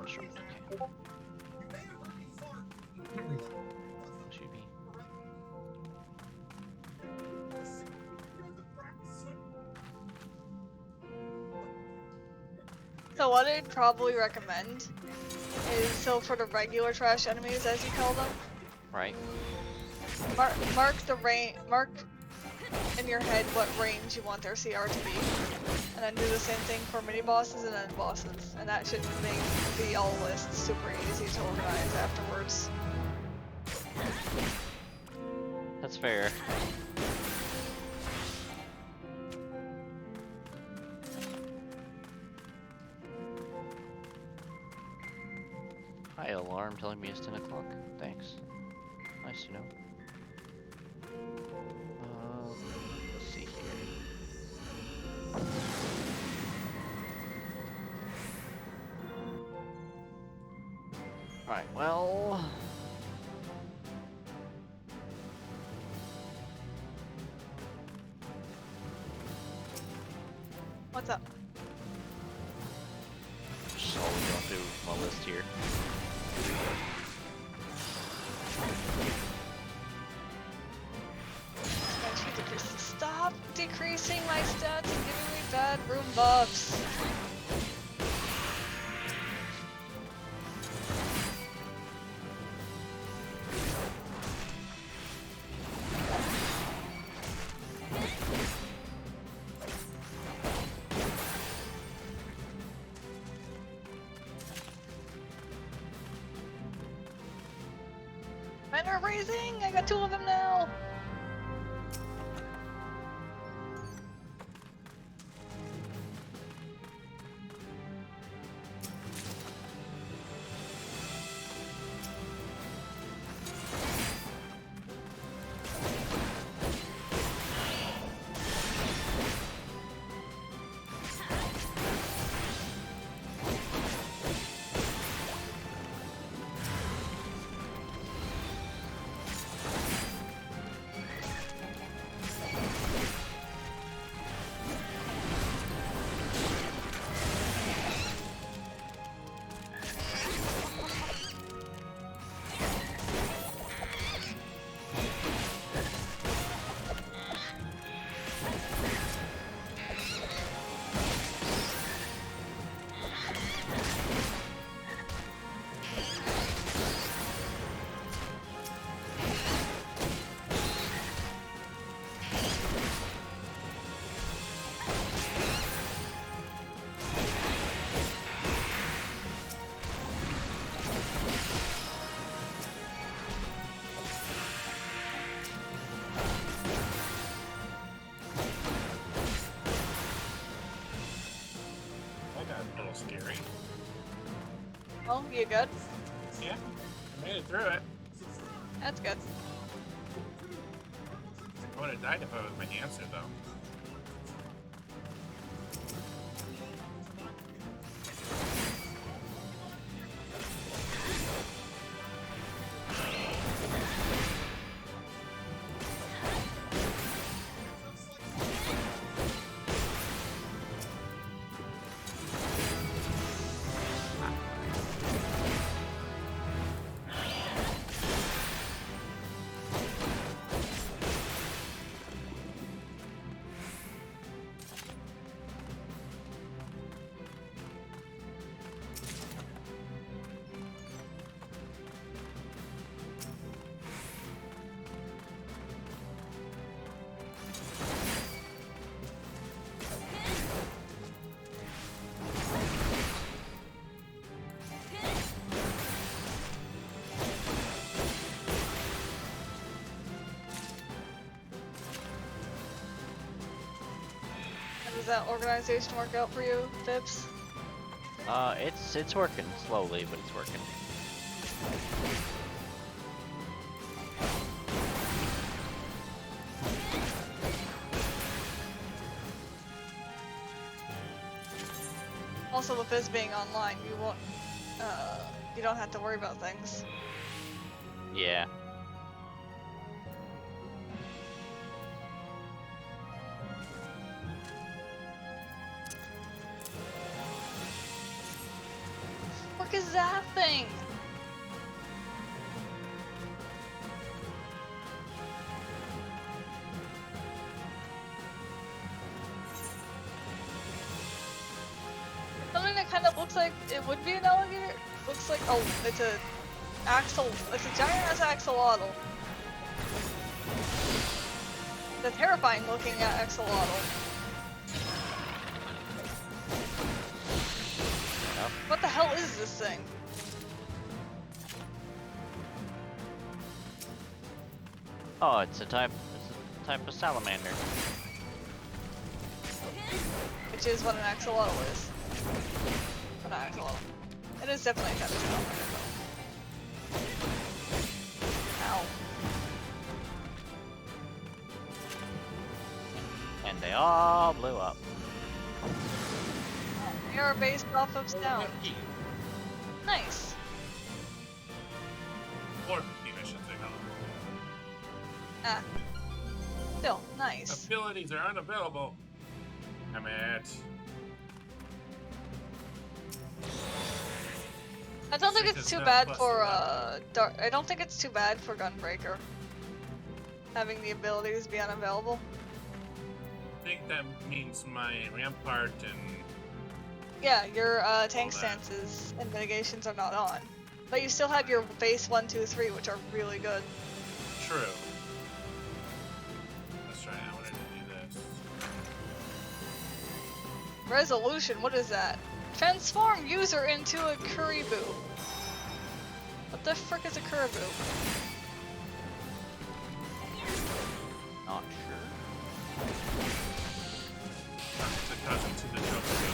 Oh, sure. Okay. You may have heard me fart. Should be. So what I'd probably recommend is, so for the regular trash enemies, as you call them, Right. mark in your head what range you want their CR to be, and then do the same thing for mini bosses and then bosses, and that should make the all list super easy to organize afterwards. That's fair. Hi, alarm telling me it's 10 o'clock. Thanks. Nice to know. Let's see here. Alright, well... What's up? Just slowly going through my list here. Stop decreasing my stats and giving me bad room buffs. Men are raising! I got 2 of them now! A little scary. Oh, you good? Yeah, I made it through it. That's good. I would have died if I was my answer, though. Does that organization work out for you, Vips? It's working slowly, but it's working. Also, with this being online, you won't, you don't have to worry about things. Yeah. Work is is that thing? Something that kind of looks like it would be an alligator. Looks like, oh, it's a it's a giant ass axolotl. The terrifying looking axolotl. What the hell is this thing? Oh, it's a type of salamander. Which is what an axolotl is. What an axolotl. It is definitely a type of salamander though. Ow. And they all blew up. They are based off of sound. Nice. Or 15, I should say, no. Ah. Still, nice. Abilities are unavailable. Damn it. I don't think Six it's is too not bad plus for 11. I don't think it's too bad for Gunbreaker. Having the abilities be unavailable. I think that means my rampart and Yeah, your tank that. stances and mitigations are not on. But you still have your base 1, 2, 3, which are really good. true. That's right, I wanted to do this. Resolution, what is that? Transform user into a Kuribu. What the frick is a Kuribu? Not sure. It's a cousin to the Joker.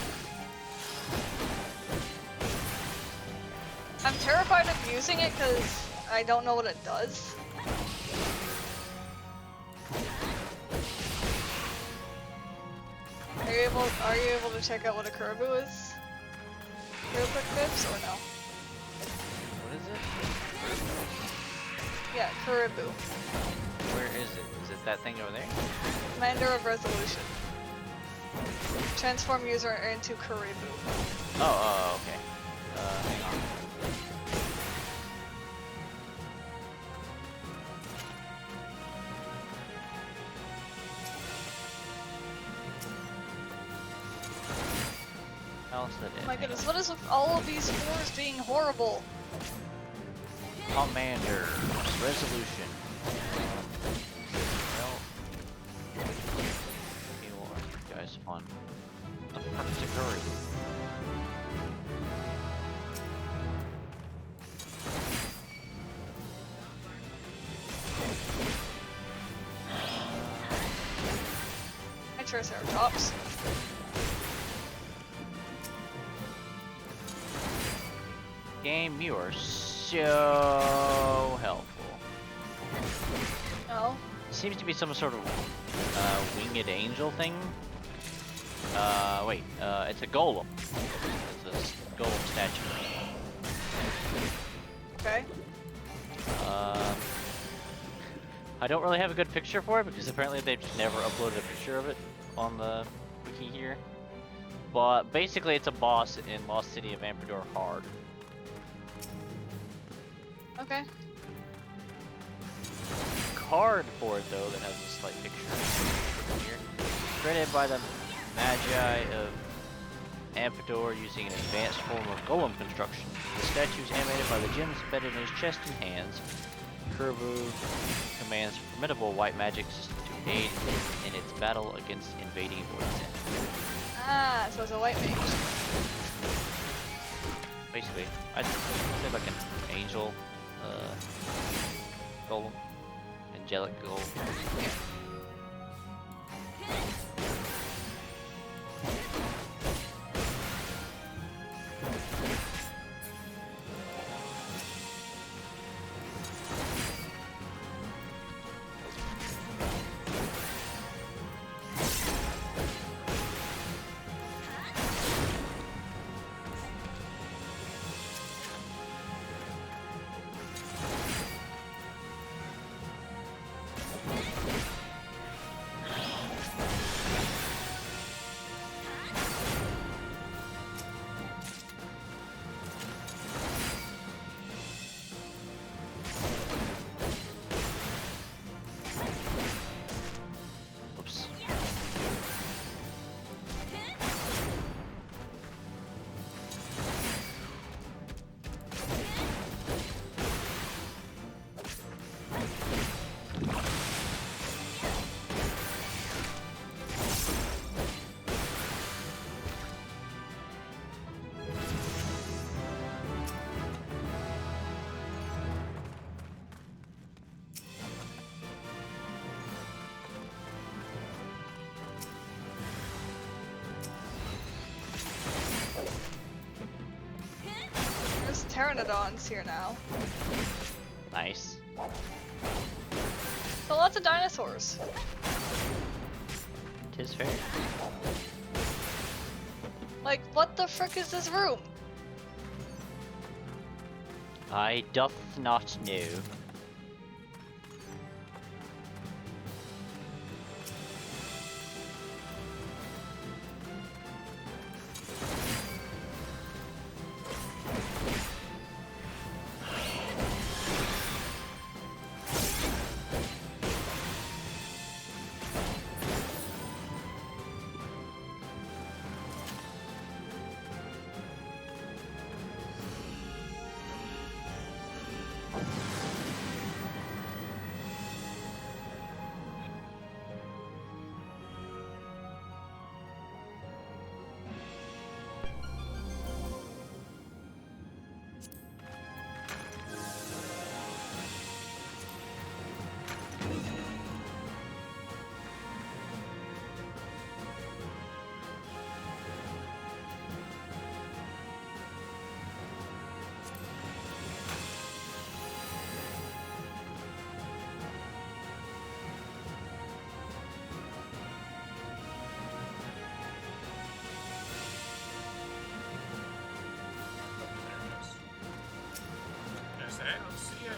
I'm terrified of using it because I don't know what it does. Are you able to check out what a Kuribu is? Real quick, Bibs, or no? What is it? Yeah, Kuribu. Where is it? Is it that thing over there? Commander of Resolution. Transform user into Kuribu. Oh, okay. Hang on. How else did it? Oh my goodness, what is with all of these floors being horrible? Commander resolution. Well, you guys fun. The fuck's a curry? Hi, Triceratops. Game, you are so helpful. No. Seems to be some sort of winged angel thing. Wait, it's a golem. It's a golem statue. Okay. I don't really have a good picture for it because apparently they've just never uploaded a picture of it on the wiki here. But basically it's a boss in Lost City of Amperdor Hard. Okay. Card for it though that has a slight picture here. Created by the Magi of Amperdor using an advanced form of golem construction. The statue is animated by the gems embedded in his chest and hands. Kuribu commands formidable white magic system to aid in its battle against invading voids. Ah, so it's a white mage. Basically, I'd say like an angel golem. Angelic golem. pteranodons here now. Nice. So lots of dinosaurs. Tis fair. Like, what the frick is this room? I doth not know. Yes, I don't see it.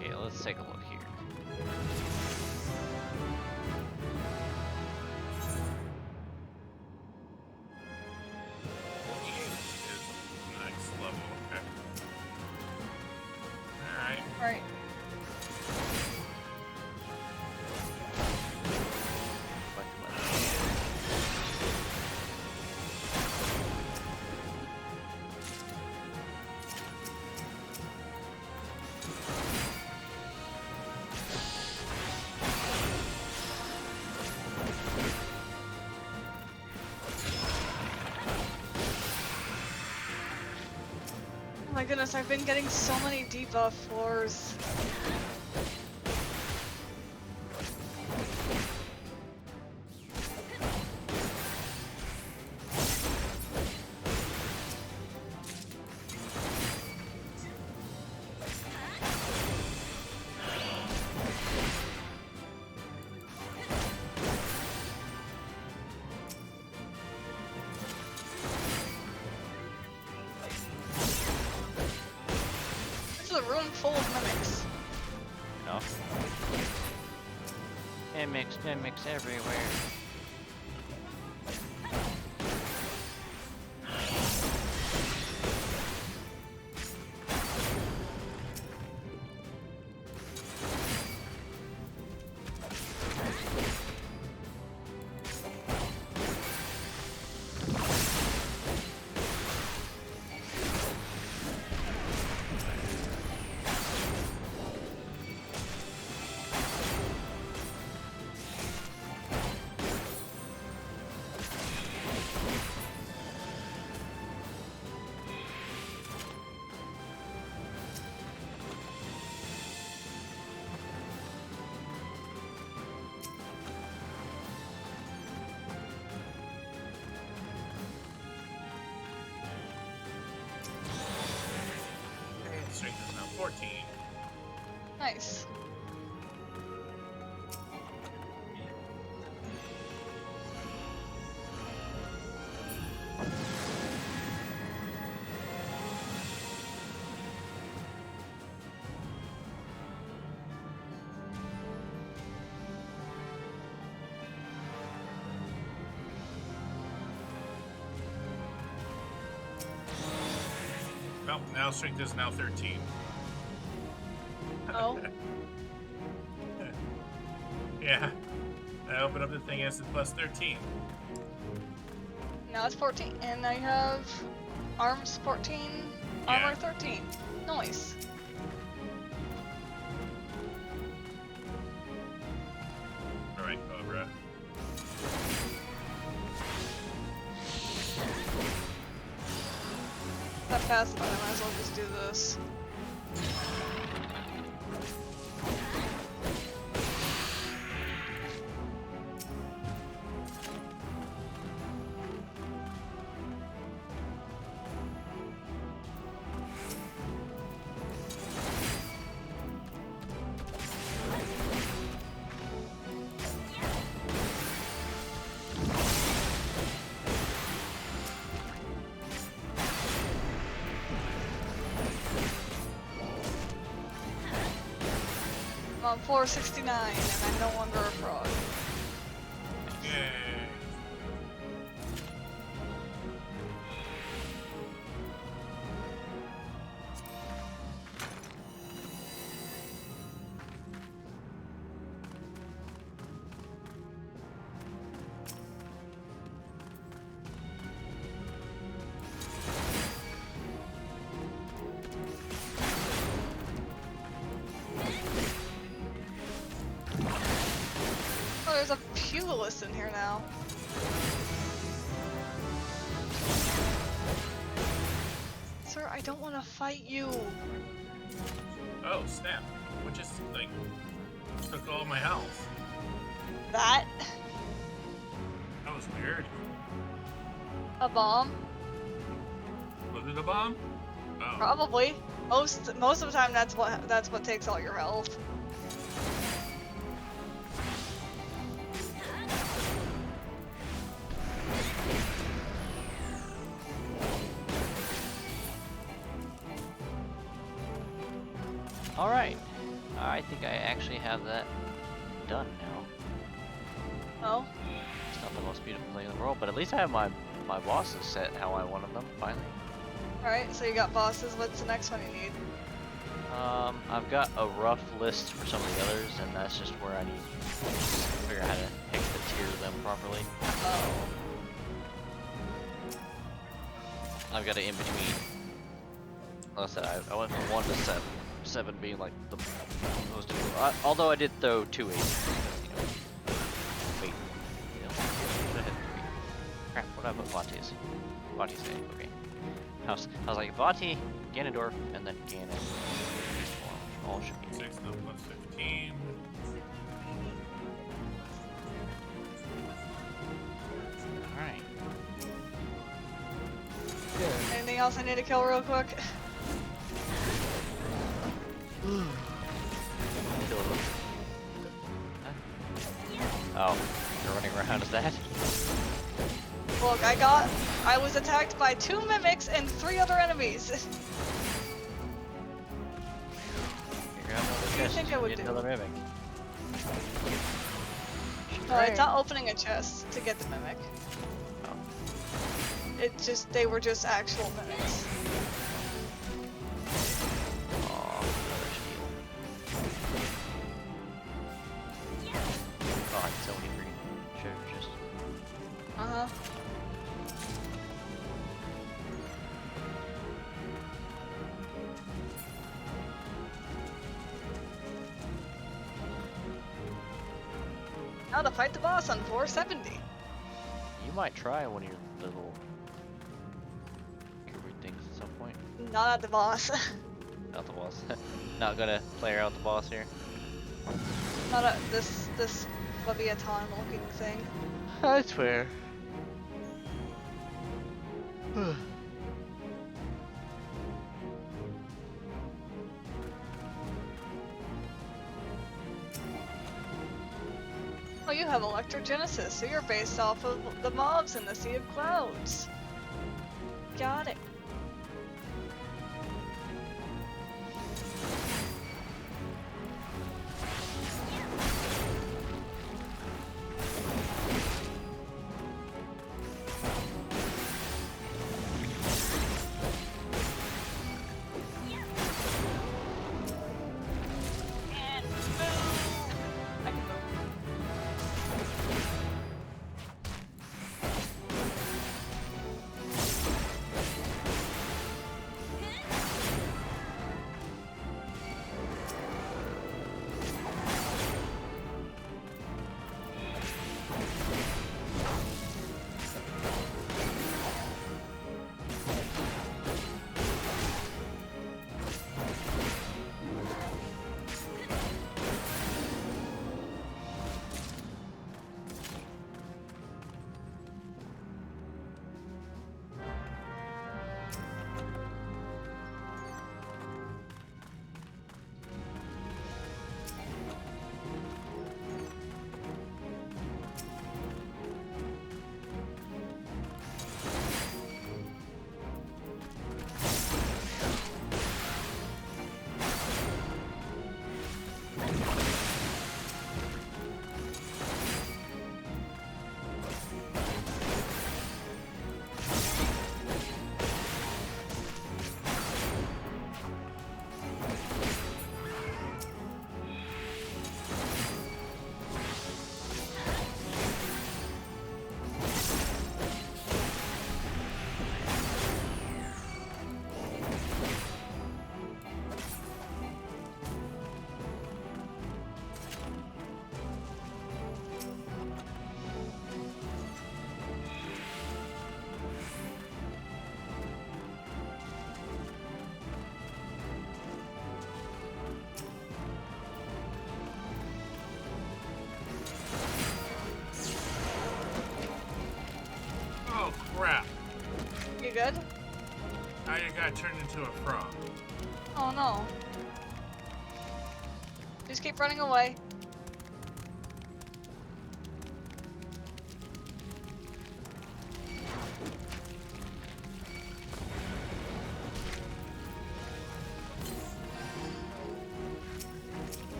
Okay, let's take a look here. Next level, okay. Alright. Right. Oh my goodness, I've been getting so many debuff floors. This is a room full of mimics. No. Mimics everywhere. Nice. Well, now strength is now 13. Oh. Yeah. I opened up the thing and it said plus 13. Now it's 14. And now you have arms 14, Yeah. armor 13. Nice. Alright, Cobra. That fast, but I might as well just do this. I'm on 469 and I'm no longer a frog. Yay. Oh, there's a pugilist in here now. Sir, I don't want to fight you. Oh, snap. What just, like, took all my health? That? That was weird. A bomb? Was it a bomb? Oh. Probably. Most of the time, that's what takes all your health. Alright. I think I actually have that done now. Oh, It's not the most beautiful thing in the world, but at least I have my bosses set how I wanted them, finally. alright, so you got bosses. What's the next one you need? I've got a rough list for some of the others, and that's just where I need to figure out how to pick the tier of them properly. Oh. I've got it in between. Like I said, I went from 1 to 7. 7 being like the most. Although I did throw 2 8s. You know. Wait. You know, what I hit 3. Crap, what did I put Vati's? Vati's 8, okay. I was like Vati, Ganondorf, and then Ganon. All should be 6 now plus 15. Alright. Anything else I need to kill real quick? Oh, you're running around as that? Look, I was attacked by 2 mimics and 3 other enemies. Figure out another What do you chest, think I would get do? another mimic. It's not opening a chest to get the mimic. They were just actual mimics. Aw, another shield. Oh, I had so many freaking treasure chests. Uh-huh. Now to fight the boss on 470. You might try one of your little weird things at some point. Not at the boss. Not the boss. Not gonna player out the boss here. Not at this Leviathan looking thing. I swear. have electrogenesis, so you're based off of the mobs in the Sea of Clouds. Got it. Oh crap! You good? I got turned into a frog. Oh no. Just keep running away.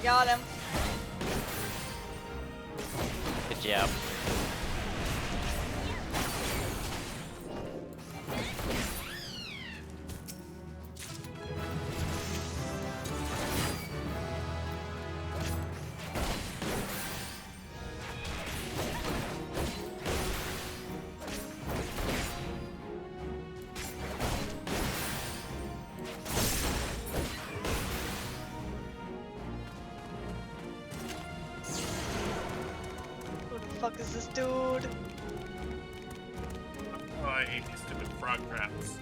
Got him. Good job. Who the fuck is this dude? Oh, I hate these stupid frog traps.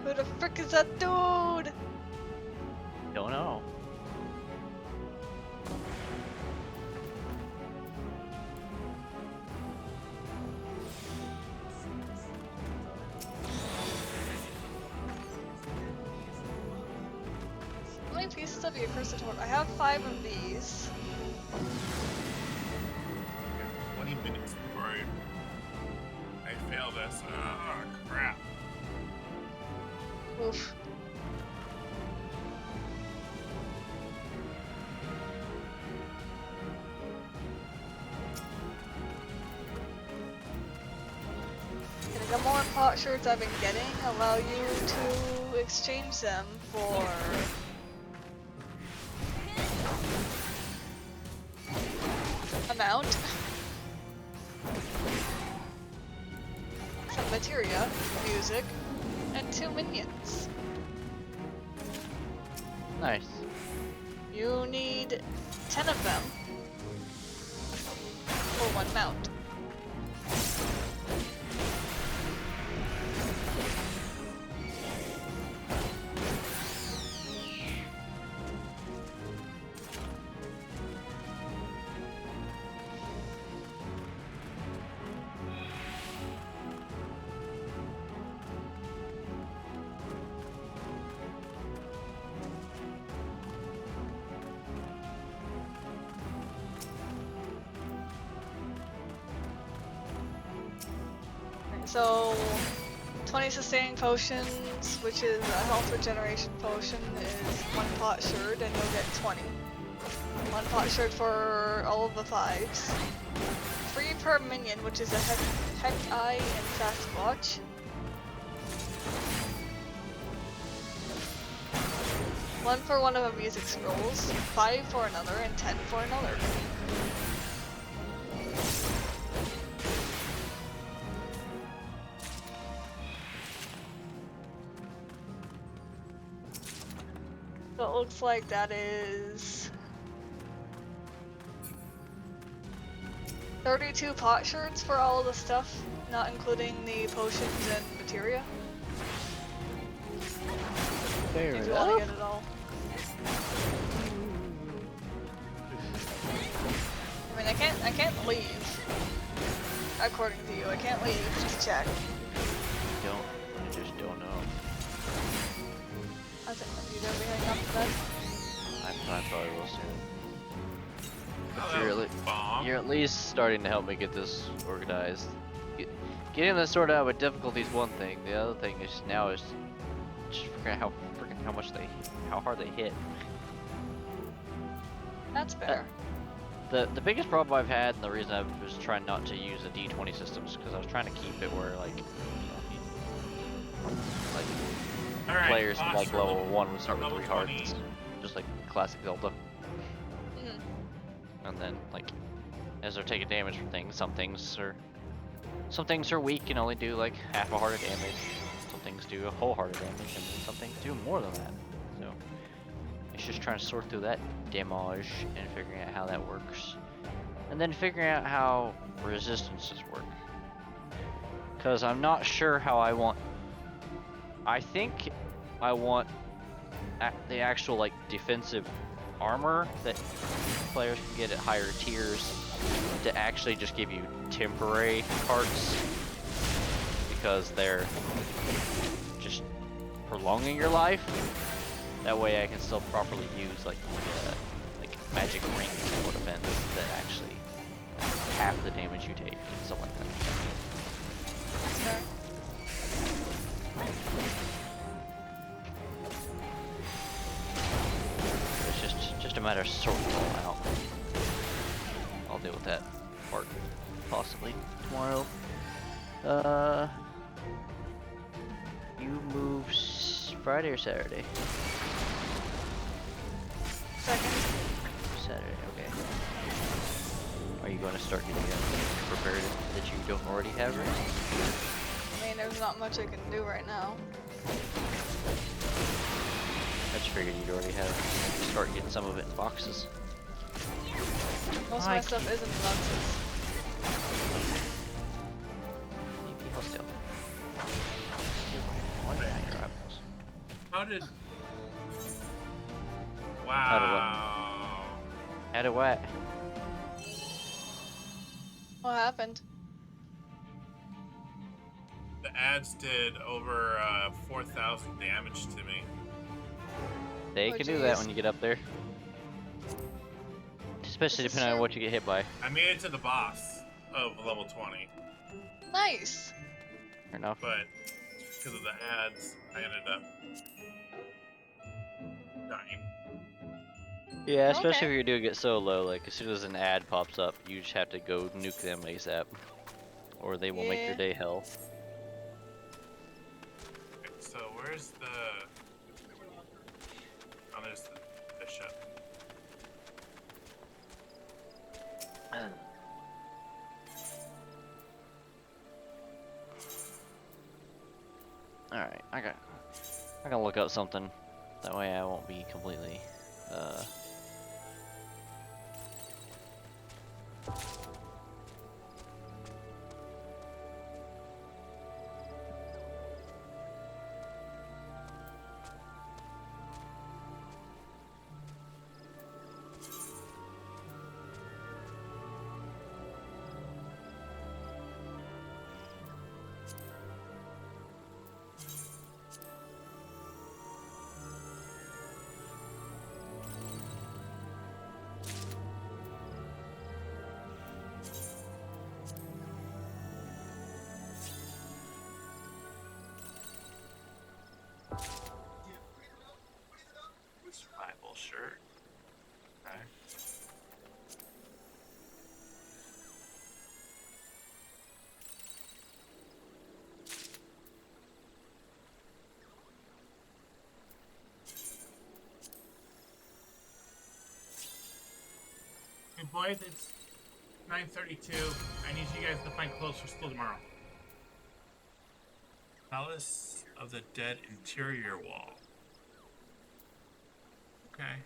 Who the frick is that dude? Don't know. How many pieces of your cursed torch? I have 5 of these. 20 minutes before I fail all this. Oh, crap. Oof. The more pot shards I've been getting allow you to exchange them for a mount, some materia, music, and 2 minions. Nice. You need 10 of them for 1 mount. So, 20 sustaining potions, which is a health regeneration potion, is 1 pot shard, and you'll get 20. 1 pot shard for all of the 5s. 3 per minion, which is a heck eye and fast watch. One for one of the music scrolls, 5 for another, and 10 for another. So it looks like that is 32 pot shards for all of the stuff, not including the potions and materia. Fair If you want to get it all. I mean, I can't leave. According to you, I can't leave to check. I just don't know. I think you'd everything up to bed. I probably will soon. Oh, But that was a bomb. you're at least starting to help me get this organized. Getting this sorted out with difficulty is one thing. The other thing is now is just figuring out how hard they hit. That's fair. The biggest problem I've had, and the reason I was trying not to use the D20 systems, because I was trying to keep it where like All right, players boss like for level 1 would start with level 3 20. hearts, just like classic Zelda. Mhm. And then like as they're taking damage from things, some things are weak and only do like half a heart of damage. Some things do a whole heart of damage, and then some things do more than that. So it's just trying to sort through that damage and figuring out how that works, and then figuring out how resistances work. Because I'm not sure how I want. I think I want the actual like defensive armor that players can get at higher tiers to actually just give you temporary parts, because they're just prolonging your life. That way I can still properly use like magic rings for defense that actually half the damage you take and stuff like that. That's fair. It's just a matter of sorting it all out. I'll deal with that part possibly tomorrow. You move Friday or Saturday? Second. Saturday, okay. Are you going to start getting prepared that you don't already have ready? I mean, there's not much I can do right now. I just figured you'd already start getting some of it in boxes. Most of my stuff is in boxes. Maybe I'll still. Why did I hang your eyeballs? How did? How Wow. How do what? What happened? The ads did over 4,000 damage to me. They Oh, can do that jeez. when you get up there. Especially This is depending on true. what you get hit by. I made it to the boss of level 20. Nice. Fair enough. but because of the ads, I ended up dying. Yeah, especially Okay. if you're doing it solo. Like as soon as an ad pops up, you just have to go nuke them ASAP, or they will make your Yeah. day hell. Okay, so where's the? Oh, there's the bishop. All right, I gotta look up something. That way I won't be completely. Survival shirt. Okay. Hey boys, it's 9:32. I need you guys to find clothes for school tomorrow. Palace of the Dead interior wall. Okay.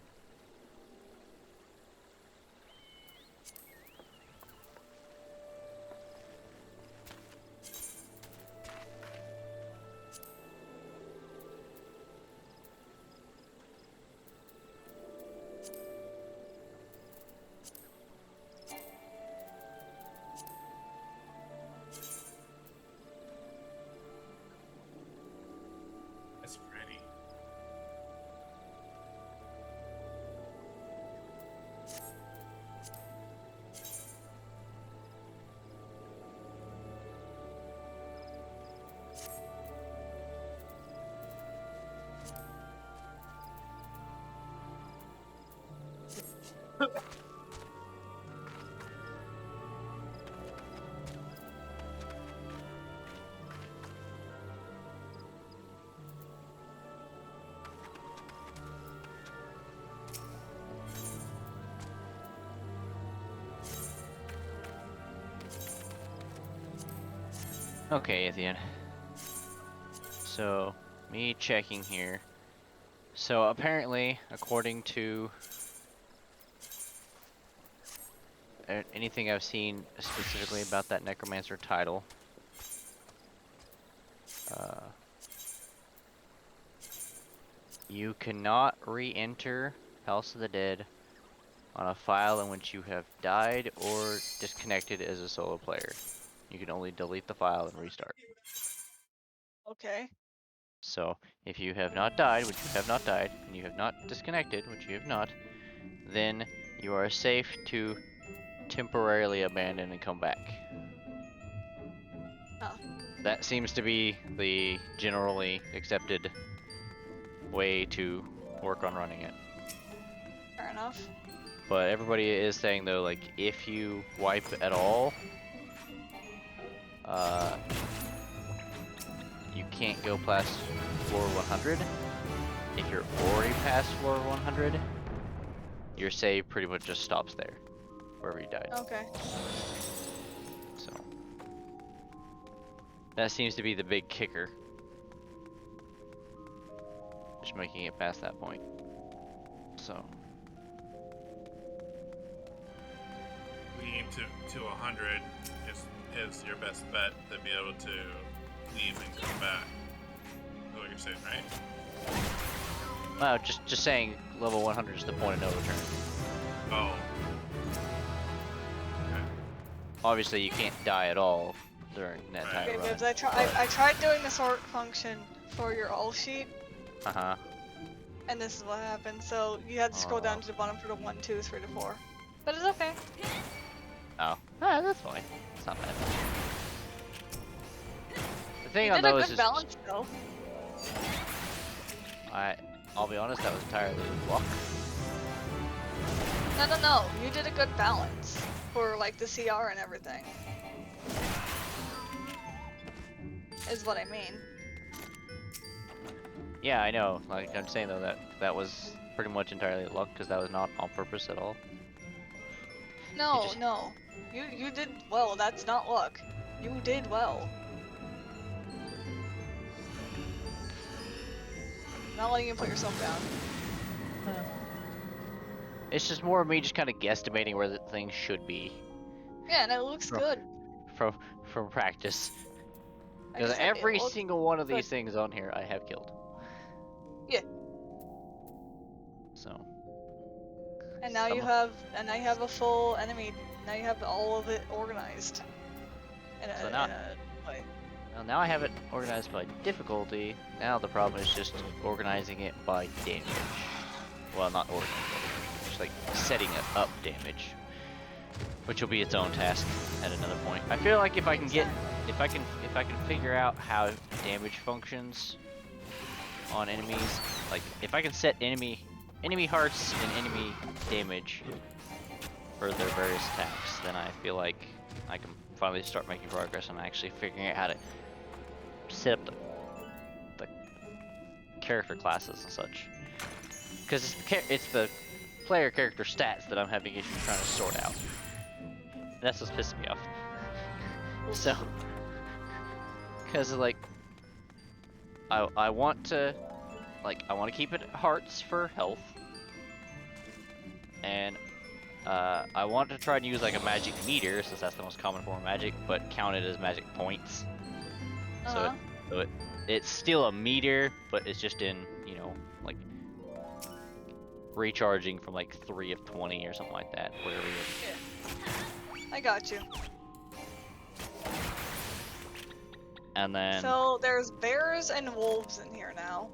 That's pretty. Okay, Ethan. So, me checking here. So apparently, according to anything I've seen specifically about that Necromancer title, you cannot re-enter House of the Dead on a file in which you have died or disconnected as a solo player. You can only delete the file and restart. Okay. So, if you have not died, which you have not died, and you have not disconnected, which you have not, then you are safe to temporarily abandon and come back. Oh. That seems to be the generally accepted way to work on running it. Fair enough. But everybody is saying though, like, if you wipe at all, you can't go past floor 100. If you're already past floor 100, your save pretty much just stops there, wherever you died. Okay. So that seems to be the big kicker. Just making it past that point. So We aim to 100 is your best bet to be able to leave and come back. Is what you're saying, right? wow, just saying level 100 is the point of no return. Oh. Okay. Obviously you can't die at all during that time Okay, of Bibbs, running. I tried doing the sort function for your all sheet, Uh-huh. and this is what happened. So you had to scroll down to the bottom for the 1, 2, 3 to 4. But it's okay. Oh. Ah, that's fine. It's not bad. thing You on did a those good is balance though. I'll be honest, that was entirely luck. No. You did a good balance for like the CR and everything. Is what I mean. Yeah, I know. Like I'm saying though, that was pretty much entirely luck because that was not on purpose at all. No, just- no. You did well. That's not luck. You did well. I'm not letting you put yourself down. It's just more of me just kind of guesstimating where the things should be Yeah, and it looks Bro. good. from from practice. Like I Because said, it every looks single one of good. these things on here I have killed. Yeah. So. And now you some- have a full enemy. Now you have all of it organized. In a, So now- in a way. Well, now I have it organized by difficulty. Now the problem is just organizing it by damage. Well, not organizing it, just like setting it up damage, which will be its own task at another point. I feel like if I can get, if I can figure out how damage functions on enemies, like if I can set enemy hearts and enemy damage for their various attacks, then I feel like I can finally start making progress on actually figuring out how to set up the character classes and such. Because it's the player character stats that I'm having issues trying to sort out. That's what's pissing me off. So, because like, I want to keep it hearts for health, and I want to try to use like a magic meter since that's the most common form of magic, but count it as magic points. Uh-huh. So it's still a meter, but it's just in, you know, like recharging from like 3 of 20 or something like that. Whatever. I got you. And then So there's bears and wolves in here now.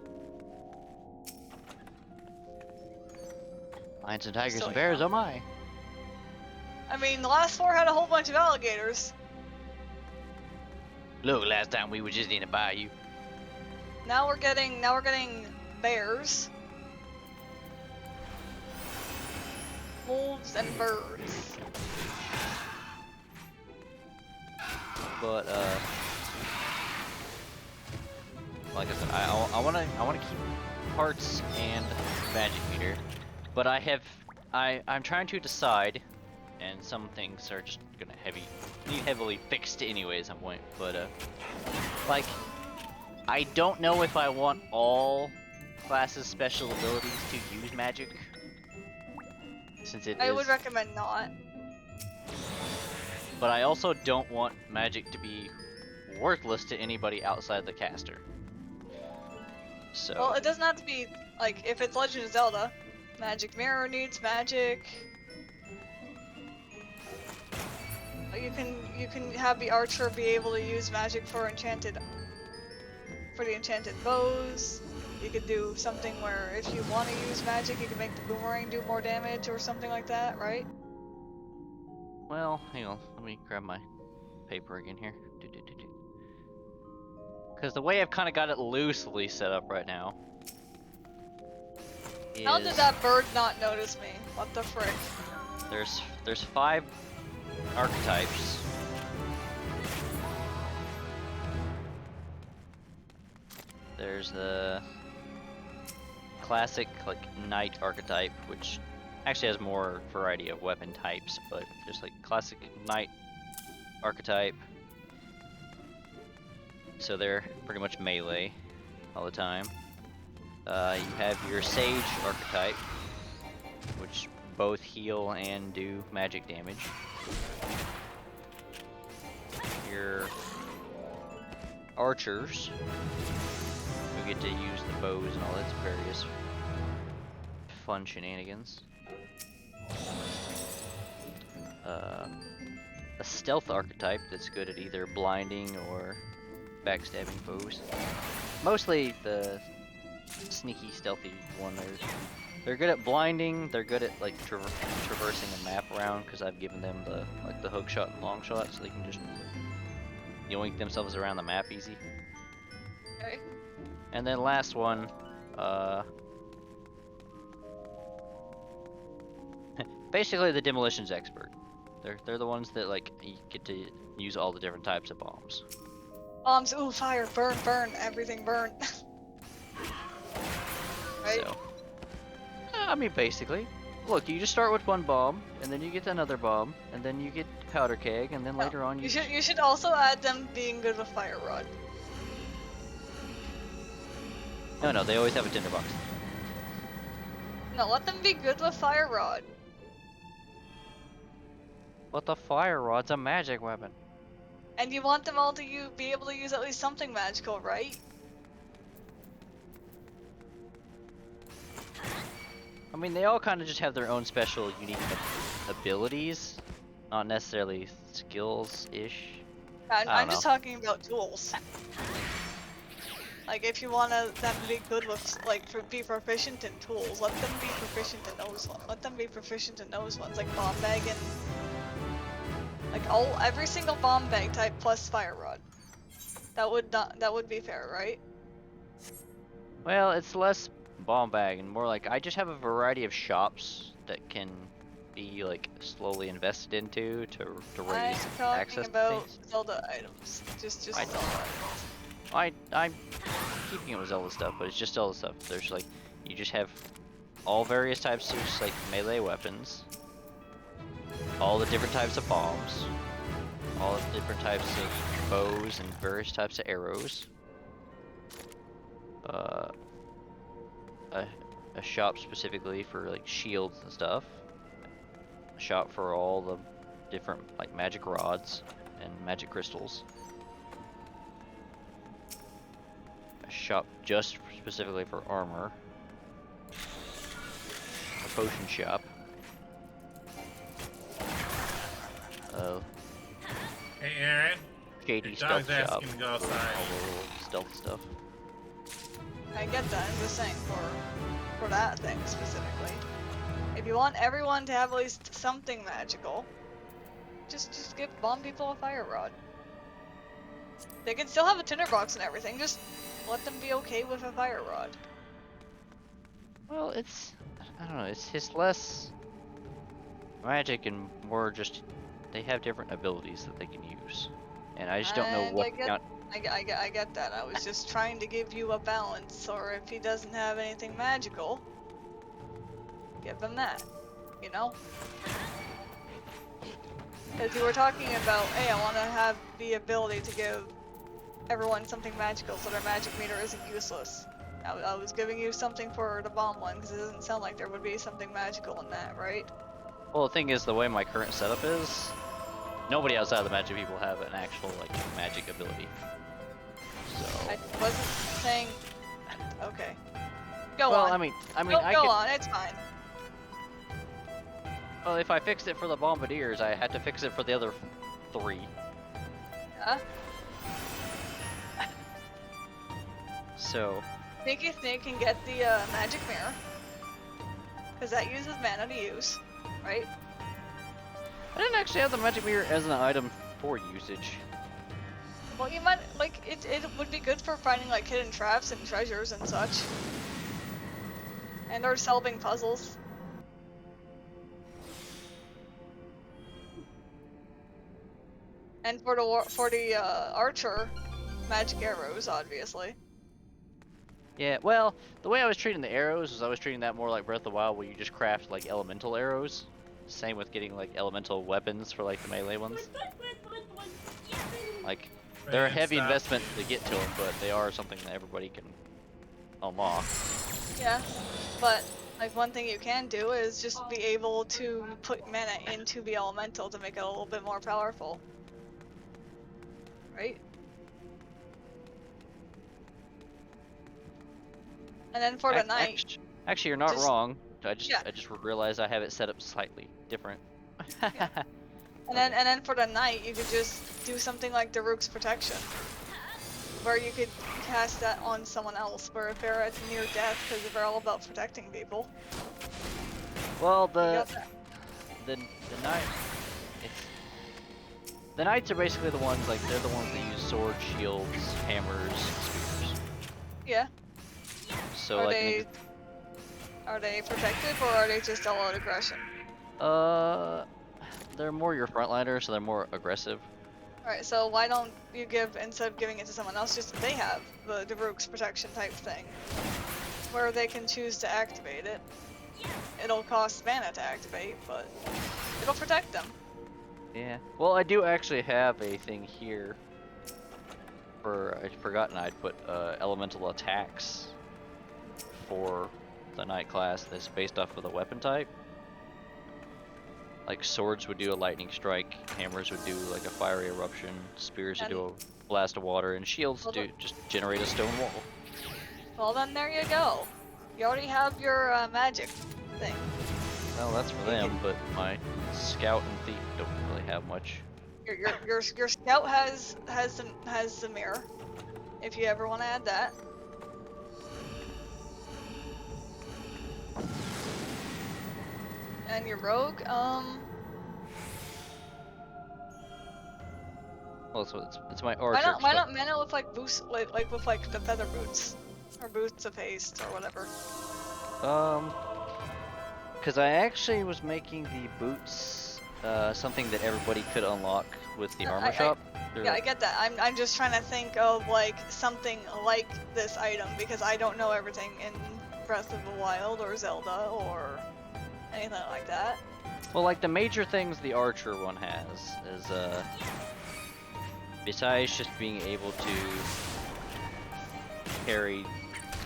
lions and tigers So, and bears. yeah. Oh my! I mean, the last floor had a whole bunch of alligators. Look, last time we were just in a bayou. Now we're getting bears, wolves, and birds. But like I said, I wanna keep hearts and magic meter, but I'm trying to decide, and some things are just gonna need heavily fixed anyway at some point. But like I don't know if I want all classes' special abilities to use magic, since I would recommend not. But I also don't want magic to be worthless to anybody outside the caster. So. Well, it doesn't have to be like if it's Legend of Zelda. Magic Mirror needs magic. You can have the archer be able to use magic for the enchanted bows. You could do something where if you want to use magic, you can make the boomerang do more damage or something like that, right? Well, hang on. Let me grab my paper again here. Because the way I've kind of got it loosely set up right now is How did that bird not notice me? What the frick? there's 5 archetypes. There's the classic like knight archetype, which actually has more variety of weapon types, but just like classic knight archetype. So they're pretty much melee all the time. You have your sage archetype, which both heal and do magic damage. Your archers, who get to use the bows and all its various fun shenanigans. A stealth archetype that's good at either blinding or backstabbing foes. Mostly the sneaky, stealthy one. They're good at blinding. They're good at like traversing a map around because I've given them the hook shot and long shot, so they can just yoink themselves around the map easy. And then last one, basically the demolitions expert. They're the ones that like you get to use all the different types of bombs. Bombs, ooh, fire, burn, burn, everything burn. Right? So, I mean, basically, look, you just start with one bomb, and then you get another bomb, and then you get powder keg, and then No, later on you should also add them being good with fire rod. No, they always have a tinderbox. No, let them be good with fire rod. But the fire rod's a magic weapon. And you want them all to be able to use at least something magical, right? I mean, they all kind of just have their own special, unique abilities, not necessarily skills-ish. I'm just talking about tools. Like, if you want them to be good with, like, be proficient in tools, let them be proficient in those ones. Let them be proficient in those ones, like bomb bag and... Like, every single bomb bag type plus fire rod. That would be fair, right? Well, it's less bomb bag and more like I just have a variety of shops that can be like slowly invested into to raise I'm access talking to about things. Zelda items. Just I Zelda items. I'm keeping it with Zelda stuff, but it's just Zelda stuff. There's like you just have all various types of like melee weapons, all the different types of bombs, all the different types of bows and various types of arrows. A shop specifically for like shields and stuff. A shop for all the different like magic rods and magic crystals. A shop just specifically for armor. A potion shop. Hey, Aaron. Shady Your stealth dog's shop asking to go for outside. all the little stealth stuff. I get that. I'm just saying for that thing specifically. If you want everyone to have at least something magical, just give bomb people a fire rod. They can still have a tinderbox and everything. Just let them be okay with a fire rod. Well, I don't know, it's just less magic and more just, they have different abilities that they can use. And I just don't know And what I get that. I was just trying to give you a balance, or if he doesn't have anything magical, give him that, you know? Because you were talking about, hey, I want to have the ability to give everyone something magical so their magic meter isn't useless. I was giving you something for the bomb one, because it doesn't sound like there would be something magical in that, right? Well, the thing is, the way my current setup is, nobody outside of the magic people have an actual, like, magic ability. So... I wasn't saying... Okay. Go well, on. I mean, Go I could... on, it's fine. Well, if I fixed it for the bombardiers, I had to fix it for the other 3. Yeah? So... Sneaky Snake can get the magic mirror. Because that uses mana to use, right? I didn't actually have the magic mirror as an item for usage. Well, you might, like, it would be good for finding, like, hidden traps and treasures and such. And or solving puzzles. And for the archer, magic arrows, obviously. Yeah, well, the way I was treating the arrows is I was treating that more like Breath of the Wild, where you just craft, like, elemental arrows. Same with getting, like, elemental weapons for, like, the melee ones. Like, they're a heavy investment to get to them, but they are something that everybody can unlock. Yeah, but, like, one thing you can do is just be able to put mana into the elemental to make it a little bit more powerful. Right? And then for the knight... Actually, you're not just- wrong. I just yeah. I just realized I have it set up slightly different. Yeah. And then for the knight, you could just do something like Daruk's Protection, where you could cast that on someone else, where if they're at near death, because they're all about protecting people. Well, You the got that. the knight, the knights are basically the ones, like, they're the ones that use swords, shields, hammers, spears. Yeah. So Are like an they are they protective or are they just all out aggression? they're more your frontliners, so they're more aggressive. Alright, so why don't you give, instead of giving it to someone else, just they have the Rook's protection type thing. Where they can choose to activate it. It'll cost mana to activate, but it'll protect them. Yeah. Well, I do actually have a thing here for, I'd forgotten I'd put elemental attacks for the knight class that's based off of the weapon type. Like swords would do a lightning strike, hammers would do like a fiery eruption, spears would And- do a blast of water, and shields Well, do just generate a stone wall. Well then there you go. You already have your magic thing. Well, that's for them, but my scout and thief don't really have much. Your scout has the mirror. If you ever want to add that. And your rogue, Well, so it's my archer. why not mana with like boost, like with like the feather boots, or boots of haste, or whatever. Because I actually was making the boots something that everybody could unlock with the armor shop. They're Yeah, I like- get that. I'm just trying to think of like something like this item because I don't know everything in Breath of the Wild or Zelda or anything like that. Well, like the major things the archer one has is besides just being able to carry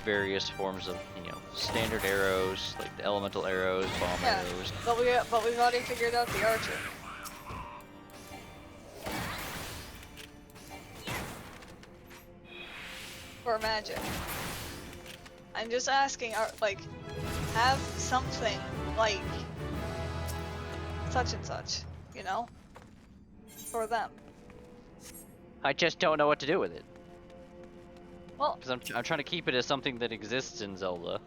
various forms of, you know, standard arrows, like the elemental arrows, bomb Yeah. arrows. But we've already figured out the archer. For magic. I'm just asking, like, have something like such and such, you know, for them. I just don't know what to do with it. Well, Because I'm trying to keep it as something that exists in Zelda.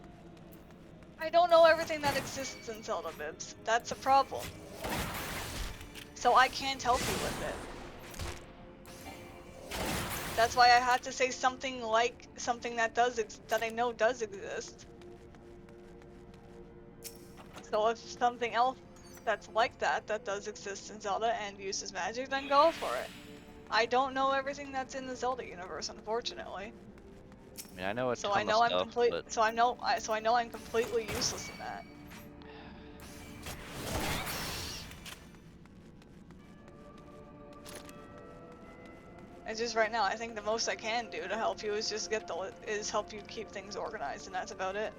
I don't know everything that exists in Zelda, Bibs. That's a problem. So I can't help you with it. That's why I had to say something like something that that I know does exist. So if something else that's like that does exist in Zelda and uses magic, then go for it. I don't know everything that's in the Zelda universe, unfortunately. I mean, I know a So ton I know of stuff, but So I know I'm completely useless in that. It's just right now, I think the most I can do to help you is just help you keep things organized, and that's about it.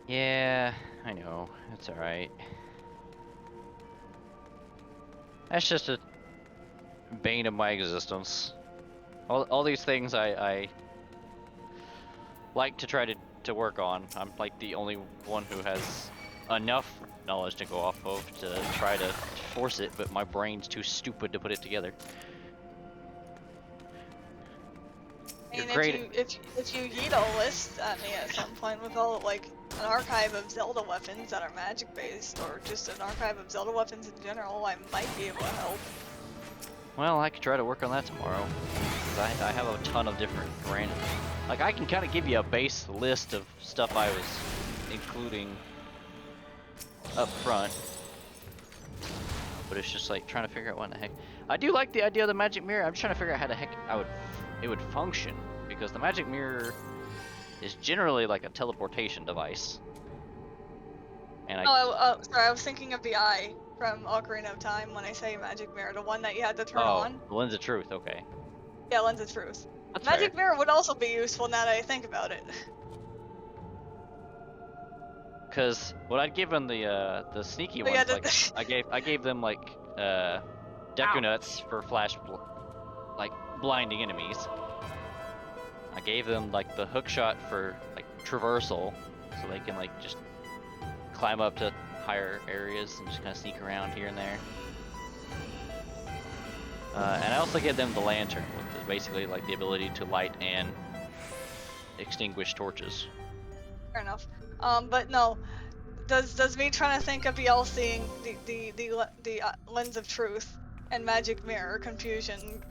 yeah, I know. It's alright. That's just a bane of my existence. All these things I like to try to work on. I'm like the only one who has enough knowledge to go off of to try to force it, but my brain's too stupid to put it together. I You're mean, great. if you yeet a list at me at some point with all like an archive of Zelda weapons that are magic based, or just an archive of Zelda weapons in general, I might be able to help. Well, I could try to work on that tomorrow. 'Cause I have a ton of different random. Like I can kind of give you a base list of stuff I was including up front, but it's just like trying to figure out what in the heck. I do like the idea of the magic mirror. I'm just trying to figure out how the heck it would function, because the magic mirror is generally like a teleportation device. And Sorry, I was thinking of the eye from Ocarina of Time when I say magic mirror, the one that you had to turn on. the lens of truth. Okay, Yeah, Lens of Truth. that's Magic fair. mirror would also be useful now that I think about it. Because what I'd given the sneaky But ones, yeah, like I gave them like Deku Nuts for like blinding enemies. I gave them like the hook shot for like traversal, so they can like just climb up to higher areas and just kind of sneak around here and there. And I also gave them the lantern, which is basically like the ability to light and extinguish torches. Fair enough. But no, does me trying to think of the all-seeing, the Lens of Truth and magic mirror confusion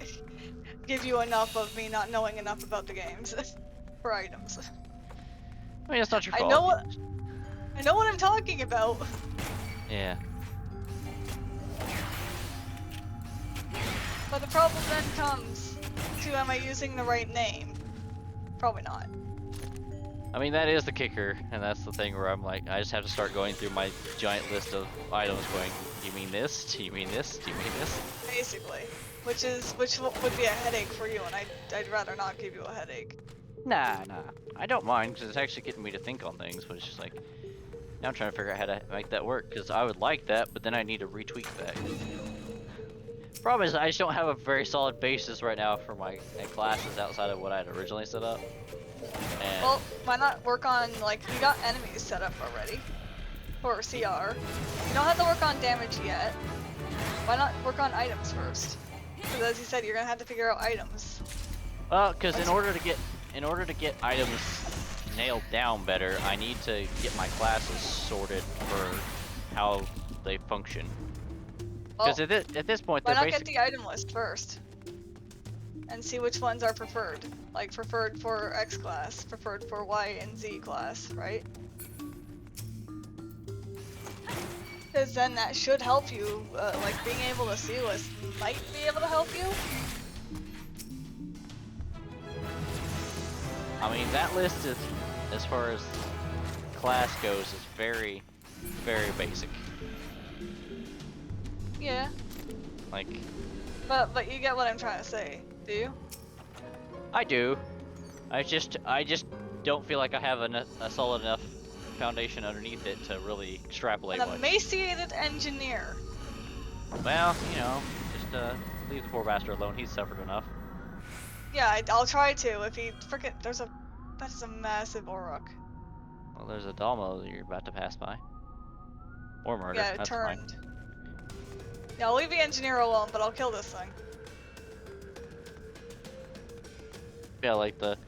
give you enough of me not knowing enough about the games? for items. I mean, it's not your I fault. know what I'm talking about. Yeah. But the problem then comes to, am I using the right name? Probably not. I mean, that is the kicker, and that's the thing where I'm like, I just have to start going through my giant list of items going, do you mean this? Do you mean this? Do you mean this? Basically. Which would be a headache for you, and I'd rather not give you a headache. Nah. I don't mind, because it's actually getting me to think on things, but it's just like, now I'm trying to figure out how to make that work, because I would like that, but then I need to retweak that. Problem is, I just don't have a very solid basis right now for my classes outside of what I had originally set up. And Well, why not work on, like, you got enemies set up already. For CR. You don't have to work on damage yet. Why not work on items first? Because as you said, you're gonna have to figure out items. well, because in order to get items nailed down better, I need to get my classes sorted for how they function. Because Well, at this point, why they're not get basically the item list first? And see which ones are preferred. Like, preferred for X class, preferred for Y and Z class, right? Because then that should help you, like being able to see list might be able to help you. I mean, that list is, as far as class goes, is very, very basic. Yeah, Like, but you get what I'm trying to say, do you? I do. I just don't feel like I have a solid enough foundation underneath it to really extrapolate An much. emaciated engineer. Well, you know, just leave the poor bastard alone. He's suffered enough. Yeah, I'll try to. If he frickin' that is a massive Auroch. Well, there's a Dalmo that you're about to pass by. Or murder. Yeah, it That's turned. fine. Yeah, I'll leave the engineer alone, but I'll kill this thing. Yeah, like the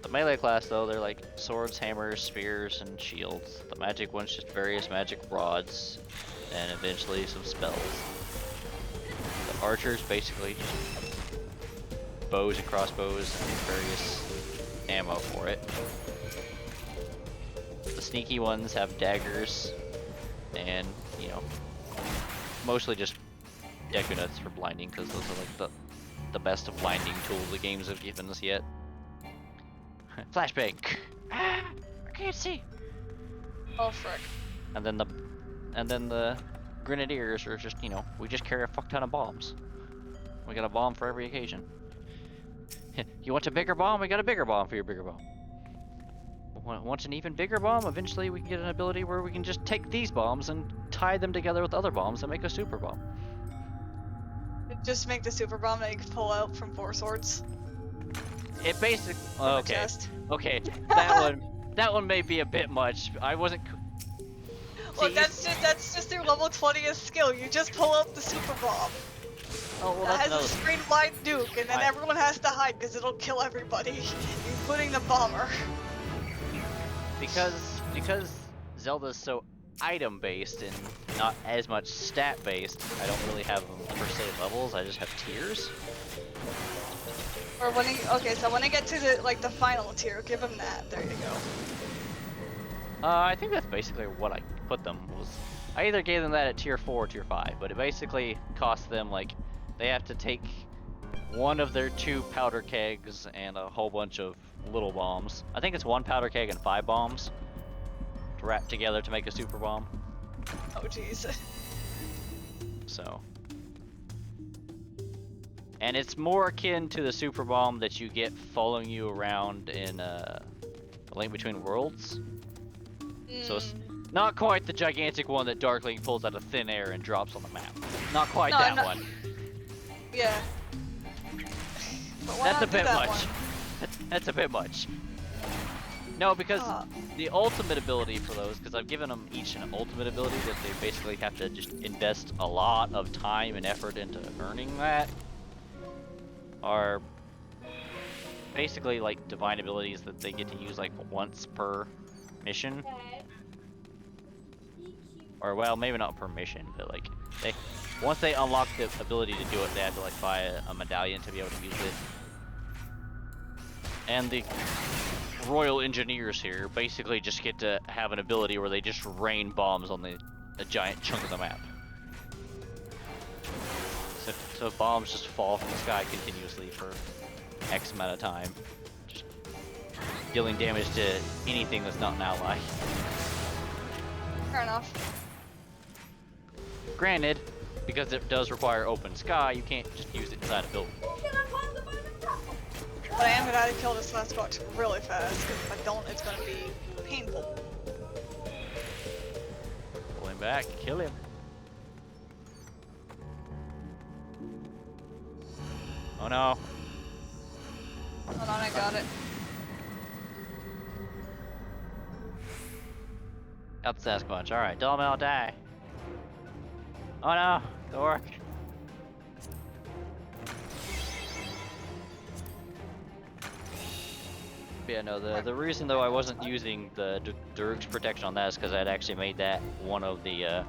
melee class though, they're like swords, hammers, spears, and shields. The magic one's just various magic rods, and eventually some spells. The archers basically just bows and crossbows and various ammo for it. The sneaky ones have daggers, and you know, mostly just deku nuts for blinding, because those are like the best of blinding tools the games have given us yet. Flashbang! Ah, I can't see. Oh frick. And then the grenadiers are just, you know, we just carry a fuck ton of bombs. We got a bomb for every occasion. You want a bigger bomb? We got a bigger bomb for your bigger bomb. Want an even bigger bomb? Eventually we can get an ability where we can just take these bombs and tie them together with other bombs and make a super bomb. Just make the super bomb that you can pull out from 4 swords. It basically From the okay. chest. Okay, that one may be a bit much. I wasn't. Well, See, that's just your level 20th skill. You just pull out the super bomb. oh well, That that's has another. a screen wide nuke, and then I- everyone has to hide because it'll kill everybody, including the bomber. Because Zelda's so item based and not as much stat based, I don't really have per se levels. I just have tiers. Or when you, okay, so when I get to the final tier, give him that. There you go. I think that's basically what I put them. Was I either gave them that at tier 4 or tier 5, but it basically cost them like they have to take one of their 2 powder kegs and a whole bunch of little bombs. I think it's 1 powder keg and 5 bombs to wrap together to make a super bomb. Oh jeez. So, and it's more akin to the super bomb that you get following you around in A Link Between Worlds. So it's not quite the gigantic one that Dark Link pulls out of thin air and drops on the map. Not quite No, that no. one. Yeah. But why That's not a do bit that much. one? That's a bit much. No, because Ah. the ultimate ability for those, because I've given them each an ultimate ability that they basically have to just invest a lot of time and effort into earning that, are basically like divine abilities that they get to use like once per mission. Okay. Or well, maybe not per mission, but like once they unlock the ability to do it, they have to like buy a medallion to be able to use it. And the Royal Engineers here basically just get to have an ability where they just rain bombs on a giant chunk of the map. So bombs just fall from the sky continuously for X amount of time, just dealing damage to anything that's not an ally. Fair enough. Granted, because it does require open sky, you can't just use it inside a building. But I am gonna kill this last box really fast, because if I don't, it's gonna be painful. Pull him back, kill him. Oh no. Hold on, I got it. Got the Sasquatch. Alright, Dolmel, die. Oh no, the orc. Yeah, no, the reason though I wasn't using the Daruk's protection on that is because I'd actually made that one of the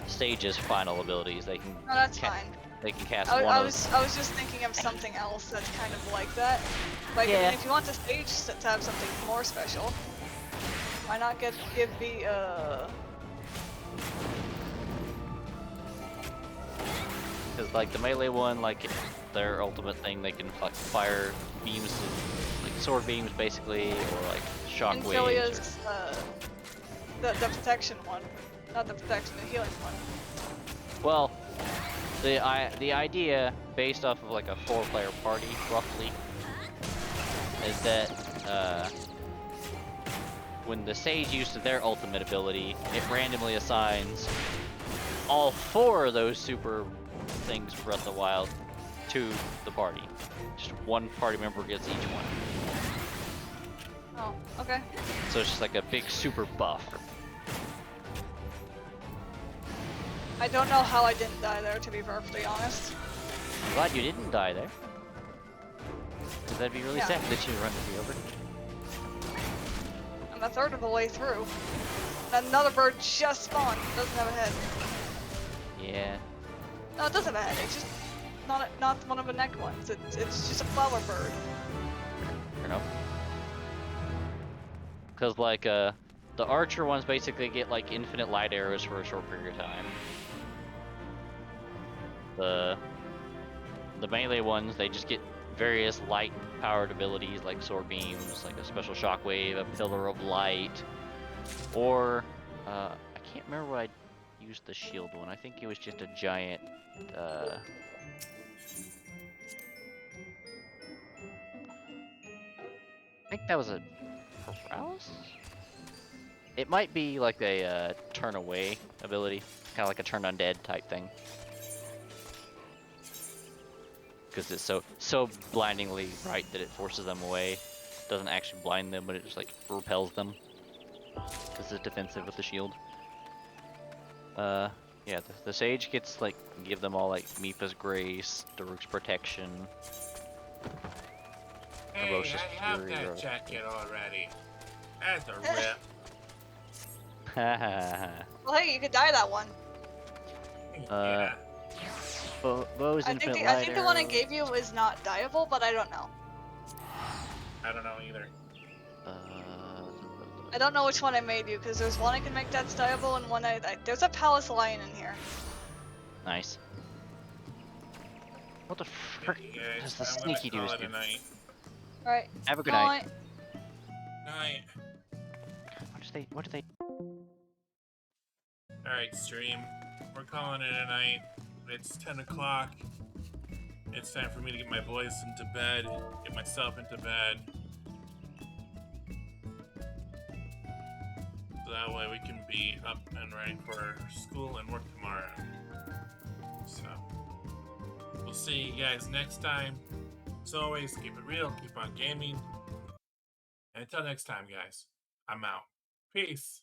stage's final abilities. They can No, that's fine. They can cast I one was just thinking of something else that's kind of like that. Like, I Yeah. mean, if you want the stage to have something more special, why not give the Because like the melee one, like their ultimate thing, they can like fire beams, like sword beams basically, or like shock waves. Infilia's the protection one, not the protection, the healing one. Well, the idea based off of like a 4-player party, roughly, is that when the sage uses their ultimate ability, it randomly assigns all 4 of those super things for Breath of the Wild to the party. Just one party member gets each one. Oh, okay. So it's just like a big super buff. I don't know how I didn't die there, to be perfectly honest. I'm glad you didn't die there. Because that'd be really Yeah. sad that you run me over. I'm a third of the way through. Another bird just spawned. Doesn't have a head. Yeah. No, it does have a head. It's just not one of the necked ones. It's just a flower bird. Fair enough. Because like the archer ones basically get like infinite light arrows for a short period of time. The melee ones, they just get various light powered abilities like sword beams, like a special shockwave, a pillar of light, or I can't remember what I used the shield one. I think it was just a giant I think that was a paralysis? It might be like a turn away ability, kind of like a turn undead type thing. Because it's so blindingly bright that it forces them away. Doesn't actually blind them, but it just like repels them. Because it's defensive with the shield. Yeah, the sage gets like give them all like Mipa's Grace, Daruk's Protection. Hey, Ferocious I have Fury, that or- jacket already. That's a rip. Well, hey, you could dye that one. Yeah. Bows I think infinite the light one I arrows. gave you is not dyeable, but I don't know. I don't know either. I don't know which one I made you, because there's one I can make that's dyeable, and one there's a palace lion in here. Nice. What the frick Okay, guys, does the I'm gonna sneaky call dudes it do? a night. Alright. Have a good night. Night. What do they? Alright, stream. We're calling it a night. It's 10 o'clock. It's time for me to get my boys into bed, get myself into bed. So that way we can be up and ready for school and work tomorrow. So, we'll see you guys next time. As always, keep it real, keep on gaming. And until next time, guys, I'm out. Peace.